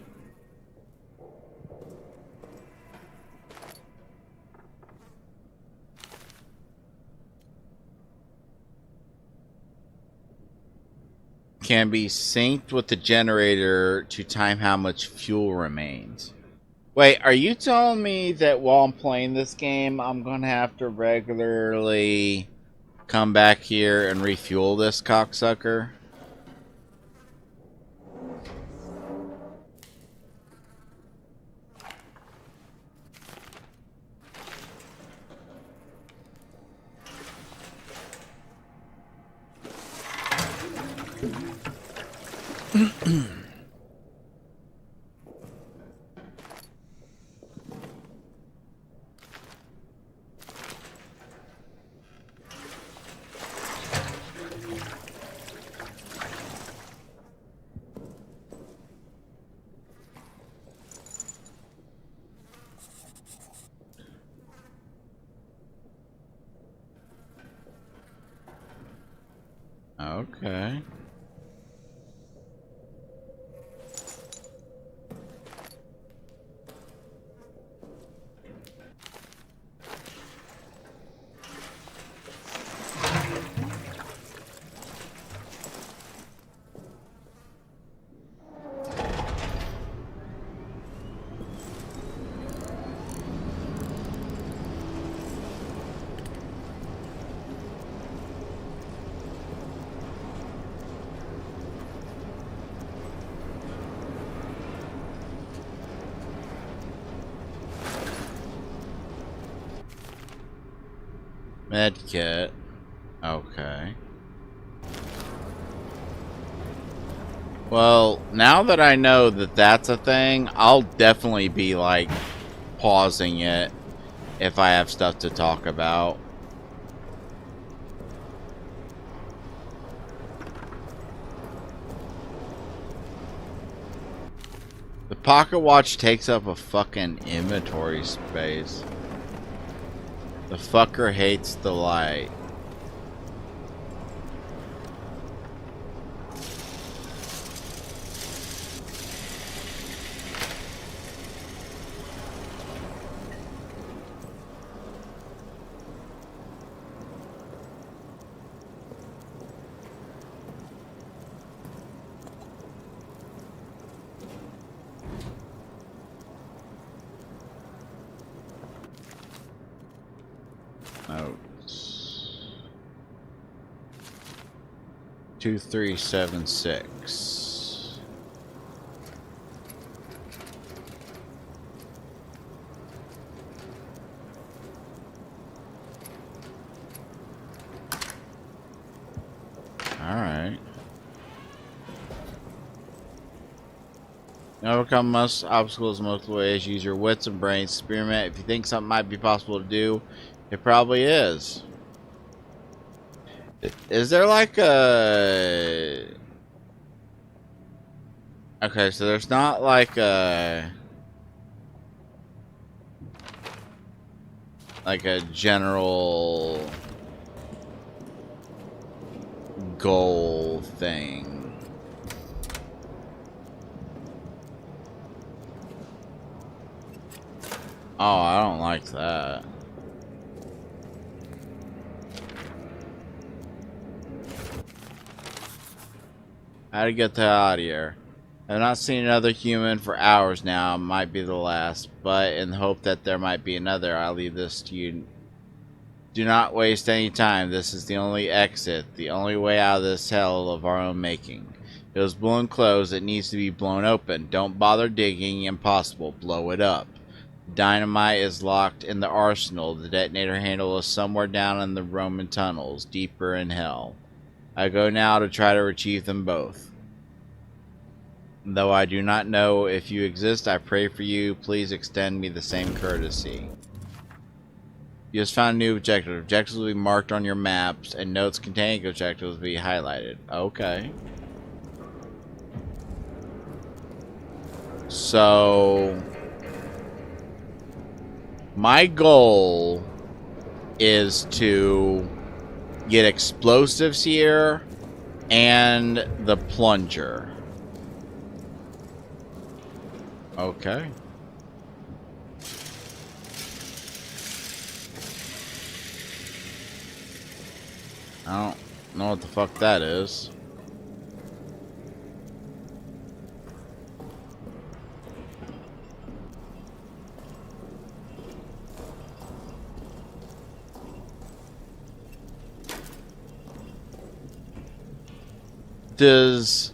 Can be synced with the generator to time how much fuel remains. Wait, are you telling me that while I'm playing this game, I'm going to have to regularly come back here and refuel this cocksucker? Okay. Medkit. Okay. Well, now that I know that that's a thing, I'll definitely be, like, pausing it if I have stuff to talk about. The pocket watch takes up a fucking inventory space. The fucker hates the light. Notes. 2376. Alright. Overcome most obstacles multiple ways. Use your wits and brains. Experiment. If you think something might be possible to do, it probably is. Is there like a... Okay, so there's not like a... like a general goal thing. Oh, I don't like that. How to get the hell out of here. I've not seen another human for hours now. It might be the last, but in the hope that there might be another, I'll leave this to you. Do not waste any time. This is the only exit, the only way out of this hell of our own making. It was blown closed. It needs to be blown open. Don't bother digging. Impossible. Blow it up. Dynamite is locked in the arsenal. The detonator handle is somewhere down in the Roman tunnels, deeper in hell. I go now to try to retrieve them both. Though I do not know if you exist, I pray for you. Please extend me the same courtesy. You just found a new objective. Objectives will be marked on your maps, and notes containing objectives will be highlighted. Okay. So my goal is to get explosives here and the plunger. Okay. I don't know what the fuck that is. Does...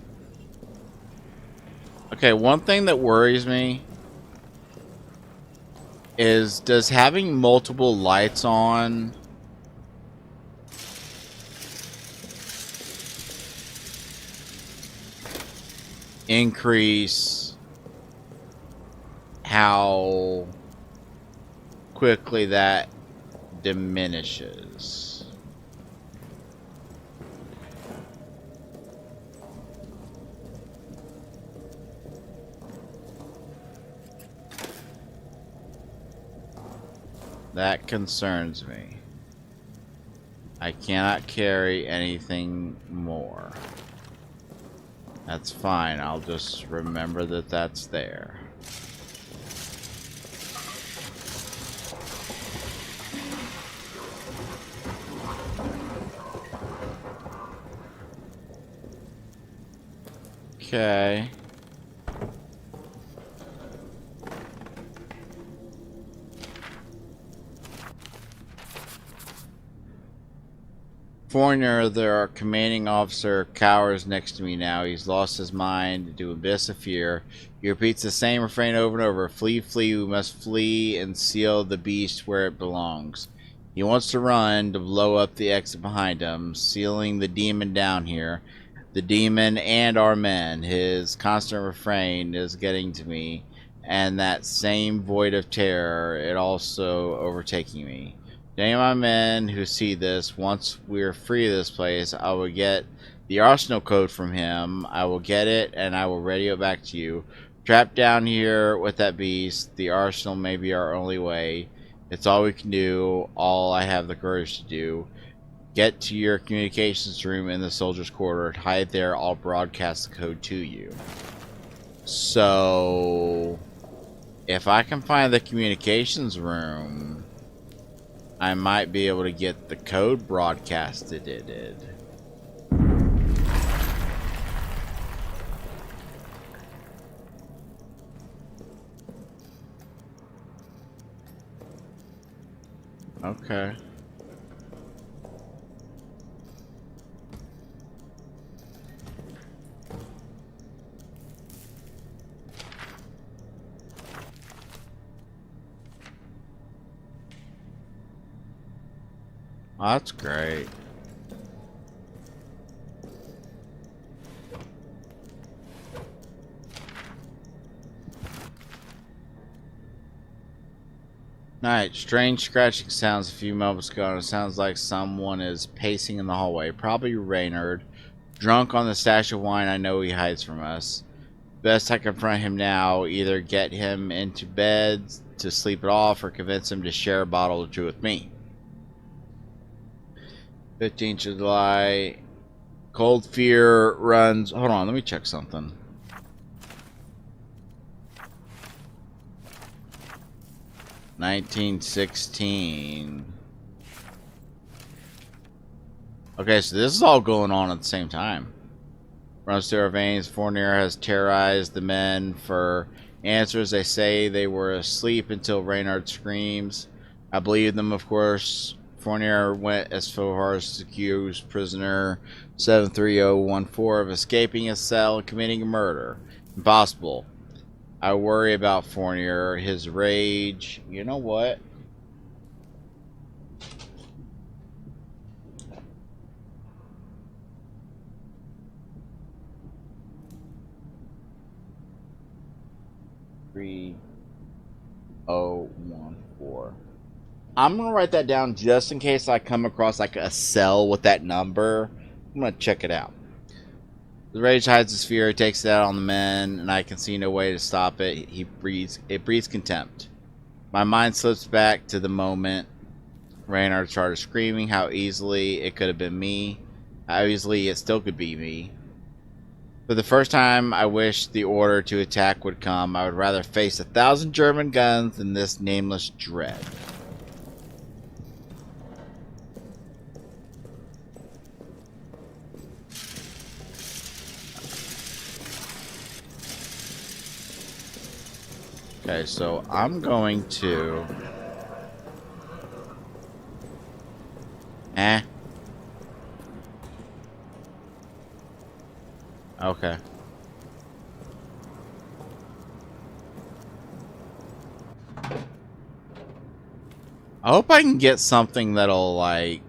Okay, one thing that worries me is, does having multiple lights on increase how quickly that diminishes? That concerns me. I cannot carry anything more. That's fine. I'll just remember that that's there. Okay. Foreigner, their commanding officer, cowers next to me now. He's lost his mind to abyss of fear. He repeats the same refrain over and over. Flee, flee, we must flee and seal the beast where it belongs. He wants to run to blow up the exit behind him, sealing the demon down here. The demon and our men. His constant refrain is getting to me, and that same void of terror, it also overtaking me. To any of my men who see this, once we're free of this place, I will get the arsenal code from him. I will get it, and I will radio it back to you. Trapped down here with that beast, the arsenal may be our only way. It's all we can do, all I have the courage to do. Get to your communications room in the soldiers' quarter. Hide there, I'll broadcast the code to you. So, if I can find the communications room, I might be able to get the code broadcasted. It did. Okay. Oh, that's great. Alright, strange scratching sounds a few moments ago, and it sounds like someone is pacing in the hallway. Probably Reynard. Drunk on the stash of wine I know he hides from us. Best I confront him now, either get him into bed to sleep it off, or convince him to share a bottle or two with me. 15th of July. Cold Fear runs... Hold on, let me check something. $1916. Okay, so this is all going on at the same time. Runs through our veins. Fournier has terrorized the men for answers. They say they were asleep until Reynard screams. I believe them, of course. Fournier went as far as to accuse prisoner 73014 of escaping his cell and committing a murder. Impossible. I worry about Fournier, his rage. You know what? Three 014. I'm gonna write that down just in case I come across like a cell with that number. I'm gonna check it out. The rage hides his fear, he takes it out on the men, and I can see no way to stop it. It breeds contempt. My mind slips back to the moment Reynard started screaming, how easily it could have been me, how easily it still could be me. For the first time, I wish the order to attack would come. I would rather face 1,000 German guns than this nameless dread. Okay, so I'm going to... Okay. I hope I can get something that'll, like...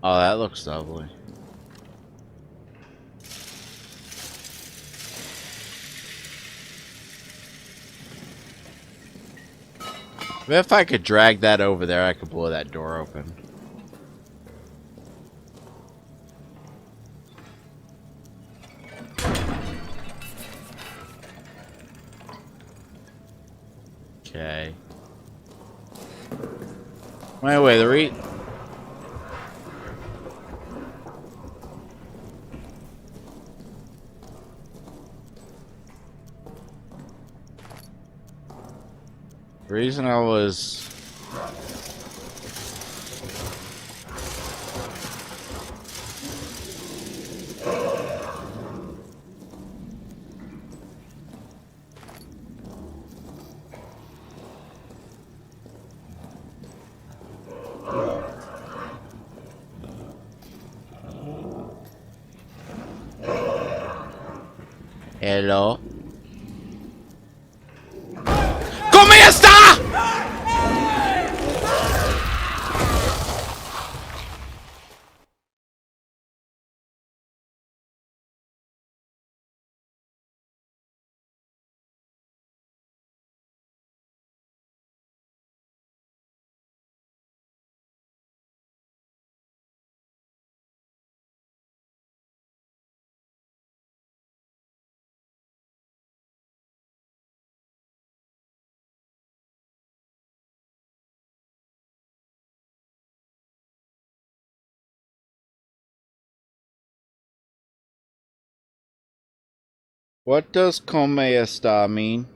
Oh, that looks lovely. If I could drag that over there, I could blow that door open. Okay. Anyway, the reason I was... Hello? ¿Cómo está? What does come esta mean?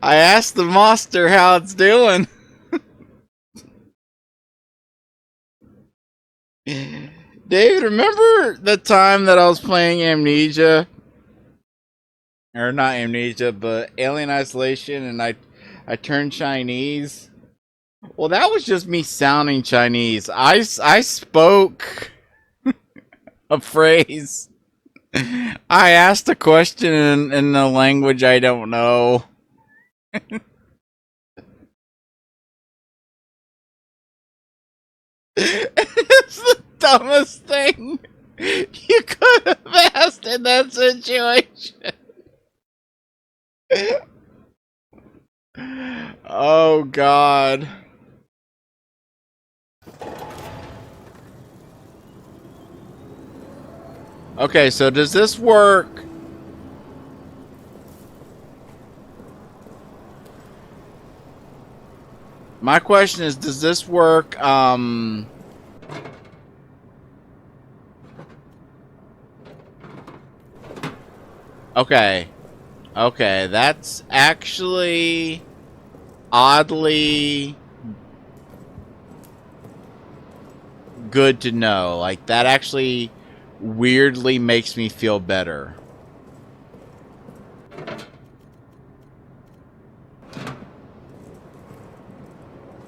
I asked the monster how it's doing. David, remember the time that I was playing Amnesia? Or not Amnesia, but Alien Isolation, and I turned Chinese? Well, that was just me sounding Chinese. I spoke a phrase. I asked a question in a language I don't know. It's the dumbest thing you could have asked in that situation. Oh, God. Okay, so does this work? My question is, does this work, okay. Okay, that's actually oddly good to know. Like, that actually weirdly makes me feel better.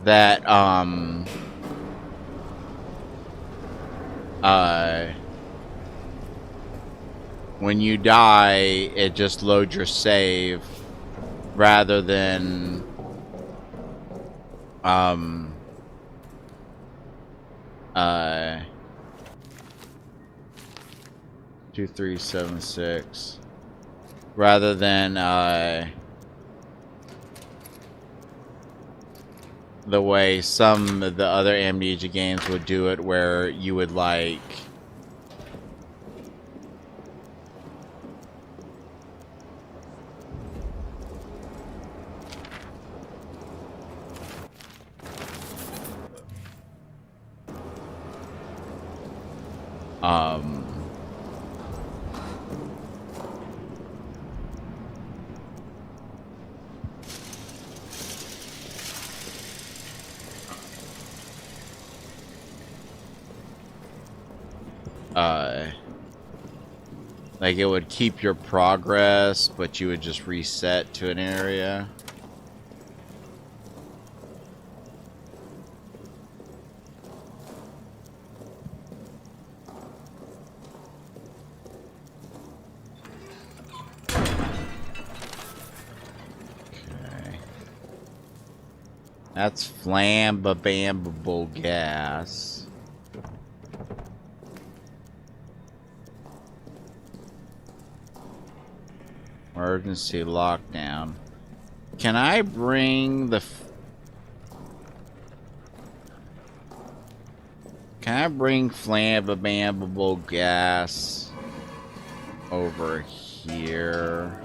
that when you die, it just loads your save rather than 2376 rather than the way some of the other Amnesia games would do it, where you would like like it would keep your progress, but you would just reset to an area. Okay. That's flammable gas. Emergency lockdown. Can I bring the... Can I bring flammable gas over here?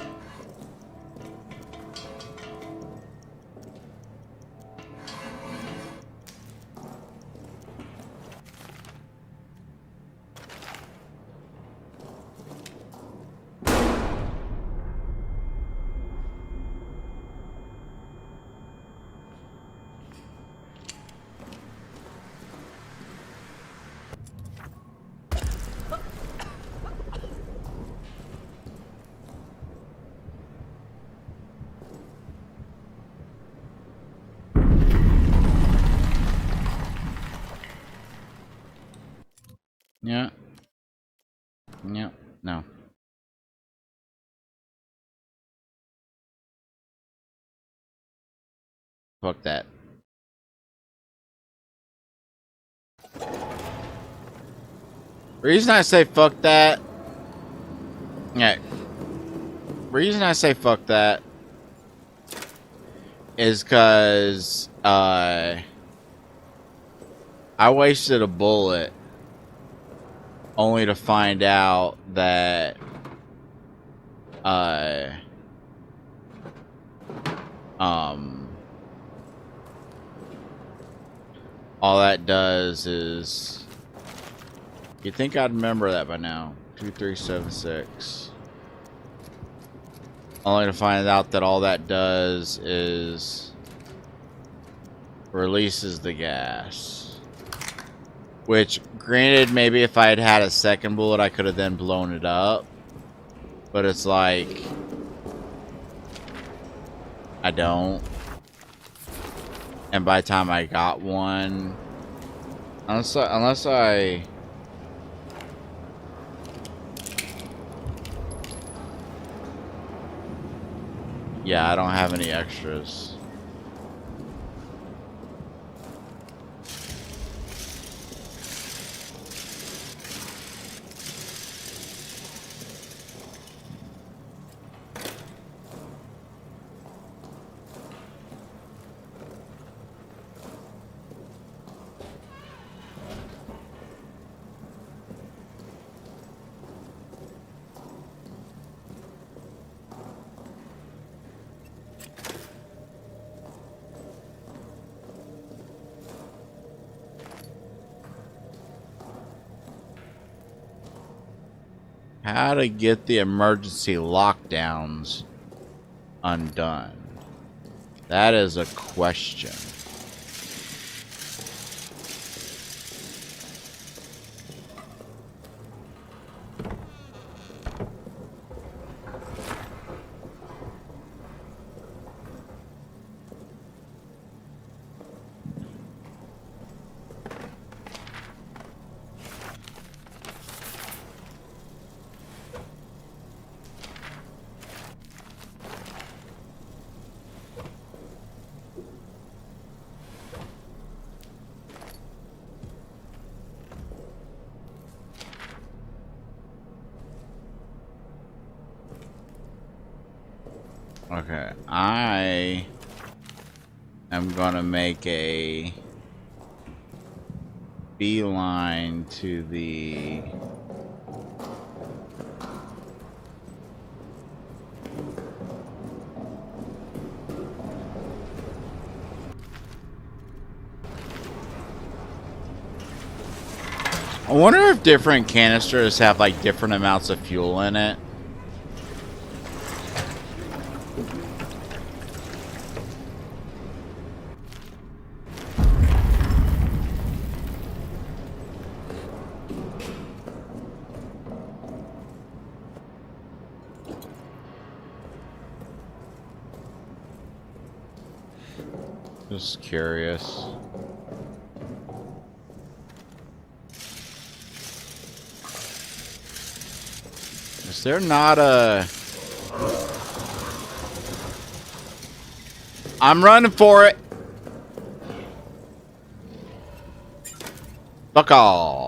Yeah. Yeah. No. Fuck that. Reason I say fuck that. Yeah. Reason I say fuck that is because I wasted a bullet only to find out that all that does is, you'd think I'd remember that by now. 2376. Only to find out that all that does is releases the gas. Which, granted, maybe if I had had a second bullet, I could have then blown it up. But it's like, I don't. And by the time I got one, unless I... Yeah, I don't have any extras. How to get the emergency lockdowns undone? That is a question. Okay, I am gonna make a beeline to the I wonder if different canisters have like different amounts of fuel in it. Just curious. Is there not a... I'm running for it! Fuck off.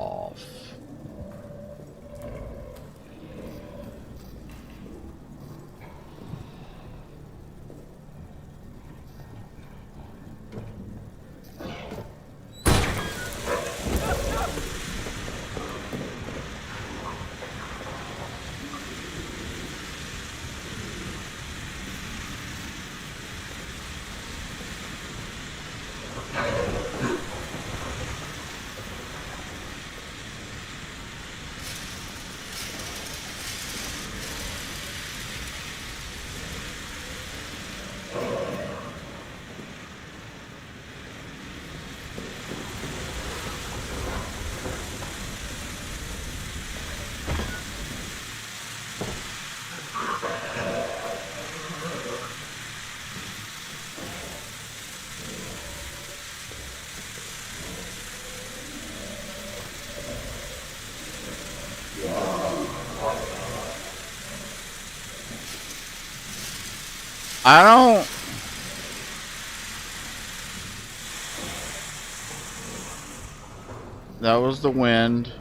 I don't... That was the wind.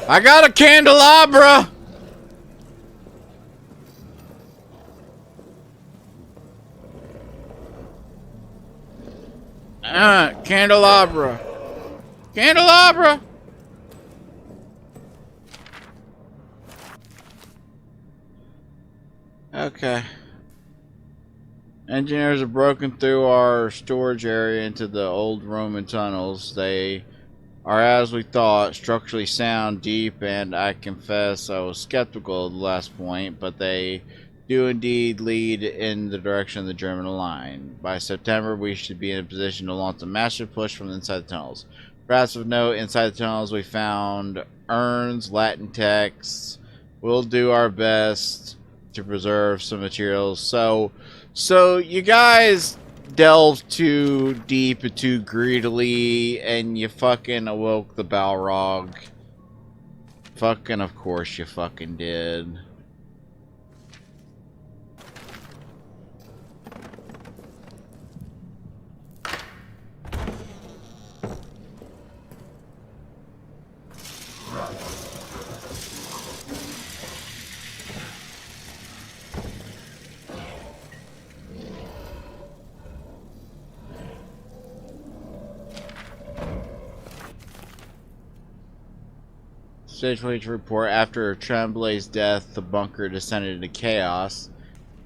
I got a candelabra! Candelabra. Candelabra! Okay. Engineers have broken through our storage area into the old Roman tunnels. They are, as we thought, structurally sound, deep, and I confess I was skeptical at the last point, but they do indeed lead in the direction of the German line. By September, we should be in a position to launch a massive push from inside the tunnels. Perhaps of note, inside the tunnels we found urns, Latin texts. We'll do our best to preserve some materials. So you guys delved too deep and too greedily, and you fucking awoke the Balrog. Fucking, of course you fucking did. Stage report: after Tremblay's death, the bunker descended into chaos.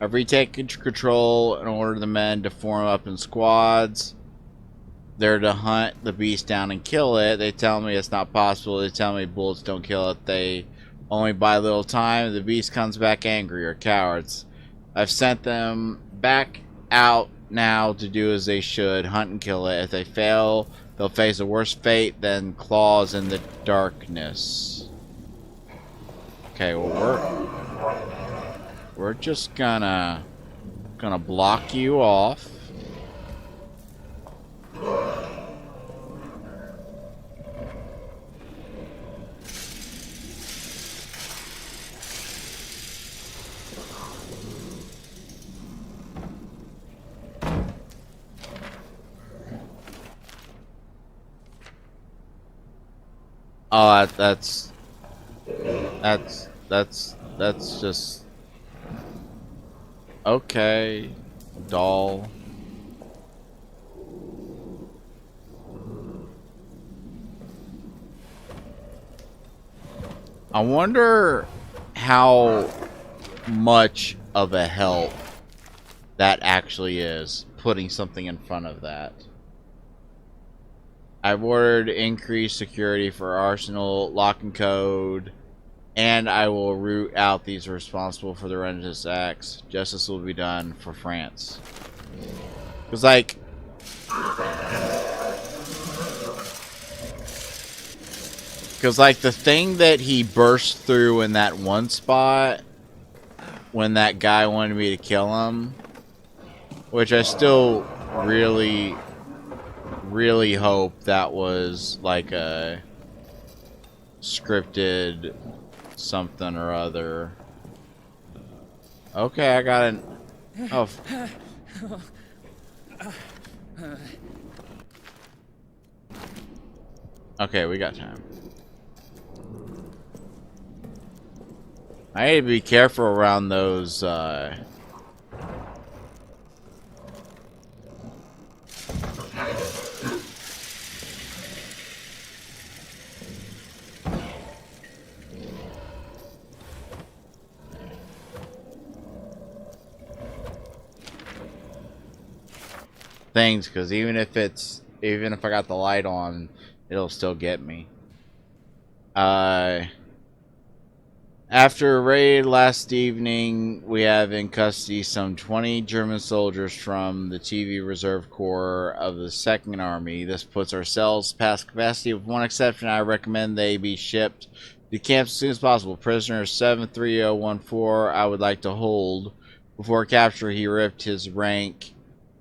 I've retaken control and ordered the men to form up in squads. They're to hunt the beast down and kill it. They tell me it's not possible. They tell me bullets don't kill it. They only buy a little time. The beast comes back angry, or cowards. I've sent them back out now to do as they should, hunt and kill it. If they fail, they'll face a worse fate than claws in the darkness. Okay, well we're just gonna block you off. Oh, that's just okay, doll. I wonder how much of a help that actually is, putting something in front of that. I've ordered increased security for Arsenal, lock and code, and I will root out these responsible for the horrendous acts. Justice will be done for France. Because, like, the thing that he burst through in that one spot when that guy wanted me to kill him, which I still really hope that was like a scripted something or other. Okay, I got an... Oh. Okay, we got time. I need to be careful around those, things, because even if I got the light on, it'll still get me. After a raid last evening, we have in custody some 20 German soldiers from the TV Reserve Corps of the 2nd Army. This puts our cells past capacity. With one exception, I recommend they be shipped to camp as soon as possible. Prisoner 73014, I would like to hold. Before capture, he ripped his rank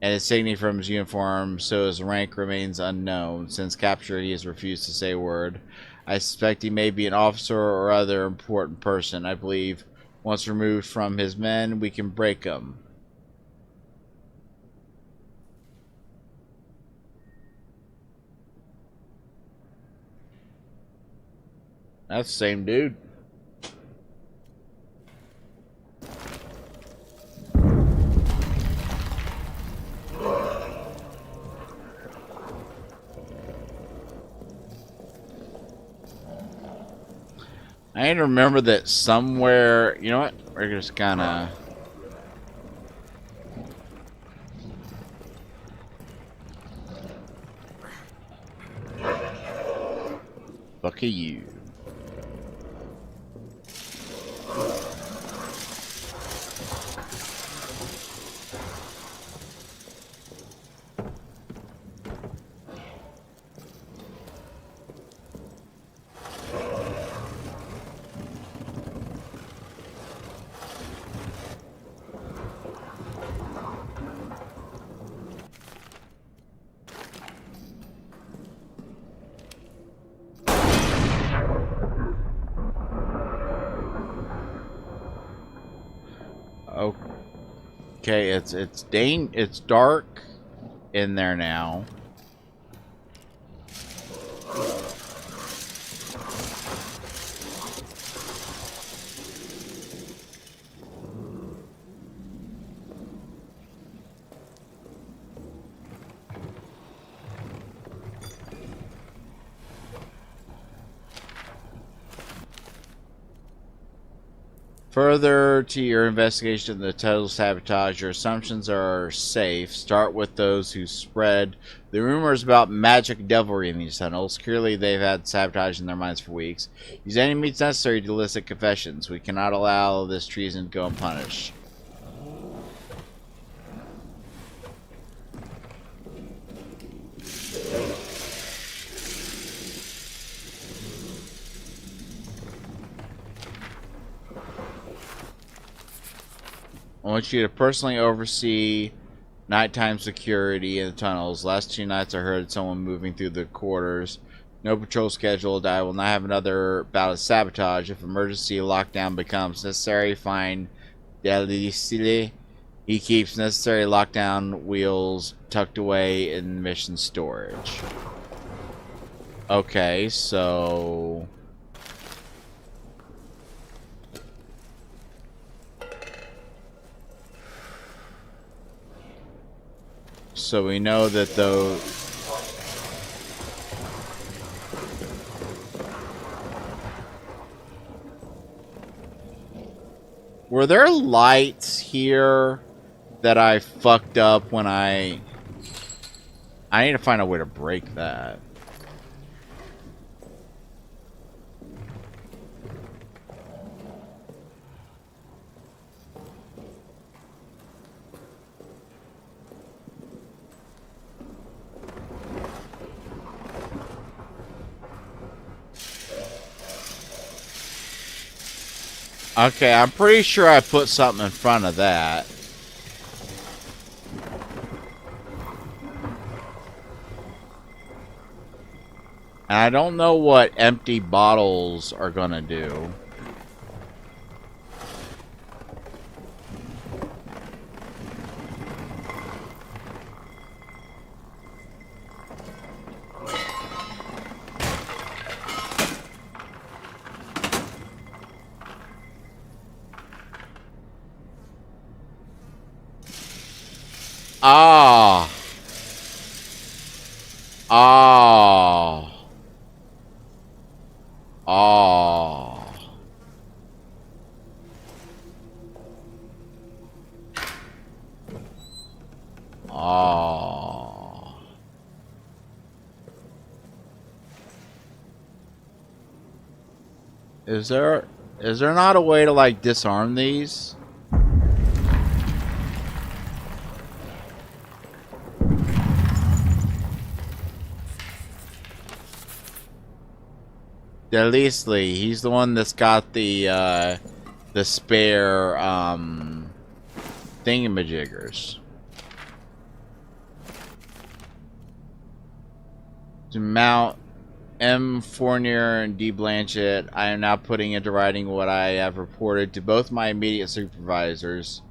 and insignia from his uniform, so his rank remains unknown. Since capture, he has refused to say a word. I suspect he may be an officer or other important person. I believe once removed from his men, we can break him. That's the same dude. I need to remember that somewhere, you know what? We're just gonna... Fuck you. Okay, it's dark in there now. Further to your investigation of the total sabotage, your assumptions are safe. Start with those who spread the rumors about magic devilry in these tunnels. Clearly, they've had sabotage in their minds for weeks. Use any means necessary to elicit confessions. We cannot allow this treason to go unpunished. I want you to personally oversee nighttime security in the tunnels. Last 2 nights I heard someone moving through the quarters. No patrol scheduled. I will not have another bout of sabotage. If emergency lockdown becomes necessary, find Delisile. He keeps necessary lockdown wheels tucked away in mission storage. Okay, so... So we know that though... Were there lights here that I fucked up when I need to find a way to break that. Okay, I'm pretty sure I put something in front of that. And I don't know what empty bottles are gonna do. Ah. Ah. Ah. Ah. Is there not a way to like disarm these? Delisle, he's the one that's got the spare thingamajiggers. To mount M. Fournier and D. Blanchett, I am now putting into writing what I have reported to both my immediate supervisors.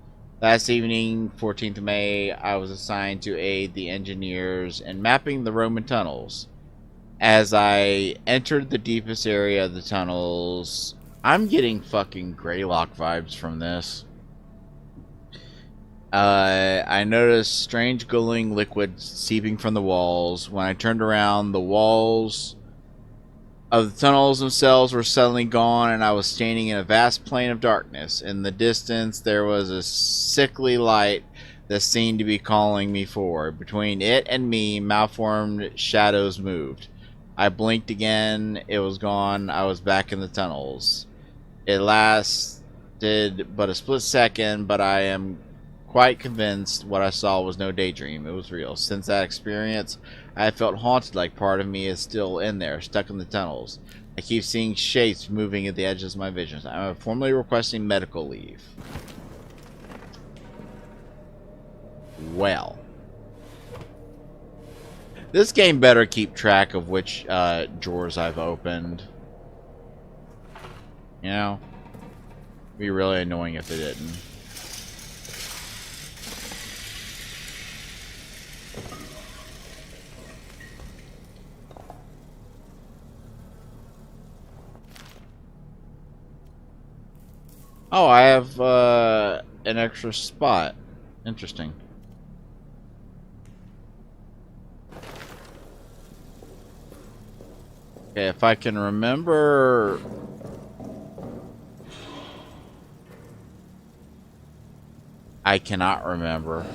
Last evening, 14th of May, I was assigned to aid the engineers in mapping the Roman tunnels. As I entered the deepest area of the tunnels, I'm getting fucking Greylock vibes from this. I noticed strange glowing liquid seeping from the walls. When I turned around, the walls of the tunnels themselves were suddenly gone, and I was standing in a vast plain of darkness. In the distance, there was a sickly light that seemed to be calling me forward. Between it and me, malformed shadows moved. I blinked again. It was gone. I was back in the tunnels. It lasted but a split second, but I am quite convinced what I saw was no daydream. It was real. Since that experience, I have felt haunted, like part of me is still in there, stuck in the tunnels. I keep seeing shapes moving at the edges of my visions. I am formally requesting medical leave. Well. This game better keep track of which drawers I've opened. You know? It'd be really annoying if it didn't. Oh, I have an extra spot. Interesting. Okay, if I can remember... I cannot remember.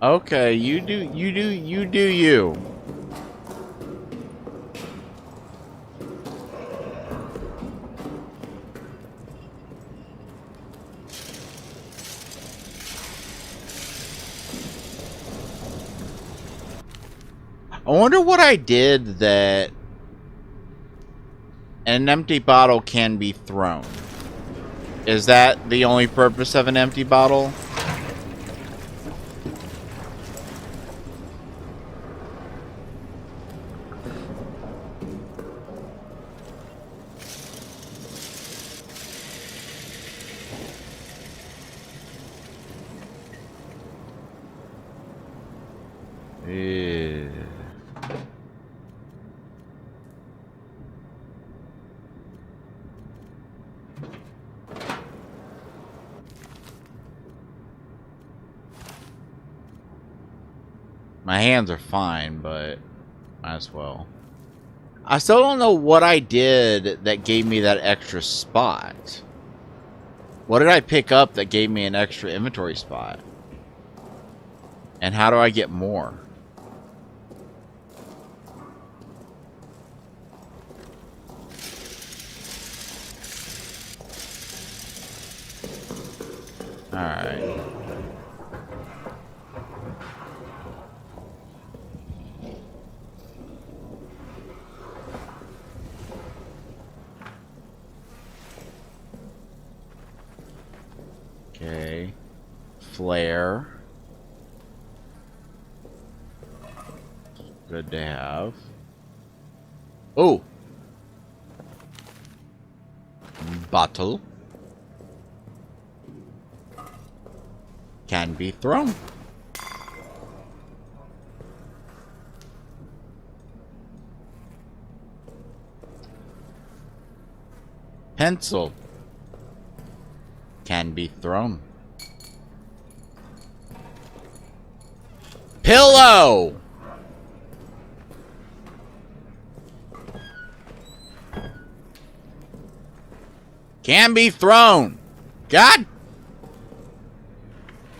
Okay, you do you. I wonder what I did that an empty bottle can be thrown. Is that the only purpose of an empty bottle? My hands are fine, but might as well. I still don't know what I did that gave me that extra spot. What did I pick up that gave me an extra inventory spot? And how do I get more? Alright. Okay. Flare. Good to have. Oh! Bottle. Can be thrown. Pencil. Can be thrown. Pillow! Can be thrown. God!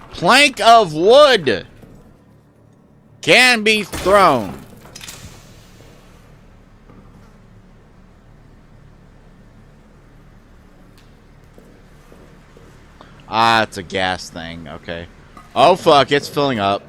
Plank of wood can be thrown. Ah, it's a gas thing. Okay. Oh, fuck. It's filling up.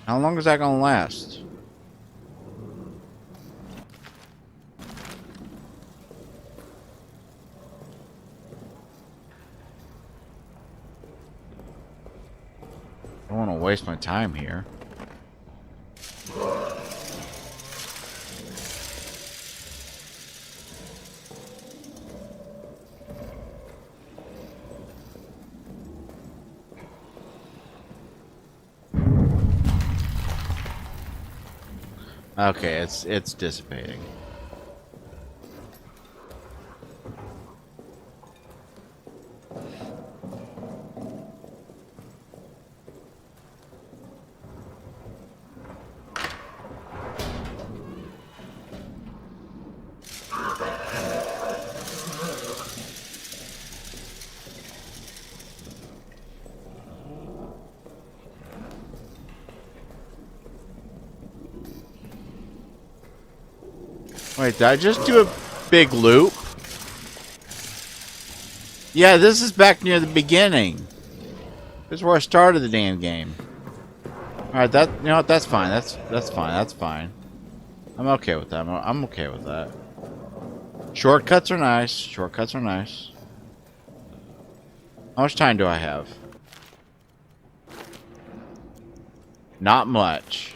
How long is that gonna last? I don't want to waste my time here. Okay, it's dissipating. Wait, did I just do a big loop? Yeah, this is back near the beginning. This is where I started the damn game. Alright, that, you know what, that's fine. That's fine, that's fine. I'm okay with that. I'm okay with that. Shortcuts are nice. Shortcuts are nice. How much time do I have? Not much.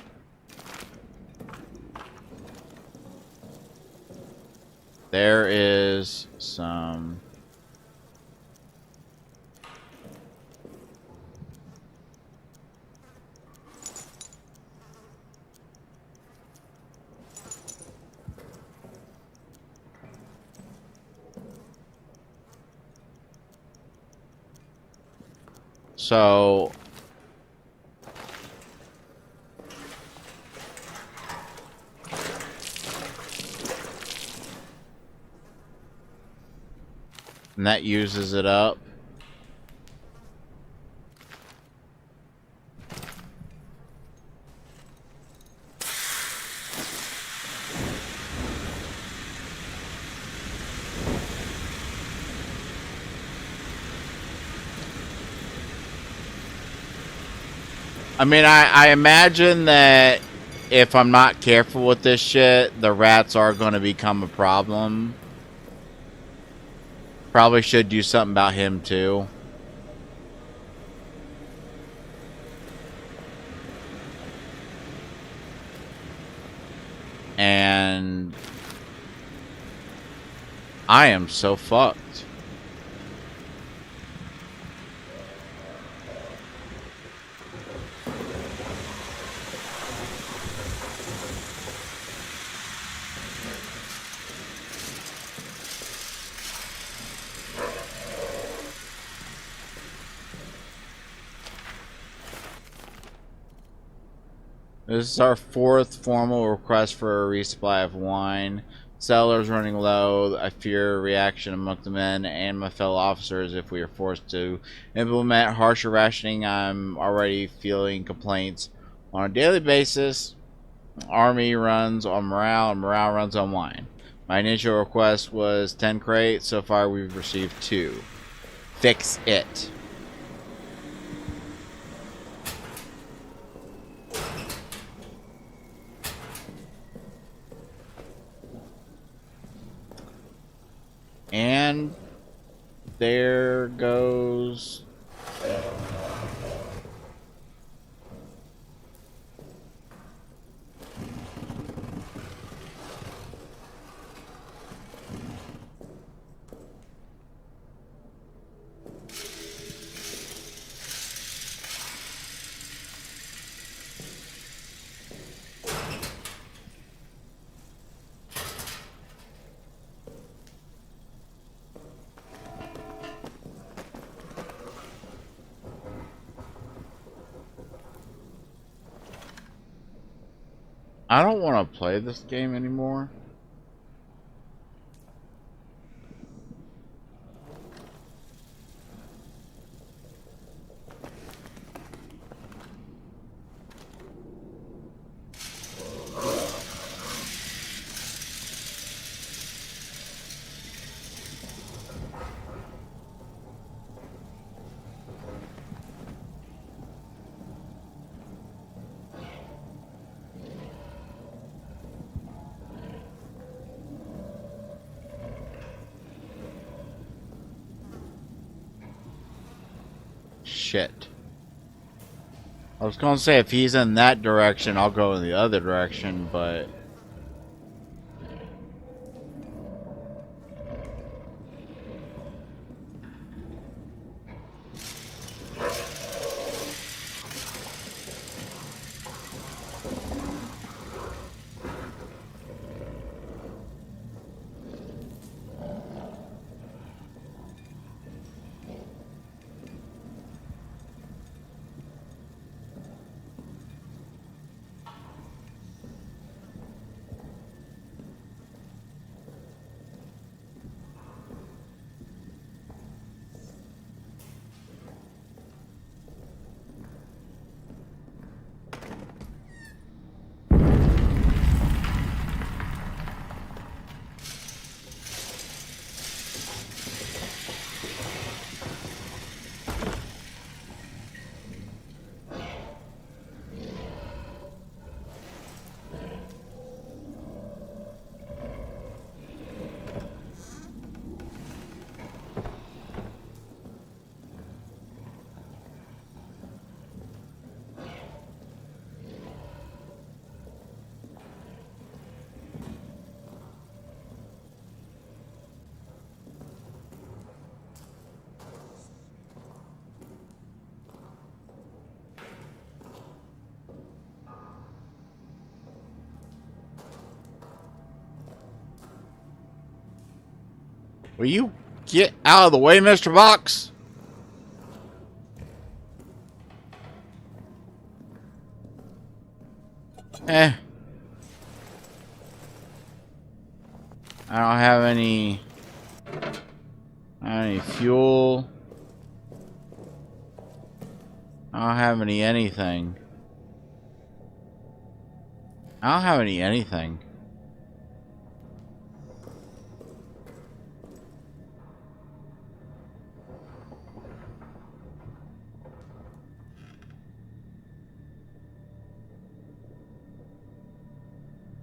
There is some... So... And that uses it up. I mean, I imagine that if I'm not careful with this shit, the rats are going to become a problem. Probably should do something about him too. And I am so fucked. This is our 4th formal request for a resupply of wine. Cellars running low. I fear a reaction among the men and my fellow officers if we are forced to implement harsher rationing. I'm already feeling complaints on a daily basis. Army runs on morale and morale runs on wine. My initial request was 10 crates. So far we've received 2. Fix it. And there goes. I don't want to play this game anymore. Shit. I was gonna say if he's in that direction, I'll go in the other direction, but will you get out of the way, Mr. Box? Eh. I don't have any fuel. I don't have any anything. I don't have any anything.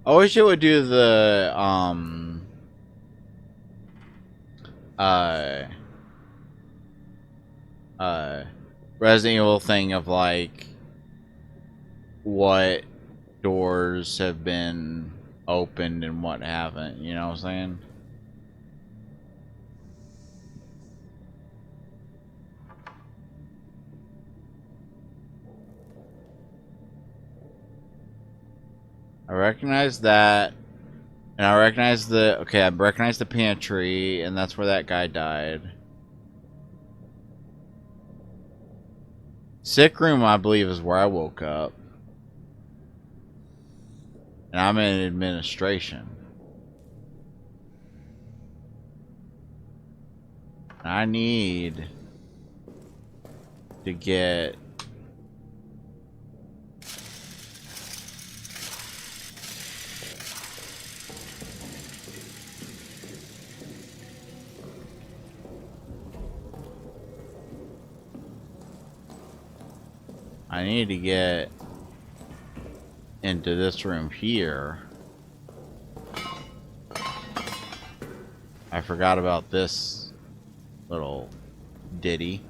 I wish it would do the uh Resident Evil thing of like what doors have been opened and what haven't, you know what I'm saying? recognize that. And I recognize the... Okay, I recognize the pantry, and that's where that guy died. Sick room, I believe, is where I woke up. And I'm in administration. I need to get... I need to get into this room here. I forgot about this little ditty.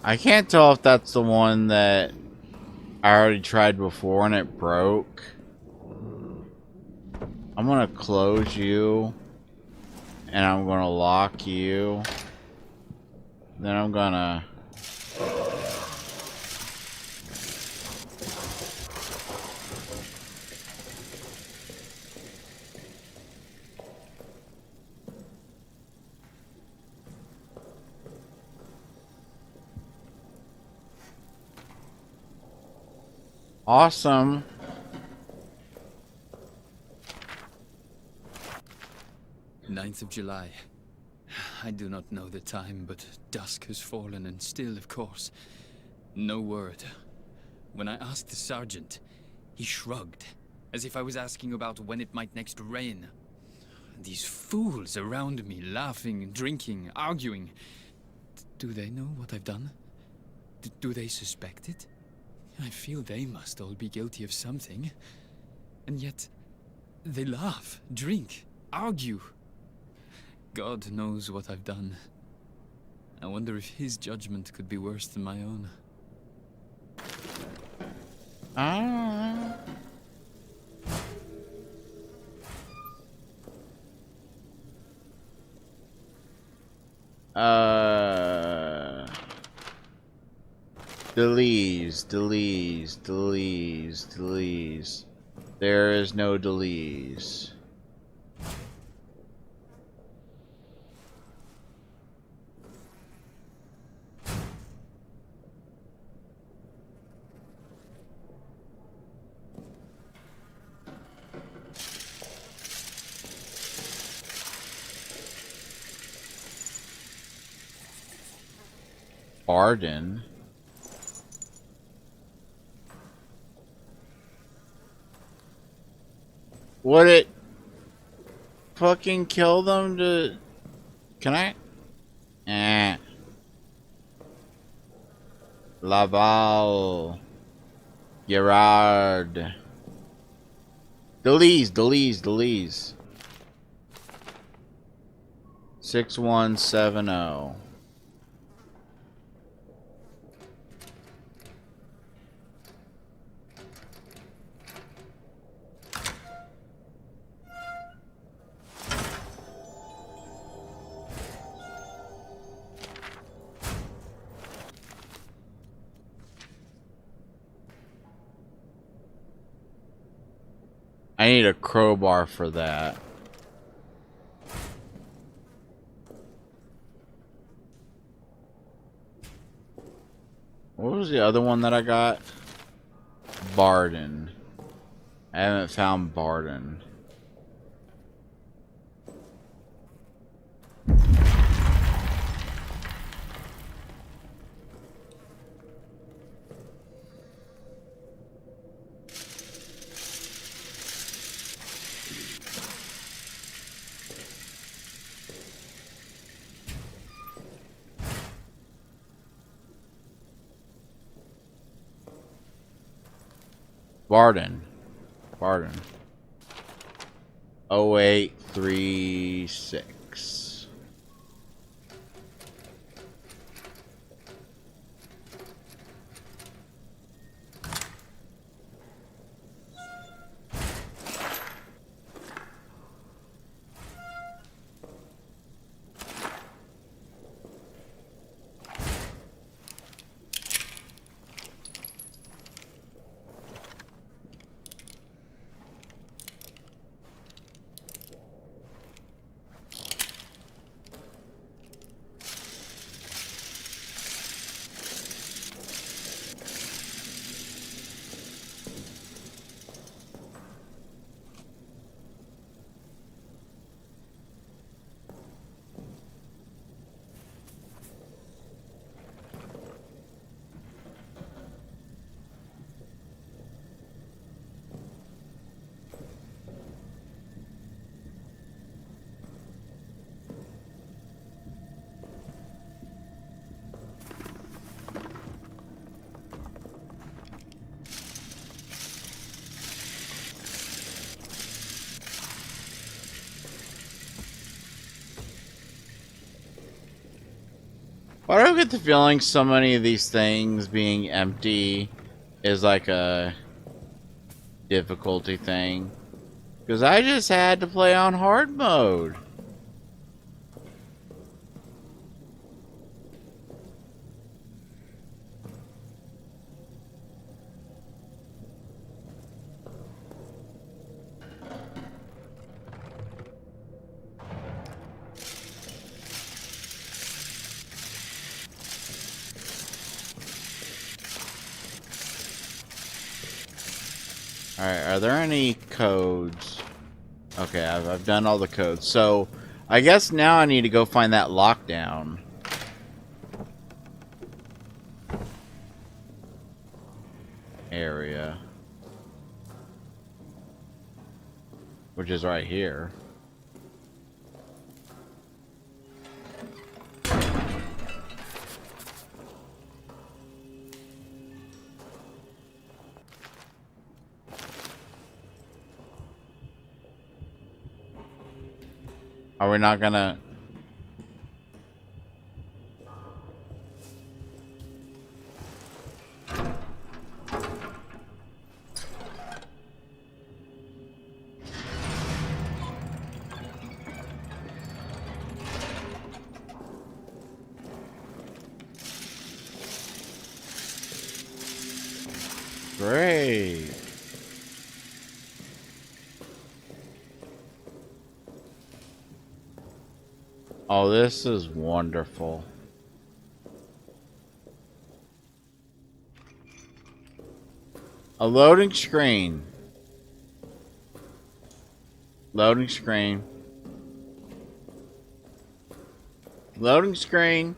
I can't tell if that's the one that I already tried before and it broke. I'm gonna close you. And I'm gonna lock you. Then I'm gonna... Awesome. Ninth of July. I do not know the time, but dusk has fallen, and still, of course, no word. When I asked the sergeant, he shrugged, as if I was asking about when it might next rain. These fools around me, laughing, drinking, arguing. Do they know what I've done? Do they suspect it? I feel they must all be guilty of something. And yet, they laugh, drink, argue. God knows what I've done. I wonder if his judgment could be worse than my own. Ah. Delease. There is no delease. Arden. Would it fucking kill them to... Can I? Laval. Gerard. Delise. 6170. I need a crowbar for that. What was the other one that I got? Barden. I haven't found Barden. Barden. Barden. 0836. Why do I get the feeling so many of these things being empty is like a difficulty thing? Because I just had to play on hard mode. Alright, are there any codes? Okay, I've done all the codes. So, I guess now I need to go find that lockdown. Area. Which is right here. Are we not gonna... Great. Oh, this is wonderful. A loading screen. Loading screen. Loading screen.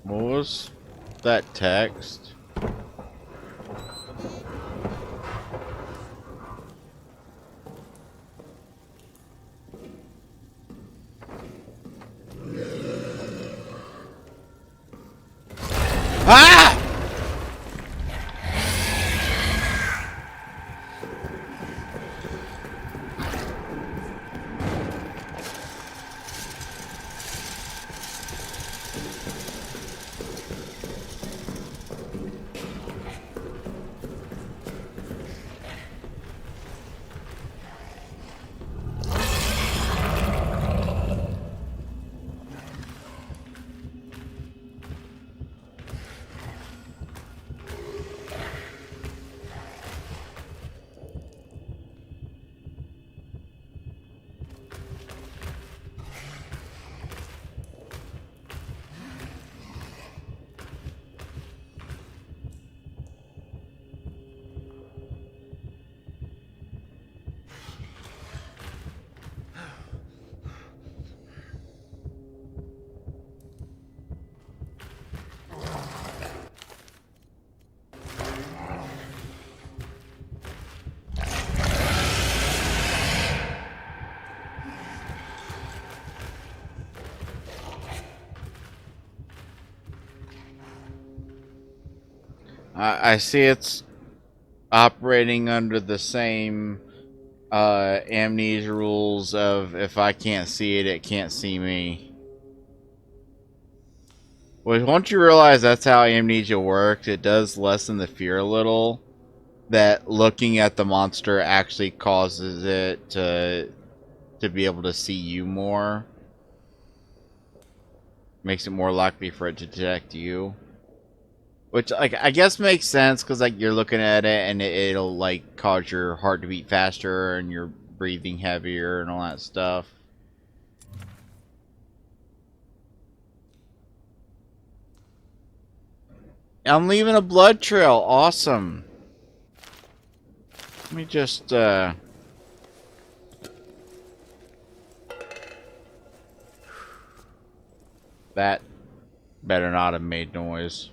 What was that text? Ah! I see it's operating under the same Amnesia rules of if I can't see it, it can't see me. Which once you realize that's how Amnesia works, it does lessen the fear a little. That looking at the monster actually causes it to be able to see you more. Makes it more likely for it to detect you. Which, like, I guess makes sense because, like, you're looking at it and it'll, like, cause your heart to beat faster and you're breathing heavier and all that stuff. I'm leaving a blood trail. Awesome. Let me just, that better not have made noise.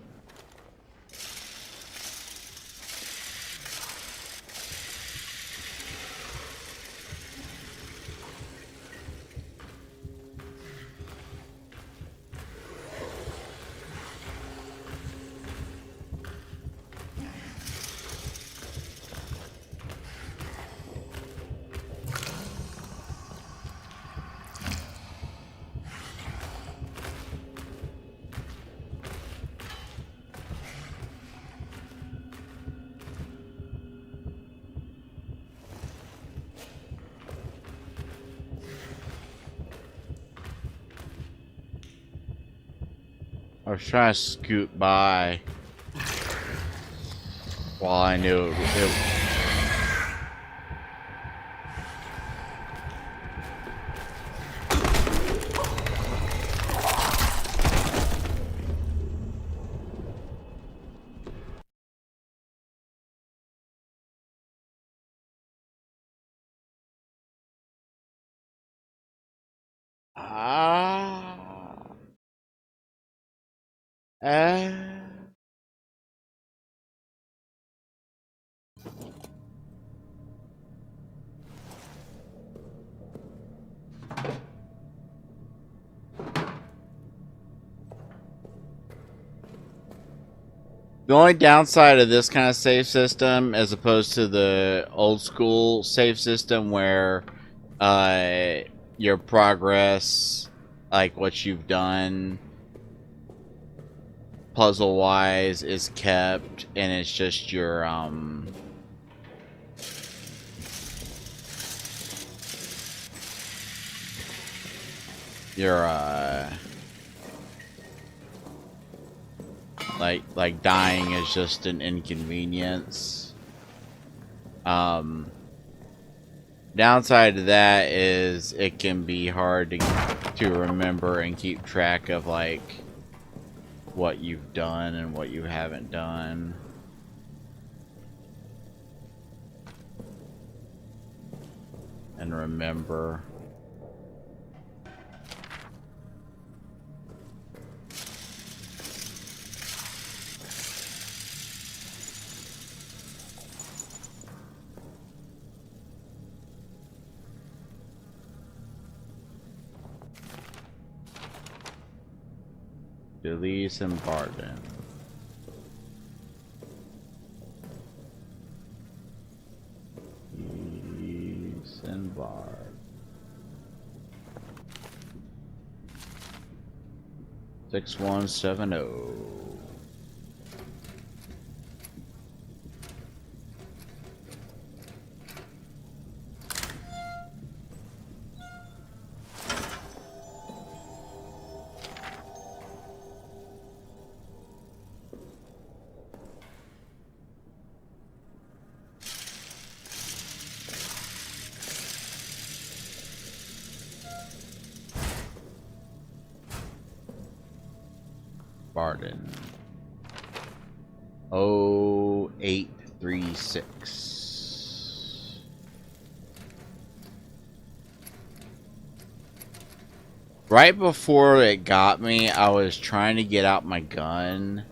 I was trying to scoot by while I knew it. Ah. The only downside of this kind of save system, as opposed to the old school save system where your progress, like what you've done puzzle wise, is kept, and it's just your like dying is just an inconvenience. Downside to that is it can be hard to remember and keep track of like what you've done and what you haven't done. And remember. Elise and Barden. Elise and Bard. 6170. Barden. 0836. Right before it got me, I was trying to get out my gun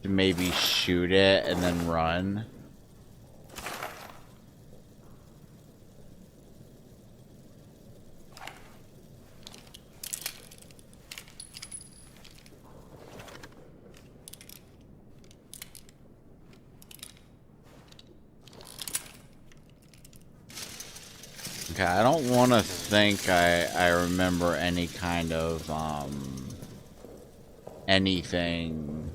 to maybe shoot it and then run. Okay, I don't want to think I remember any kind of, anything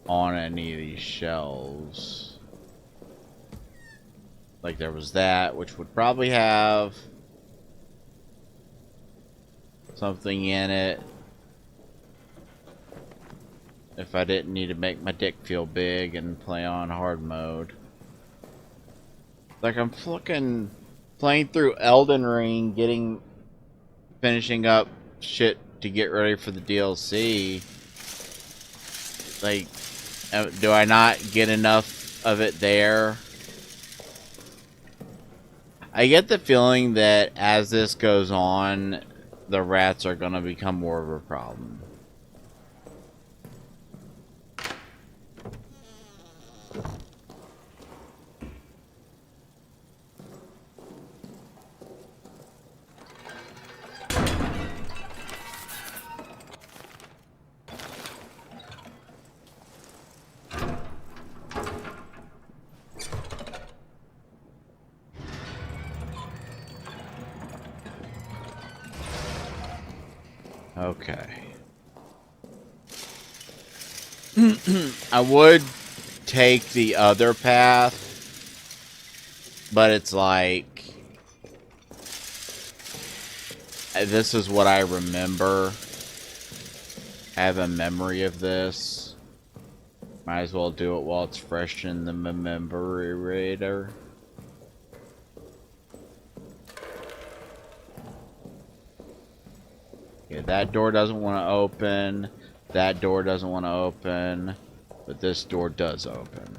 on any of these shelves. Like there was that, which would probably have something in it if I didn't need to make my dick feel big and play on hard mode. Like I'm fucking playing through Elden Ring, finishing up shit to get ready for the DLC. Like, do I not get enough of it there? I get the feeling that as this goes on, the rats are gonna become more of a problem. Okay. I would take the other path, but it's like this is what I remember. I have a memory of this. Might as well do it while it's fresh in the memorator. Okay, that door doesn't want to open. That door doesn't want to open. But this door does open.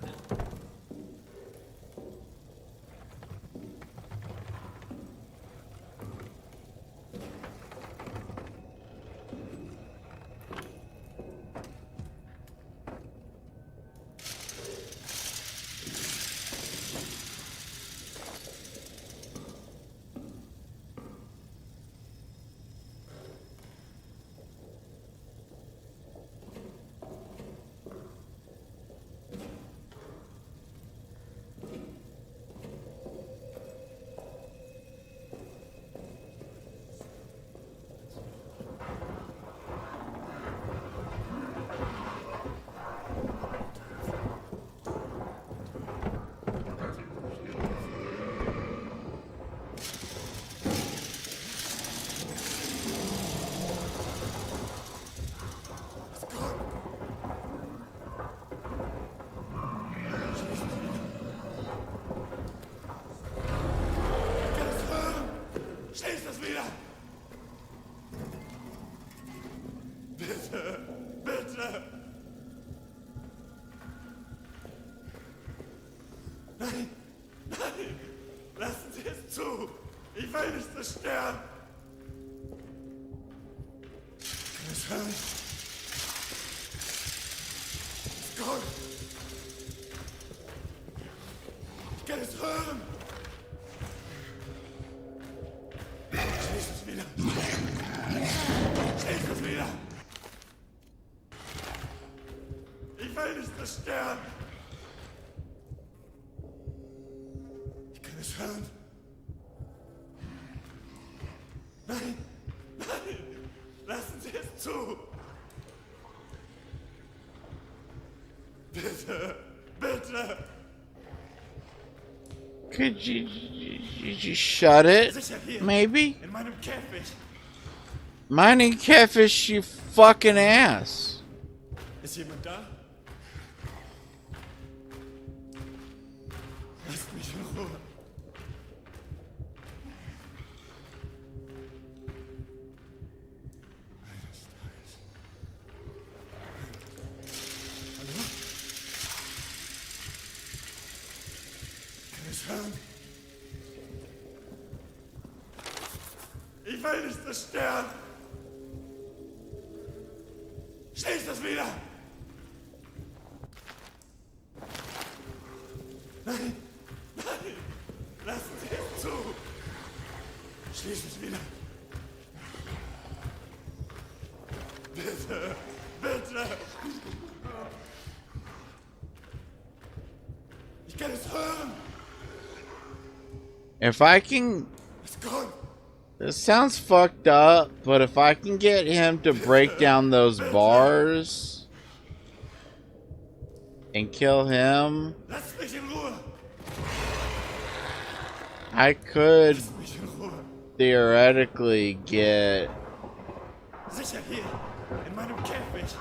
Could you shut it? Maybe? Mining catfish, you fucking ass. Ist jemand da? Lasst mich in Ruhe. Hallo? Kann es hören? Ich will nicht zerstören! Schließ das wieder! Nein! Nein! Lassen Sie es zu! Schließ es wieder! Bitte! Bitte! Ich kann es hören! If I can... It's gone. This sounds fucked up, but if I can get him to break down those bars and kill him, Lass mich in Ruhe. I could Lass mich in Ruhe. theoretically get... Sicher hier, in meinem Käfig.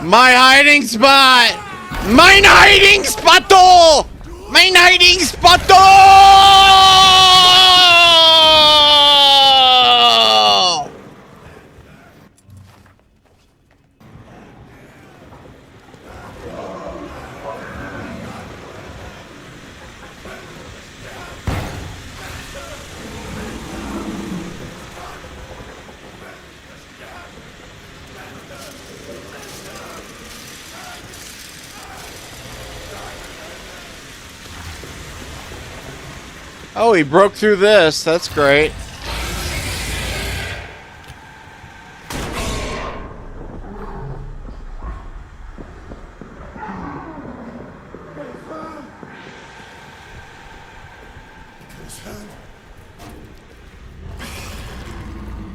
My hiding spot! Mein hiding spot! Mein hiding spot! Oh, he broke through this. That's great.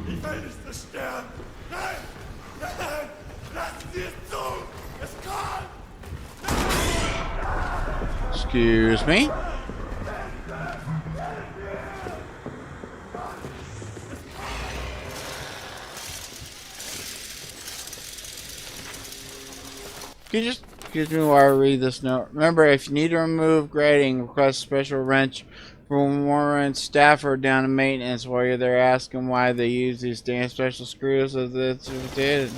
Ich will nicht zerstören. Nein! Nein! Lassen Sie es zu! Es kommt! Excuse me. Can you just excuse me while I read this note? Remember, if you need to remove grading, request a special wrench from Warren Stafford down in maintenance. While you're there, ask them why they use these damn special screws as it's did.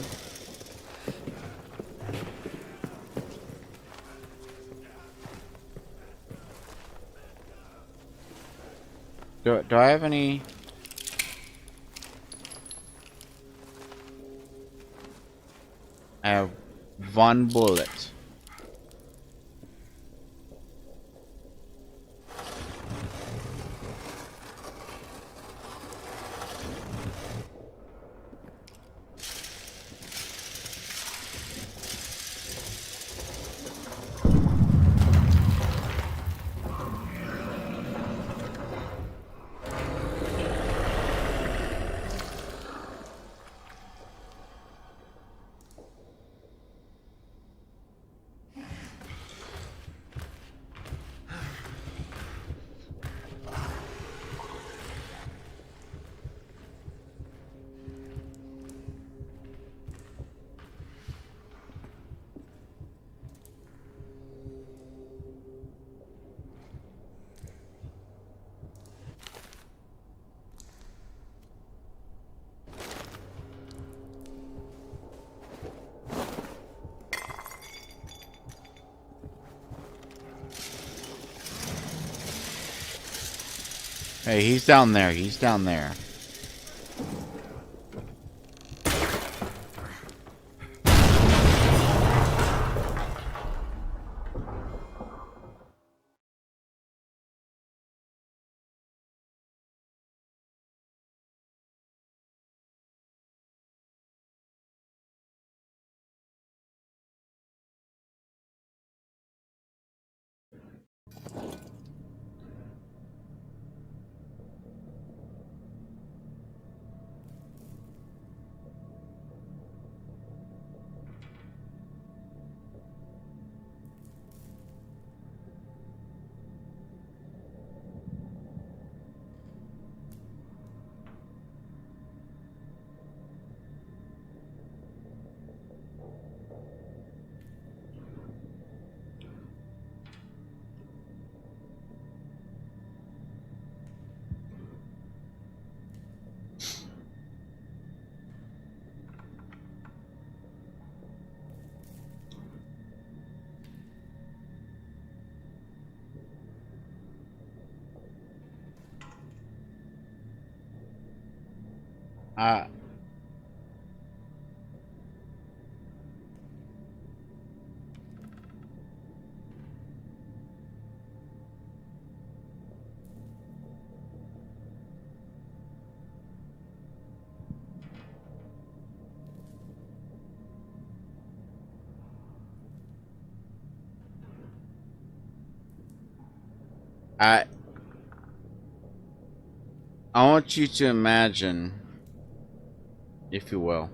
Do I have any? I have one bullet. Hey, he's down there. He's down there. Uh, I I want you to imagine, if you will,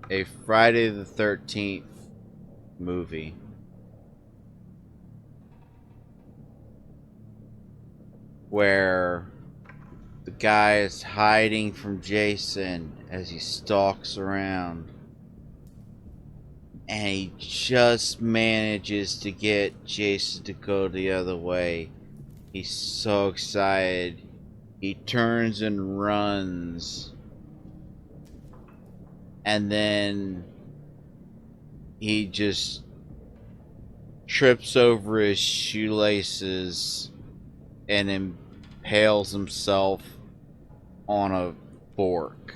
a Friday the 13th movie where the guy is hiding from Jason as he stalks around, and he just manages to get Jason to go the other way. He's so excited. He turns and runs, and then he just trips over his shoelaces and impales himself on a fork.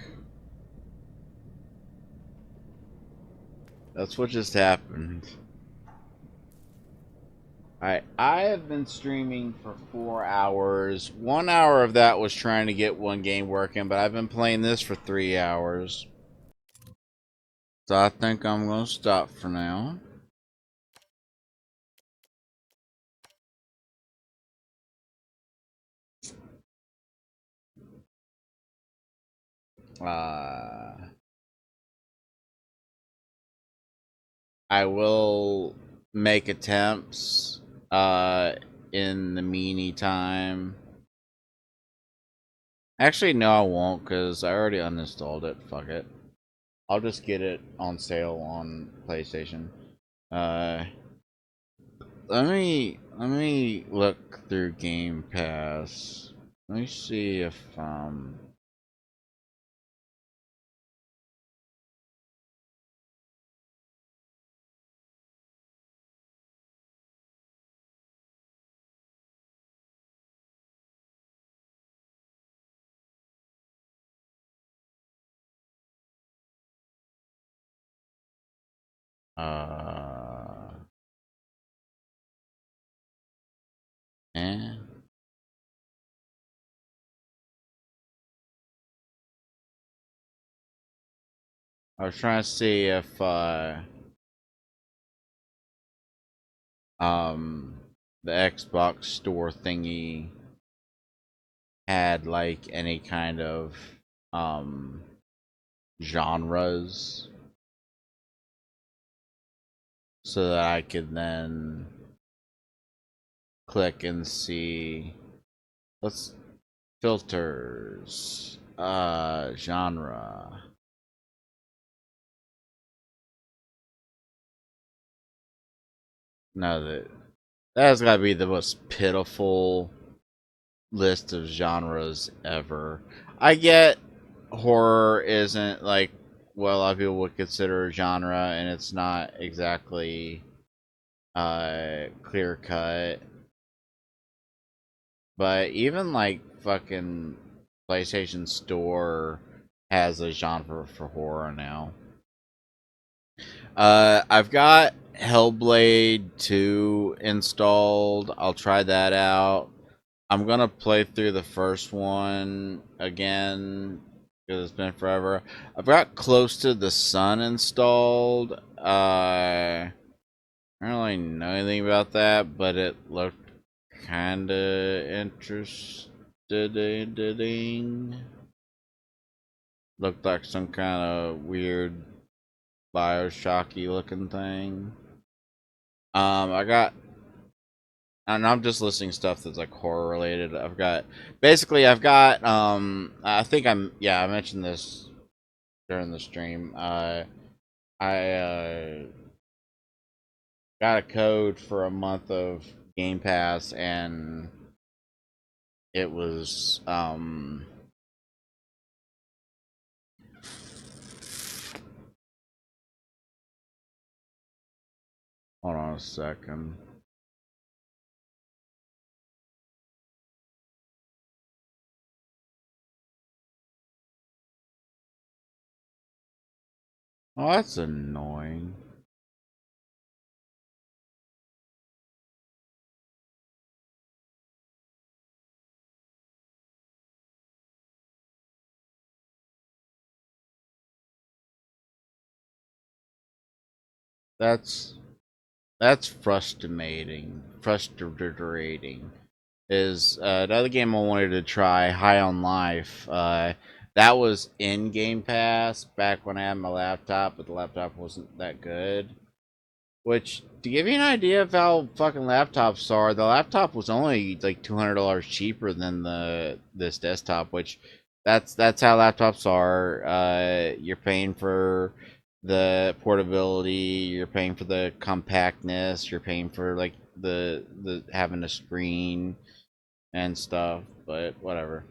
That's what just happened. I have been streaming for 4 hours. 1 hour of that was trying to get one game working, but I've been playing this for 3 hours. So I think I'm going to stop for now. I will make attempts in the meantime. Actually, no, I won't, because I already uninstalled it. Fuck it. I'll just get it on sale on PlayStation. Uh, let me look through Game Pass. Let me see if uh eh. I was trying to see if um the Xbox store thingy had like any kind of um genres so that I could then click and see. Let's filters genre. No, that's gotta be the most pitiful list of genres ever. I get horror isn't like what a lot of people would consider a genre, and it's not exactly clear cut. But even like fucking PlayStation Store has a genre for horror now. I've got Hellblade 2 installed. I'll try that out. I'm gonna play through the first one again because it's been forever. I've got Close to the Sun installed. I don't really know anything about that, but it looked kinda interesting. Looked like some kind of weird Bioshocky looking thing. I got, and I'm just listing stuff that's like horror related. I think I mentioned this during the stream. I got a code for a month of Game Pass, and it was hold on a second. Oh, that's annoying. That's That's frustrating. Is another game I wanted to try, High on Life. That was in Game Pass back when I had my laptop, but the laptop wasn't that good. Which, to give you an idea of how fucking laptops are, the laptop was only like $200 cheaper than this desktop. Which, that's how laptops are. You're paying for the portability, you're paying for the compactness, you're paying for like the having a screen and stuff. But whatever.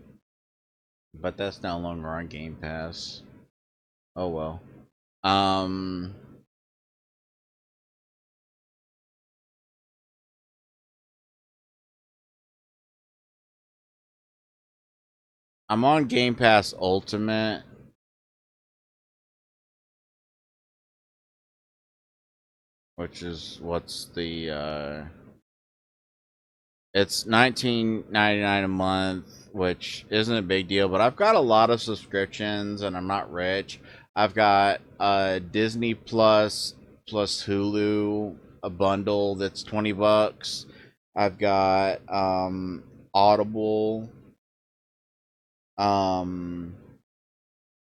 But that's no longer on Game Pass. Oh well. Um. I'm on Game Pass Ultimate, which is what's the it's $19.99 a month, which isn't a big deal, but I've got a lot of subscriptions and I'm not rich. I've got Disney Plus plus Hulu, a bundle that's $20. I've got Audible um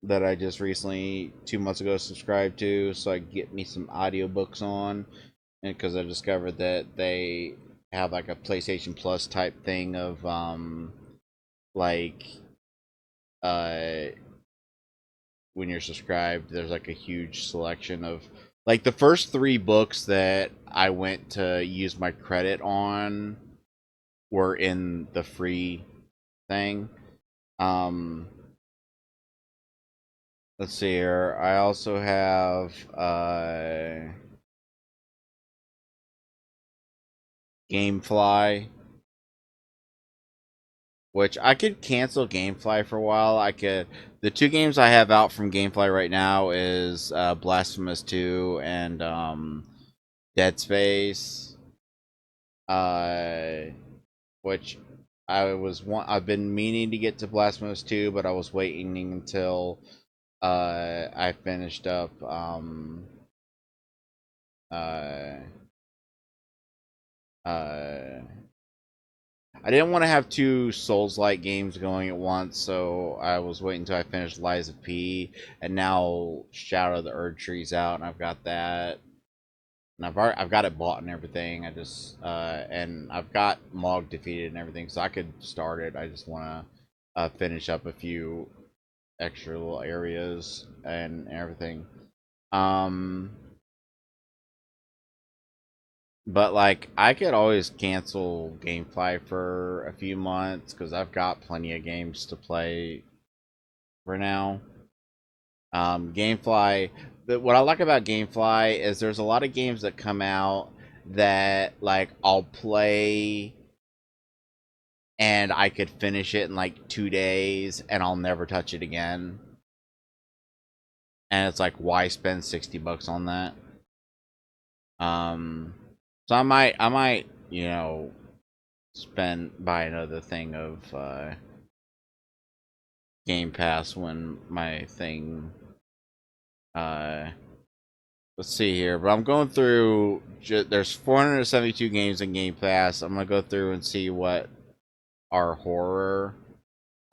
that I just recently 2 months ago subscribed to, so I can get me some audiobooks on, and because I discovered that they have like a PlayStation Plus type thing of like uh when you're subscribed, there's like a huge selection of like the first 3 books that I went to use my credit on were in the free thing. Um, let's see here. I also have Gamefly, which I could cancel Gamefly for a while. I could. The 2 games I have out from Gamefly right now is Blasphemous 2 and Dead Space. Uh, which I've been meaning to get to Blasphemous 2, but I was waiting until I finished up uh uh I didn't want to have 2 Souls-like games going at once, so I was waiting until I finished Lies of P, and now Shadow of the Erdtree's out, and I've got that, and I've got it bought and everything. I just and I've got Mog defeated and everything, so I could start it. I just want to finish up a few extra little areas and everything. Um, But like I could always cancel GameFly for a few months because I've got plenty of games to play for now. GameFly, what I like about GameFly is there's a lot of games that come out that like I'll play and I could finish it in like 2 days and I'll never touch it again. And it's like, why spend $60 on that? Um, so I might, buy another thing of Game Pass when my thing. Uh, let's see here, but I'm going through. There's 472 games in Game Pass. I'm gonna go through and see what are horror.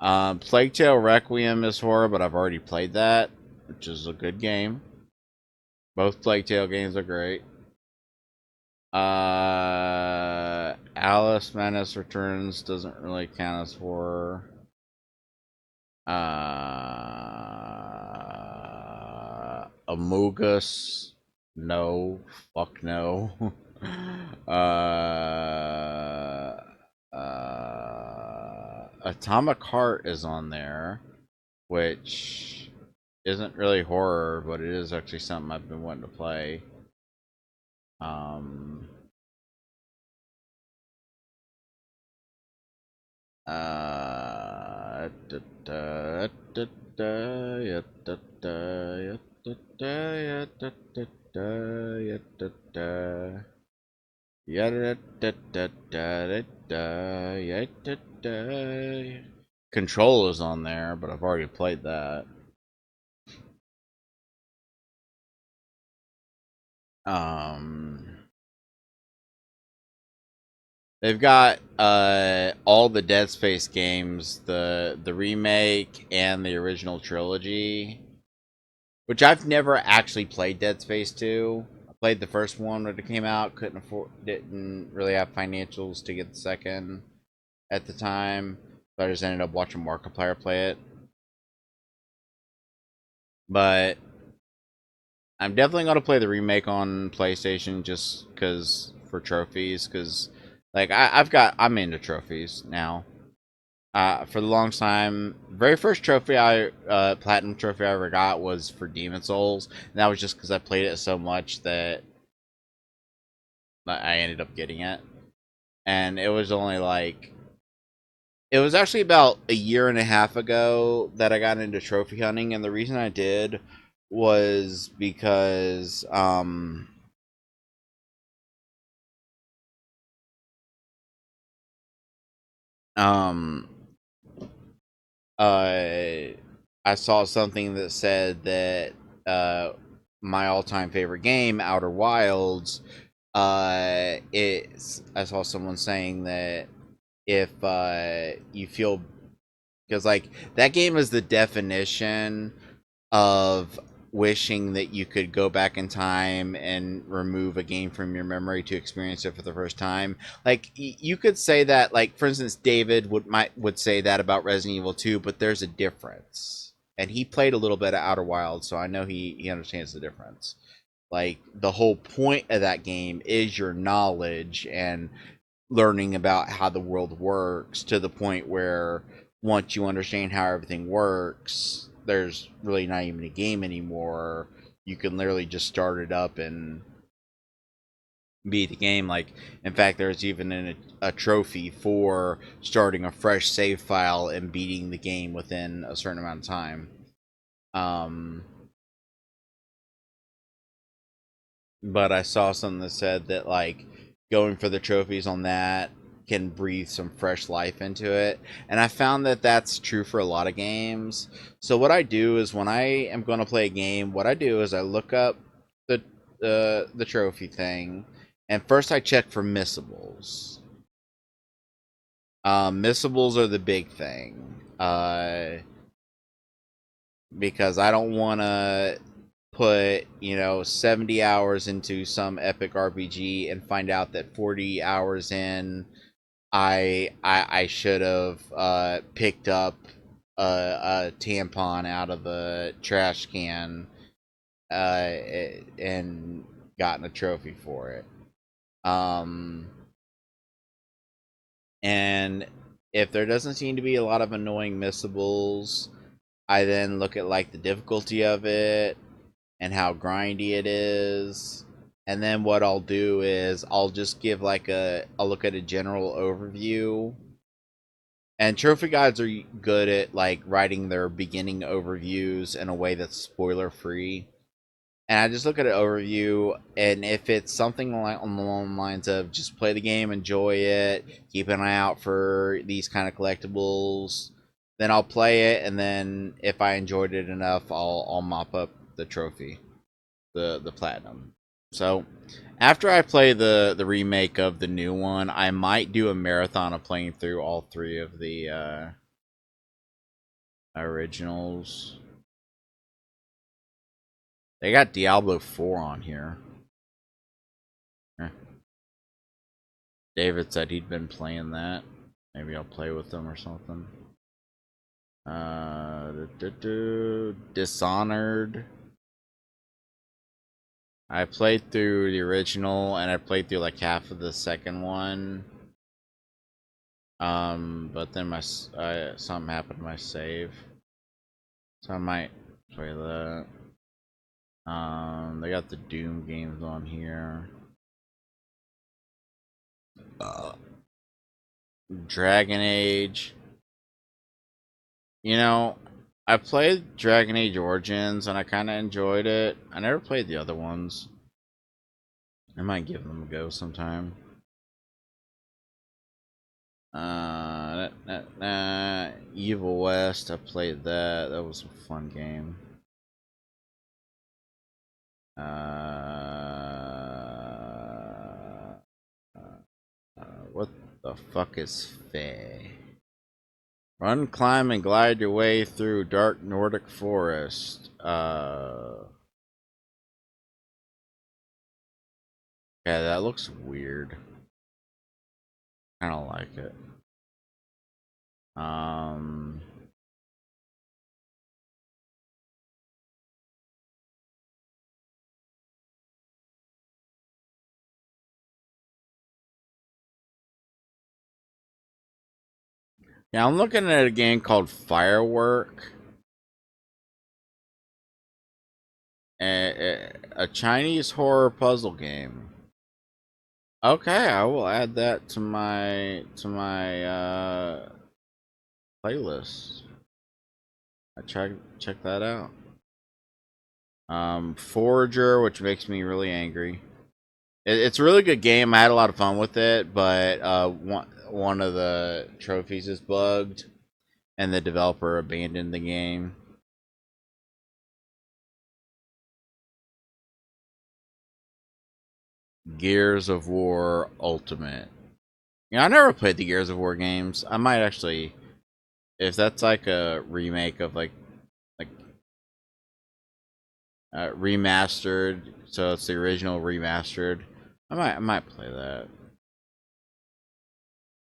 Plague Tale Requiem is horror, but I've already played that, which is a good game. Both Plague Tale games are great. Alice Madness Returns doesn't really count as horror. Amogus, no, fuck no. Atomic Heart is on there, which isn't really horror, but it is actually something I've been wanting to play. Um, da, da, da, da, ya, da, da, ya, da, da, ya, da, da, da, ya, da, da. Ya, da, da, da, da, da, ya, da, da. Control is on there, but I've already played that. Um, They've got all the Dead Space games, the remake and the original trilogy, which I've never actually played Dead Space 2. I played the first one when it came out, didn't really have financials to get the second at the time, so I just ended up watching Markiplier play it. But I'm definitely gonna play the remake on PlayStation just because for trophies, because like I'm into trophies now. For the long time, very first trophy platinum trophy I ever got was for Demon Souls, and that was just because I played it so much that I ended up getting it. And it was only like it was actually about a year and a half ago that I got into trophy hunting, and the reason I did was because um I saw something that said that my all-time favorite game, Outer Wilds, it's I saw someone saying that if you feel because like that game is the definition of wishing that you could go back in time and remove a game from your memory to experience it for the first time. Like you could say that, like for instance, David would say that about Resident Evil 2, but there's a difference. And he played a little bit of Outer Wilds, so I know he understands the difference. Like the whole point of that game is your knowledge and learning about how the world works to the point where once you understand how everything works, there's really not even a game anymore. You can literally just start it up and beat the game. Like, in fact, there's even a trophy for starting a fresh save file and beating the game within a certain amount of time. Um, but I saw something that said that like going for the trophies on that can breathe some fresh life into it, and I found that that's true for a lot of games. So what I do is when I am going to play a game, what I do is I look up the trophy thing, and first I check for missables. Missables are the big thing. Because I don't want to put 70 hours into some epic RPG and find out that 40 hours in I should have picked up a tampon out of the trash can and gotten a trophy for it. And if there doesn't seem to be a lot of annoying missables, I then look at like the difficulty of it and how grindy it is. And then what I'll do is I'll just give like I'll look at a general overview. And trophy guides are good at like writing their beginning overviews in a way that's spoiler free. And I just look at an overview, and if it's something like on the lines of just play the game, enjoy it, keep an eye out for these kind of collectibles, then I'll play it. And then if I enjoyed it enough, I'll mop up the trophy, the platinum. So after I play the remake of the new one, I might do a marathon of playing through all three of the originals. They got Diablo 4 on here. David said he'd been playing that. Maybe I'll play with them or something. Dishonored. I played through the original and I played through like half of the second one. But then something happened to my save, so I might play that. They got the Doom games on here. Dragon Age. I played Dragon Age Origins and I kind of enjoyed it. I never played the other ones. I might give them a go sometime. Evil West. I played that. That was a fun game. What The fuck is Fae? Run, climb, and glide your way through dark Nordic forest. Yeah, that looks weird. Kind of like it. Yeah, I'm looking at a game called Firework. A Chinese horror puzzle game. Okay, I will add that to my playlist. I check that out. Forager, which makes me really angry. It's a really good game. I had a lot of fun with it, but one of the trophies is bugged, and the developer abandoned the game. Gears of War Ultimate. Yeah, I never played the Gears of War games. I might actually, if that's like a remake of like remastered, so it's the original remastered. I might play that.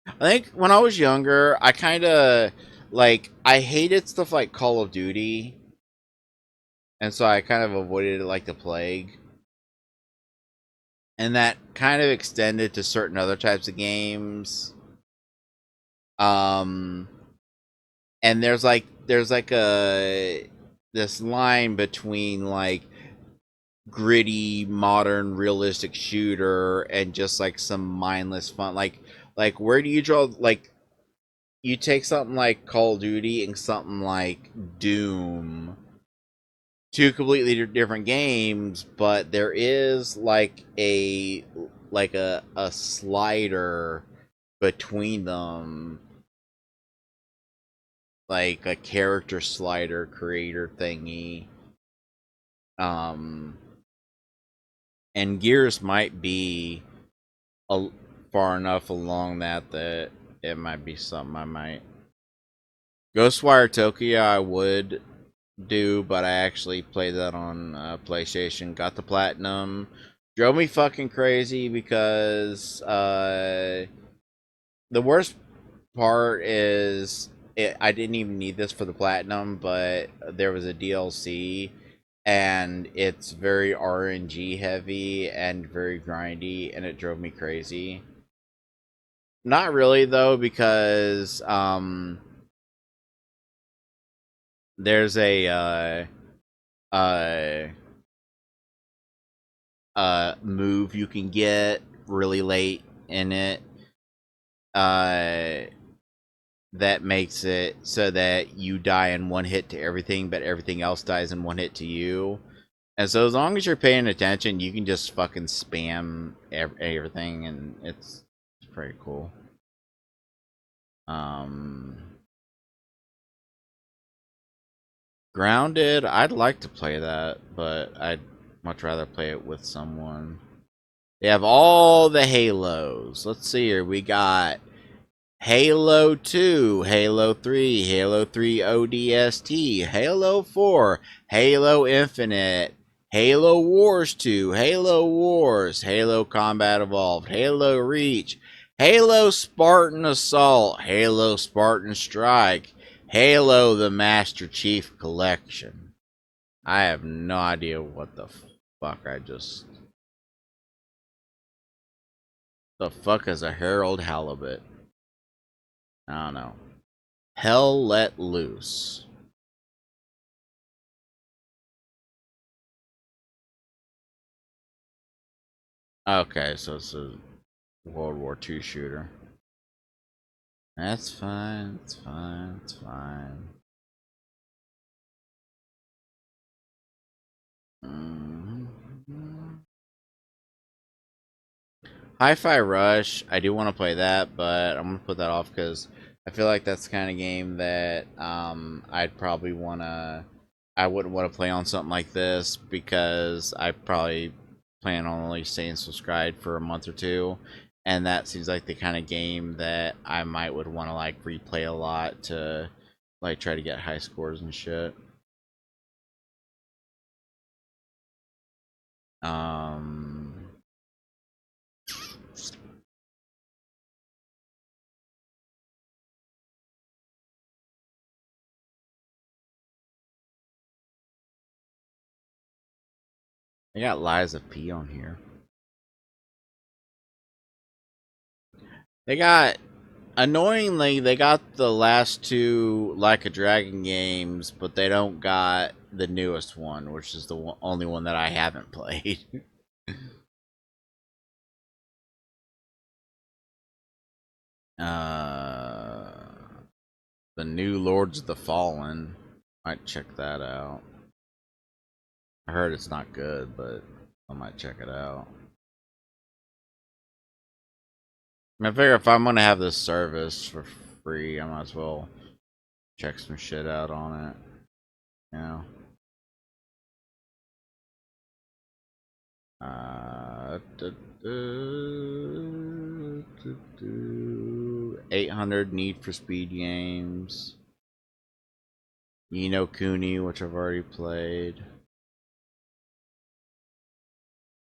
I think when I was younger, I kind of like I hated stuff like Call of Duty, and so I kind of avoided it like the plague. And that kind of extended to certain other types of games. Um, and there's like a this line between like gritty, modern, realistic shooter and just like some mindless fun. Like where do you draw like you take something like Call of Duty and something like Doom, two completely different games, but there is like a slider between them, like a character slider creator thingy. Um, and Gears might be far enough along that it might be something I might. Ghostwire Tokyo I would do, but I actually played that on PlayStation. Got the platinum. Drove me fucking crazy because the worst part is I didn't even need this for the platinum, but there was a DLC and it's very RNG heavy and very grindy, and it drove me crazy. Not really though, because there's a move you can get really late in it uh that makes it so that you die in one hit to everything, but everything else dies in one hit to you. And so as long as you're paying attention, you can just fucking spam everything, and it's pretty cool. Grounded, I'd like to play that, but I'd much rather play it with someone. They have all the Halos. Let's see here. We got Halo 2, Halo 3, Halo 3 ODST, Halo 4, Halo Infinite, Halo Wars 2, Halo Wars, Halo Combat Evolved, Halo Reach, Halo Spartan Assault, Halo Spartan Strike, Halo the Master Chief Collection. I have no idea what the fuck I just... The fuck is a Harold Halibut? I don't know. Hell Let Loose. Okay, so it's a World War II shooter. That's fine, it's fine, it's fine. Hi-Fi Rush, I do want to play that, but I'm going to put that off because I feel like that's the kind of game that I'd probably want to... I wouldn't want to play on something like this because I probably plan on only staying subscribed for a month or two. and that seems like the kind of game that I would want to like replay a lot to like try to get high scores and shit. They got Lies of P on here. They got, annoyingly, they got the last two Like a Dragon games, but they don't got the newest one, which is the only one that I haven't played. The new Lords of the Fallen. Might check that out. I heard it's not good, but I might check it out. I figure if I'm gonna have this service for free, I might as well check some shit out on it. You know? 800 Need for Speed games. Ni no Kuni, which I've already played.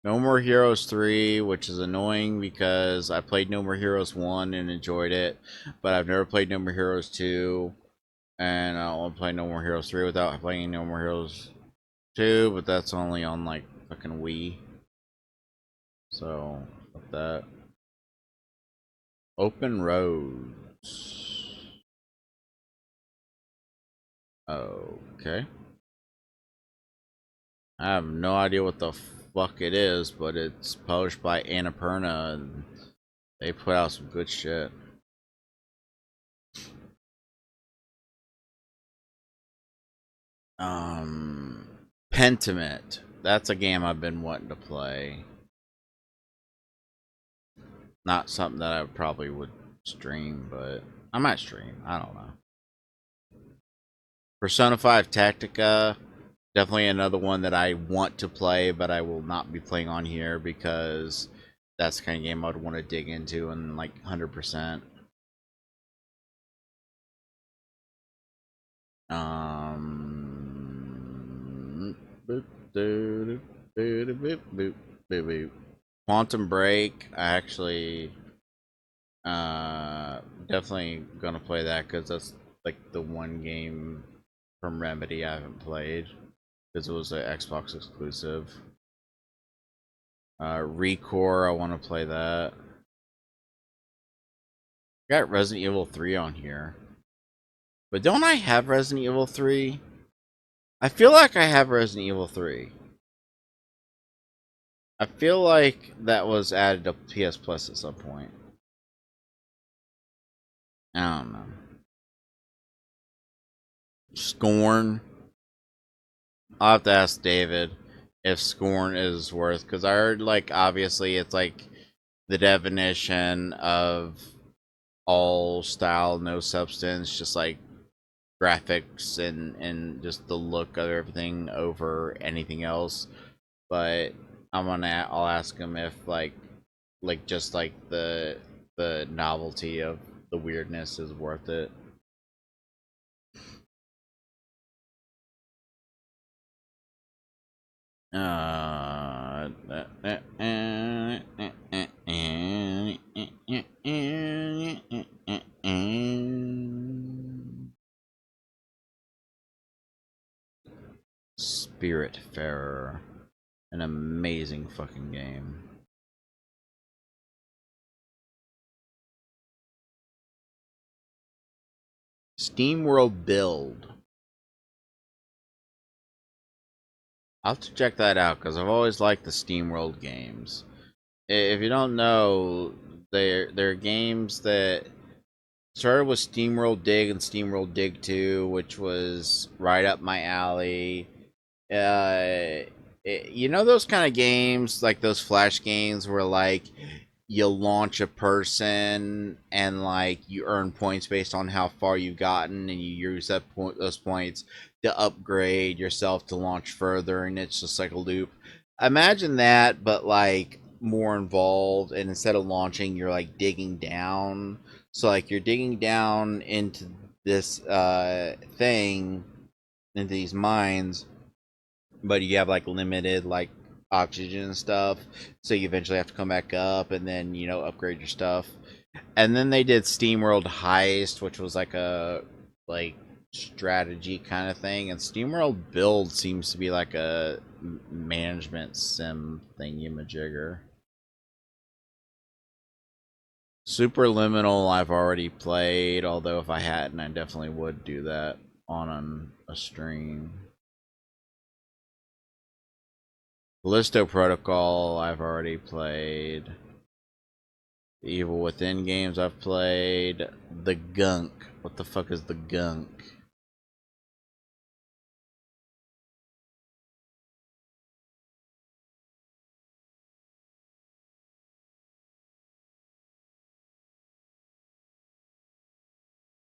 No More Heroes 3, which is annoying because I played No More Heroes 1 and enjoyed it, but I've never played No More Heroes 2, and I want to play No More Heroes 3 without playing No More Heroes 2, but that's only on like fucking Wii. So, fuck that. Open Roads. Okay. I have no idea what the fuck it is, but it's published by Annapurna, and they put out some good shit. Pentiment. That's a game I've been wanting to play. Not something that I probably would stream, but I might stream. I don't know. Persona 5 Tactica. Definitely another one that I want to play, but I will not be playing on here because that's the kind of game I would want to dig into and like 100%. Quantum Break. I actually definitely gonna play that because that's like the one game from Remedy I haven't played because it was an Xbox exclusive. Recore, I want to play that. Got Resident Evil 3 on here. But don't I have Resident Evil 3? I feel like I have Resident Evil 3. I feel like that was added to PS Plus at some point. I don't know. Scorn. I'll have to ask David if Scorn is worth, because I heard like obviously it's like the definition of all style, no substance, just like graphics and just the look of everything over anything else. But I'll ask him if like just like the novelty of the weirdness is worth it. Spiritfarer, an amazing fucking game. SteamWorld Build. I'll have to check that out because I've always liked the SteamWorld games. If you don't know, they're games that started with SteamWorld Dig and SteamWorld Dig 2, which was right up my alley. You know those kind of games, like those flash games where like you launch a person and like you earn points based on how far you've gotten, and you use those points to upgrade yourself to launch further, and it's just like a loop. Imagine that, but like more involved, and instead of launching, you're like digging down. So like you're digging down into this thing, into these mines, but you have like limited like oxygen and stuff. So you eventually have to come back up and then, you know, upgrade your stuff. And then they did SteamWorld Heist, which was like a like strategy kind of thing. And SteamWorld Build seems to be like a management sim thingy-majigger. Superliminal I've already played, although if I hadn't, I definitely would do that on a stream. Callisto Protocol I've already played. The Evil Within games I've played. The Gunk. What the fuck is the Gunk?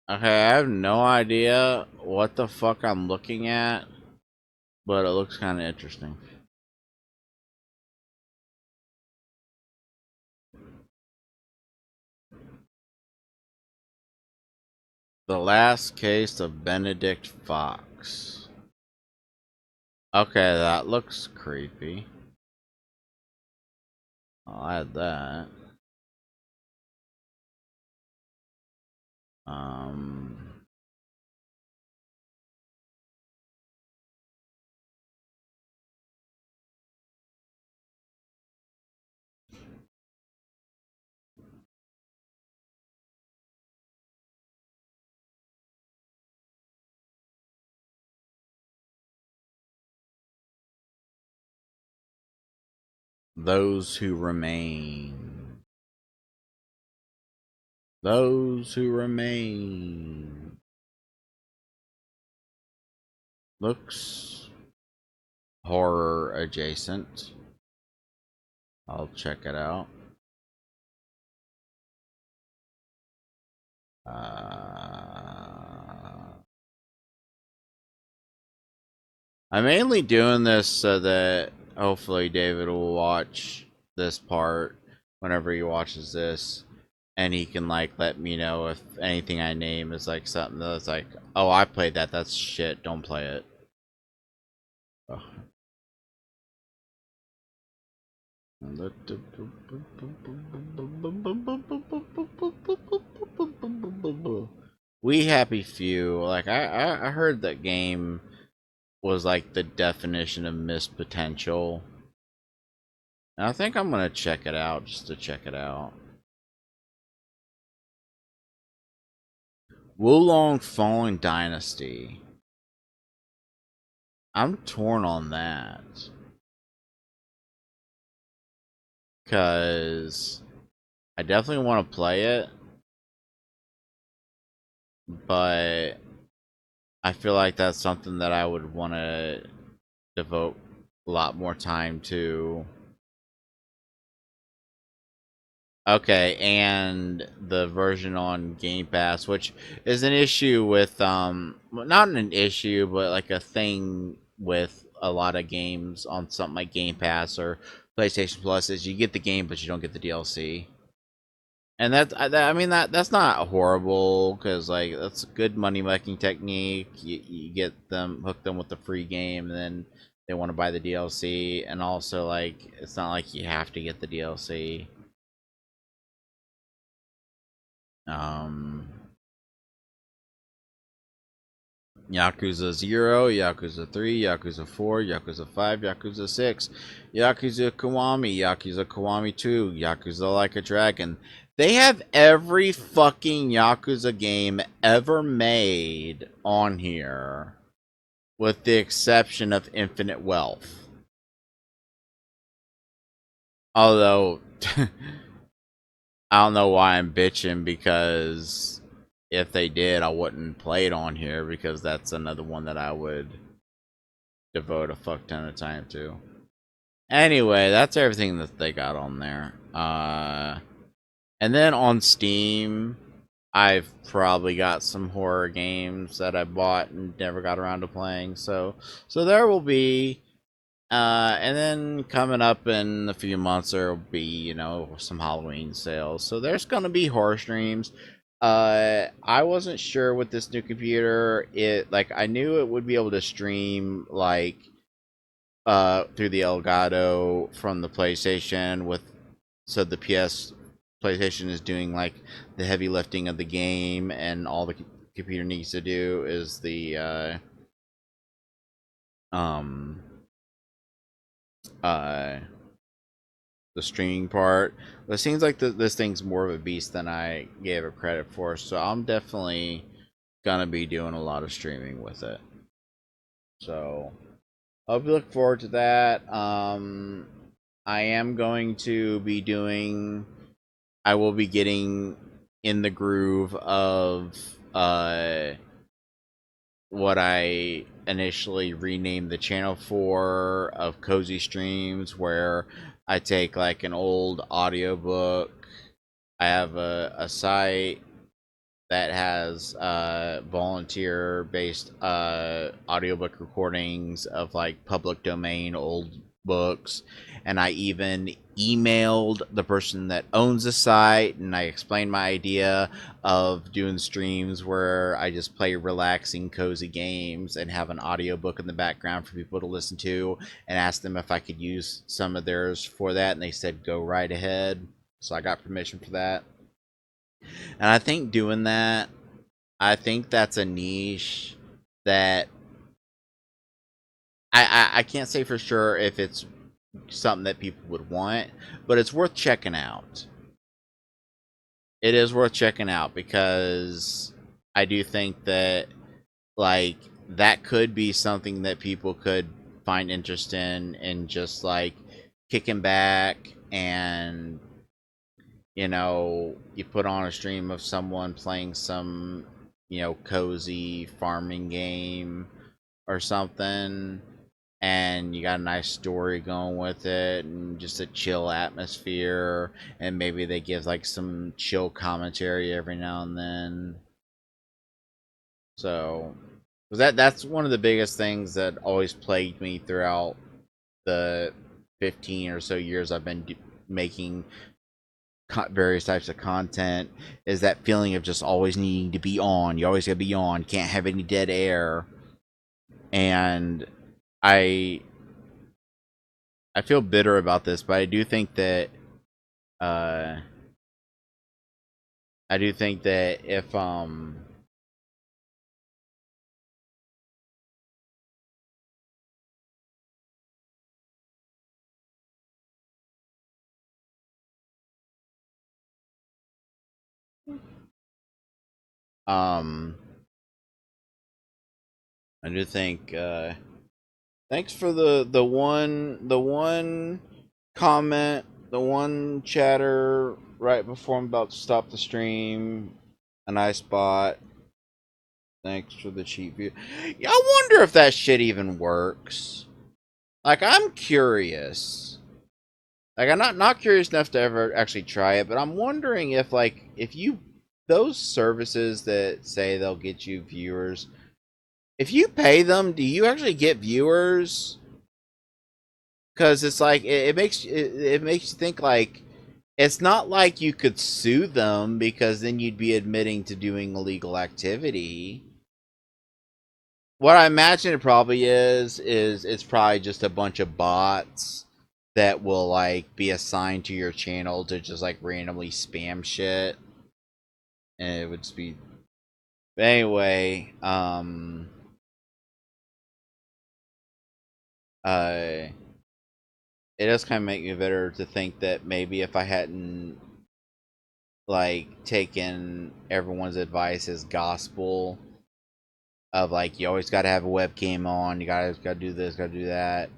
Okay, I have no idea what the fuck I'm looking at, but it looks kind of interesting. The Last Case of Benedict Fox. Okay, that looks creepy. I'll add that. Um, Those Who Remain. Those Who Remain. Looks horror adjacent. I'll check it out. I'm mainly doing this so that hopefully David will watch this part whenever he watches this, and he can like let me know if anything I name is like something that's like, oh, I played that, that's shit, don't play it. Ugh. We Happy Few, like I heard that game was like the definition of missed potential. And I think I'm gonna check it out just to check it out. Wulong Falling Dynasty. I'm torn on that. Cause I definitely want to play it, but I feel like that's something that I would want to devote a lot more time to. Okay, and the version on Game Pass, which is an issue with not an issue, but like a thing with a lot of games on something like Game Pass or PlayStation Plus, is you get the game but you don't get the DLC. And I mean that's not horrible, because like that's a good money making technique. You get them, hook them with the free game, and then they want to buy the DLC, and also like it's not like you have to get the DLC. Um, Yakuza 0, Yakuza 3, Yakuza 4, Yakuza 5, Yakuza 6, Yakuza Kiwami, Yakuza Kiwami 2, Yakuza Like a Dragon. They have every fucking Yakuza game ever made on here, with the exception of Infinite Wealth. Although, I don't know why I'm bitching, because if they did, I wouldn't play it on here, because that's another one that I would devote a fuck ton of time to. Anyway, that's everything that they got on there. And then on Steam, I've probably got some horror games that I bought and never got around to playing. So there will be And then coming up in a few months, there will be, some Halloween sales. So there's going to be horror streams. I wasn't sure with this new computer. I knew it would be able to stream, through the Elgato from the PlayStation so the PlayStation is doing, the heavy lifting of the game, and all the computer needs to do is um, uh, the streaming part. But it seems like this thing's more of a beast than I gave it credit for, so I'm definitely gonna be doing a lot of streaming with it. So I'll look forward to that. I am going to be doing. I will be getting in the groove of what I initially renamed the channel for, of Cozy Streams, where I take like an old audiobook. I have a site that has volunteer based audiobook recordings of like public domain old books, and I even emailed the person that owns the site, and I explained my idea of doing streams where I just play relaxing cozy games and have an audiobook in the background for people to listen to, and asked them if I could use some of theirs for that, and they said go right ahead. So I got permission for that. And I think doing that, I think that's a niche that I can't say for sure if it's something that people would want, but it's worth checking out. It is worth checking out because I do think that like that could be something that people could find interest in just like kicking back, and you put on a stream of someone playing some, cozy farming game or something, and you got a nice story going with it and just a chill atmosphere, and maybe they give like some chill commentary every now and then. So that's one of the biggest things that always plagued me throughout the 15 or so years I've been making various types of content, is that feeling of just always needing to be on. You always gotta be on, can't have any dead air. And I I feel bitter about this, but uh I do think that if um I do think thanks for the one comment, the one chatter right before I'm about to stop the stream. A nice bot. Thanks for the cheap view. Yeah, I wonder if that shit even works. Like, I'm curious. Like, I'm not curious enough to ever actually try it, but I'm wondering if you those services that say they'll get you viewers, if you pay them, do you actually get viewers? Because it's like it makes you think like it's not like you could sue them, because then you'd be admitting to doing illegal activity. What I imagine it probably is it's probably just a bunch of bots that will like be assigned to your channel to just like randomly spam shit, and it would just be. But anyway, uh, it does kind of make me bitter to think that maybe if I hadn't like taken everyone's advice as gospel, of like you always got to have a webcam on, you got to do this, got to do that,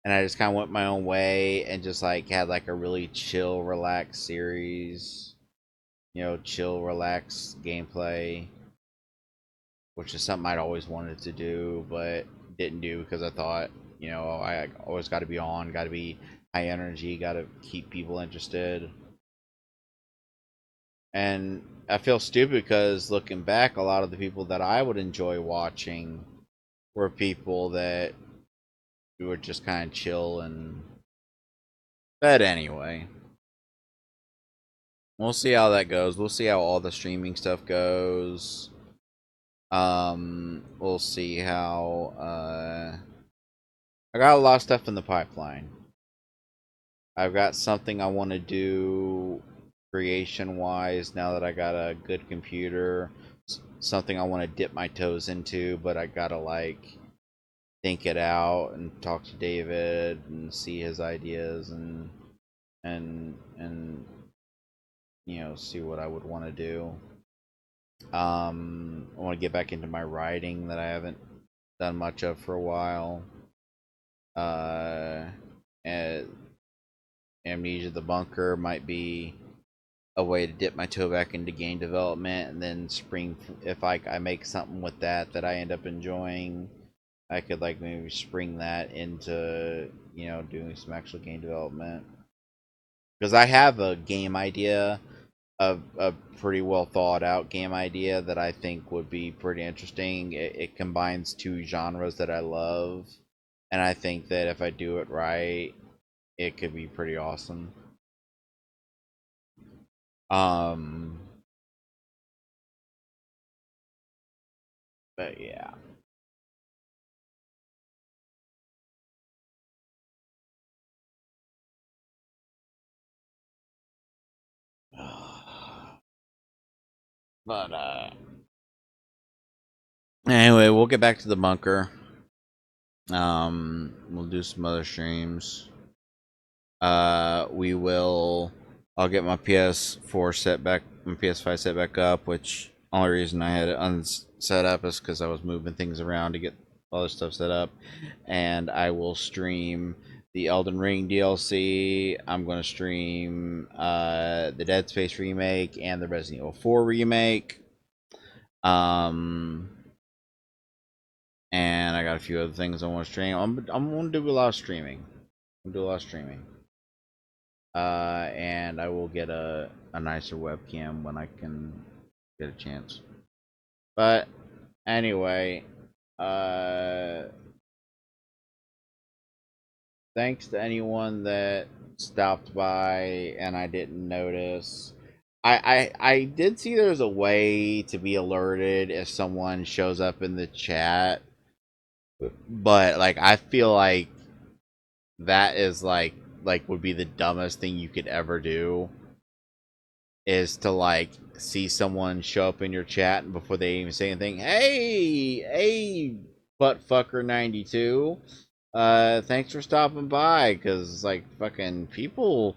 and I just kind of went my own way and just like had like a really chill, relaxed series, chill, relaxed gameplay, which is something I'd always wanted to do but didn't do because I thought, I always got to be on, got to be high energy, got to keep people interested. And I feel stupid because looking back, a lot of the people that I would enjoy watching were people that we would just kind of chill and. But anyway, we'll see how that goes. We'll see how all the streaming stuff goes. We'll see how. I got a lot of stuff in the pipeline. I've got something I want to do creation wise now that I got a good computer. Something I want to dip my toes into, but I gotta like think it out and talk to David and see his ideas and you know, see what I would want to do. I want to get back into my writing that I haven't done much of for a while. And Amnesia the Bunker might be a way to dip my toe back into game development, and then spring if I make something with that I end up enjoying, I could like maybe spring that into, you know, doing some actual game development. Because I have a game idea, a pretty well thought out game idea that I think would be pretty interesting. It combines two genres that I love, and I think that if I do it right, it could be pretty awesome. But yeah. But anyway, we'll get back to the bunker. We'll do some other streams. We will. I'll get my PS4 set back, my PS5 set back up. Which only reason I had it unset up is because I was moving things around to get other stuff set up. And I will stream the Elden Ring DLC. I'm going to stream the Dead Space remake and the Resident Evil 4 remake. And I got a few other things I want to stream. I'm going to do a lot of streaming. And I will get a nicer webcam when I can get a chance. But anyway, thanks to anyone that stopped by and I didn't notice. I did see there's a way to be alerted if someone shows up in the chat, but like I feel like that is like would be the dumbest thing you could ever do, is to like see someone show up in your chat and before they even say anything, hey buttfucker 92, thanks for stopping by, because like fucking people,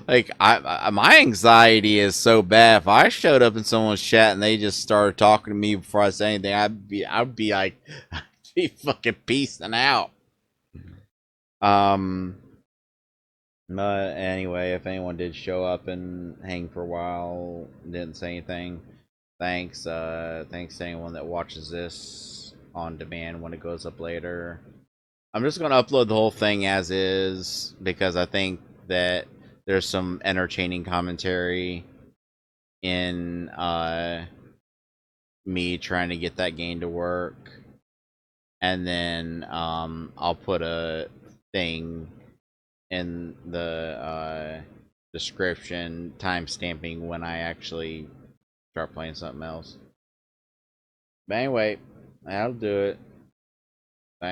like my anxiety is so bad. If I showed up in someone's chat and they just started talking to me before I said anything, I'd be like I'd be fucking peacing out. But anyway, if anyone did show up and hang for a while, didn't say anything, thanks. Thanks to anyone that watches this on demand when it goes up later. I'm just gonna upload the whole thing as is because I think that there's some entertaining commentary in me trying to get that game to work, and then I'll put a thing in the description timestamping when I actually start playing something else. But anyway, that'll do it.